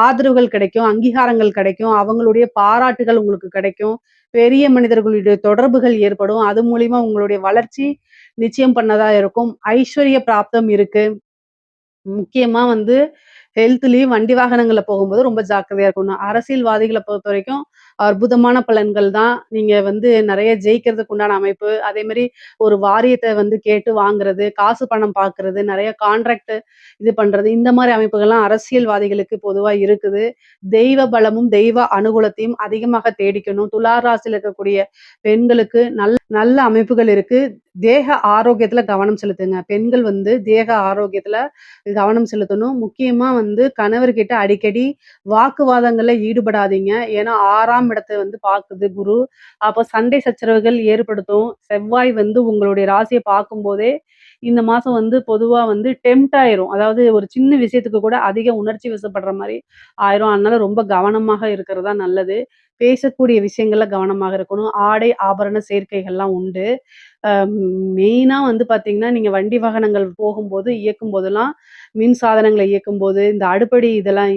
ஆதரவுகள் கிடைக்கும். அங்கீகாரங்கள் கிடைக்கும். அவங்களுடைய பாராட்டுகள் உங்களுக்கு கிடைக்கும். பெரிய மனிதர்களுடைய தொடர்புகள் ஏற்படும். அது மூலியமா உங்களுடைய வளர்ச்சி நிச்சயம் பண்ணதா இருக்கும். ஐஸ்வர்ய பிராப்தம் இருக்கு. முக்கியமா வந்து ஹெல்த்லயும் வண்டி வாகனங்கள்ல போகும்போது ரொம்ப ஜாக்கிரதையா இருக்கணும். அரசியல்வாதிகள பொறுத்தவரைக்கும் அற்புதமான பலன்கள் தான். நீங்க வந்து நெறைய ஜெயிக்கிறதுக்கு உண்டான அமைப்பு. அதேமாரி ஒரு வாரியத்த வந்து கேட்டு வாங்குறது, காசு பணம் பார்க்கறது, நெறைய கான்ட்ராக்ட் இது பண்றது, இந்த மாரி அமைப்புகள்லாம் அரசியல்வாதிகளுக்கு பொதுவா இருக்குது. தெய்வ பலமும், தெய்வ அனுகூலத்தையும் அதிகமாக தேடிக்கணும். துலா ராசியில இருக்கக்கூடிய பெண்களுக்கு நல்ல அமைப்புகள் இருக்கு. தேக ஆரோக்கியத்துல கவனம் செலுத்துங்க. பெண்கள் வந்து தேக ஆரோக்கியத்துல கவனம் செலுத்தணும். முக்கியமா வந்து கணவர்கிட்ட அடிக்கடி வாக்குவாதங்கள்ல ஈடுபடாதீங்க. ஏன்னா 6ஆம் இடத்த வந்து பாக்குது குரு. அப்ப சண்டை சச்சரவுகள் ஏற்படுத்தும். செவ்வாய் வந்து உங்களுடைய ராசிய பார்க்கும்போதே, இந்த மாசம் வந்து பொதுவா வந்து டெம்ப்ட் ஆயிரும். அதாவது ஒரு சின்ன விஷயத்துக்கு கூட அதிக உணர்ச்சி வசப்படுற மாரி ஆயிரும். அதனால ரொம்ப கவனமாக இருக்கிறது தான் நல்லது. பேசக்கூடிய விஷயங்கள்ல கவனமாக இருக்கணும். ஆடை, ஆபரண சேர்க்கைகள்லாம் உண்டு. அ மெயினா வந்து பார்த்தீங்கன்னா, நீங்க வண்டி வாகனங்கள் போகும்போது, இயக்கும்போதெல்லாம் மின் சாதனங்கள இயக்கும்போது, இந்த அடுப்படி இதெல்லாம்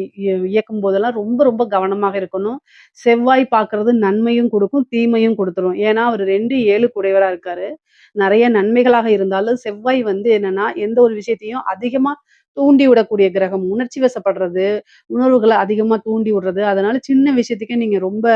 இயக்கும்போதெல்லாம் ரொம்ப ரொம்ப கவனமாக இருக்கணும். செவ்வாய் பார்க்கறது நன்மையும் குடுக்கும், தீமையும் குடுத்துரும். ஏன்னா, அவரு 2, 7 கூடையவரா இருக்காரு. நெறைய நன்மைகளாக இருந்தாலும், செவ்வாய் வந்து என்னன்னா, எந்த ஒரு விஷயத்தையும் அதிகமா தூண்டி விடக்கூடிய கிரகம். உணர்ச்சி வசப்படுறது, உணர்வுகள அதிகமா தூண்டி விடுறது. அதனால சின்ன விஷயத்துக்கே நீங்க ரொம்ப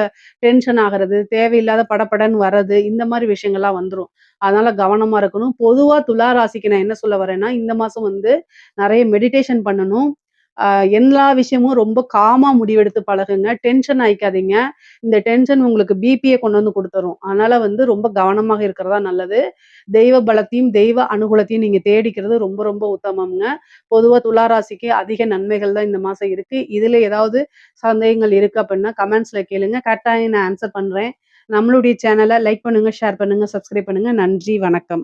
டென்ஷன் ஆகுறது, தேவையில்லாத படபடன்னு வர்றது, இந்த மாரி விஷயங்கள்லாம் வந்துரும். அதனால கவனமா இருக்கணும். பொதுவா துலா ராசிக்கு நான் என்ன சொல்ல வரேன்னா, இந்த மாசம் வந்து நெறைய மெடிடேஷன் பண்ணணும். அ எல்லா விஷயமும் ரொம்ப காமா முடிவெடுத்து பழகுங்க. டென்ஷன் ஆயிக்காதீங்க. இந்த டென்ஷன் உங்களுக்கு பிபிய கொண்டு வந்து குடுத்துரும். அதனால வந்து ரொம்ப கவனமாக இருக்கிறது தான் நல்லது. தெய்வ பலத்தையும், தெய்வ அனுகூலத்தையும் நீங்க தேடிக்கிறது ரொம்ப ரொம்ப உத்தமம்ங்க. பொதுவா துலா ராசிக்கு அதிக நன்மைகள் தான் இந்த மாசம் இருக்கு. இதுல ஏதாவது சந்தேகங்கள் இருக்கு அப்டின்னா கமெண்ட்ஸ்ல கேளுங்க. கட்டாயம் நான் ஆன்சர் பண்றேன். நம்மளுடைய சேனல லைக் பண்ணுங்க, ஷேர் பண்ணுங்க, சப்ஸ்கிரைப் பண்ணுங்க. நன்றி, வணக்கம்.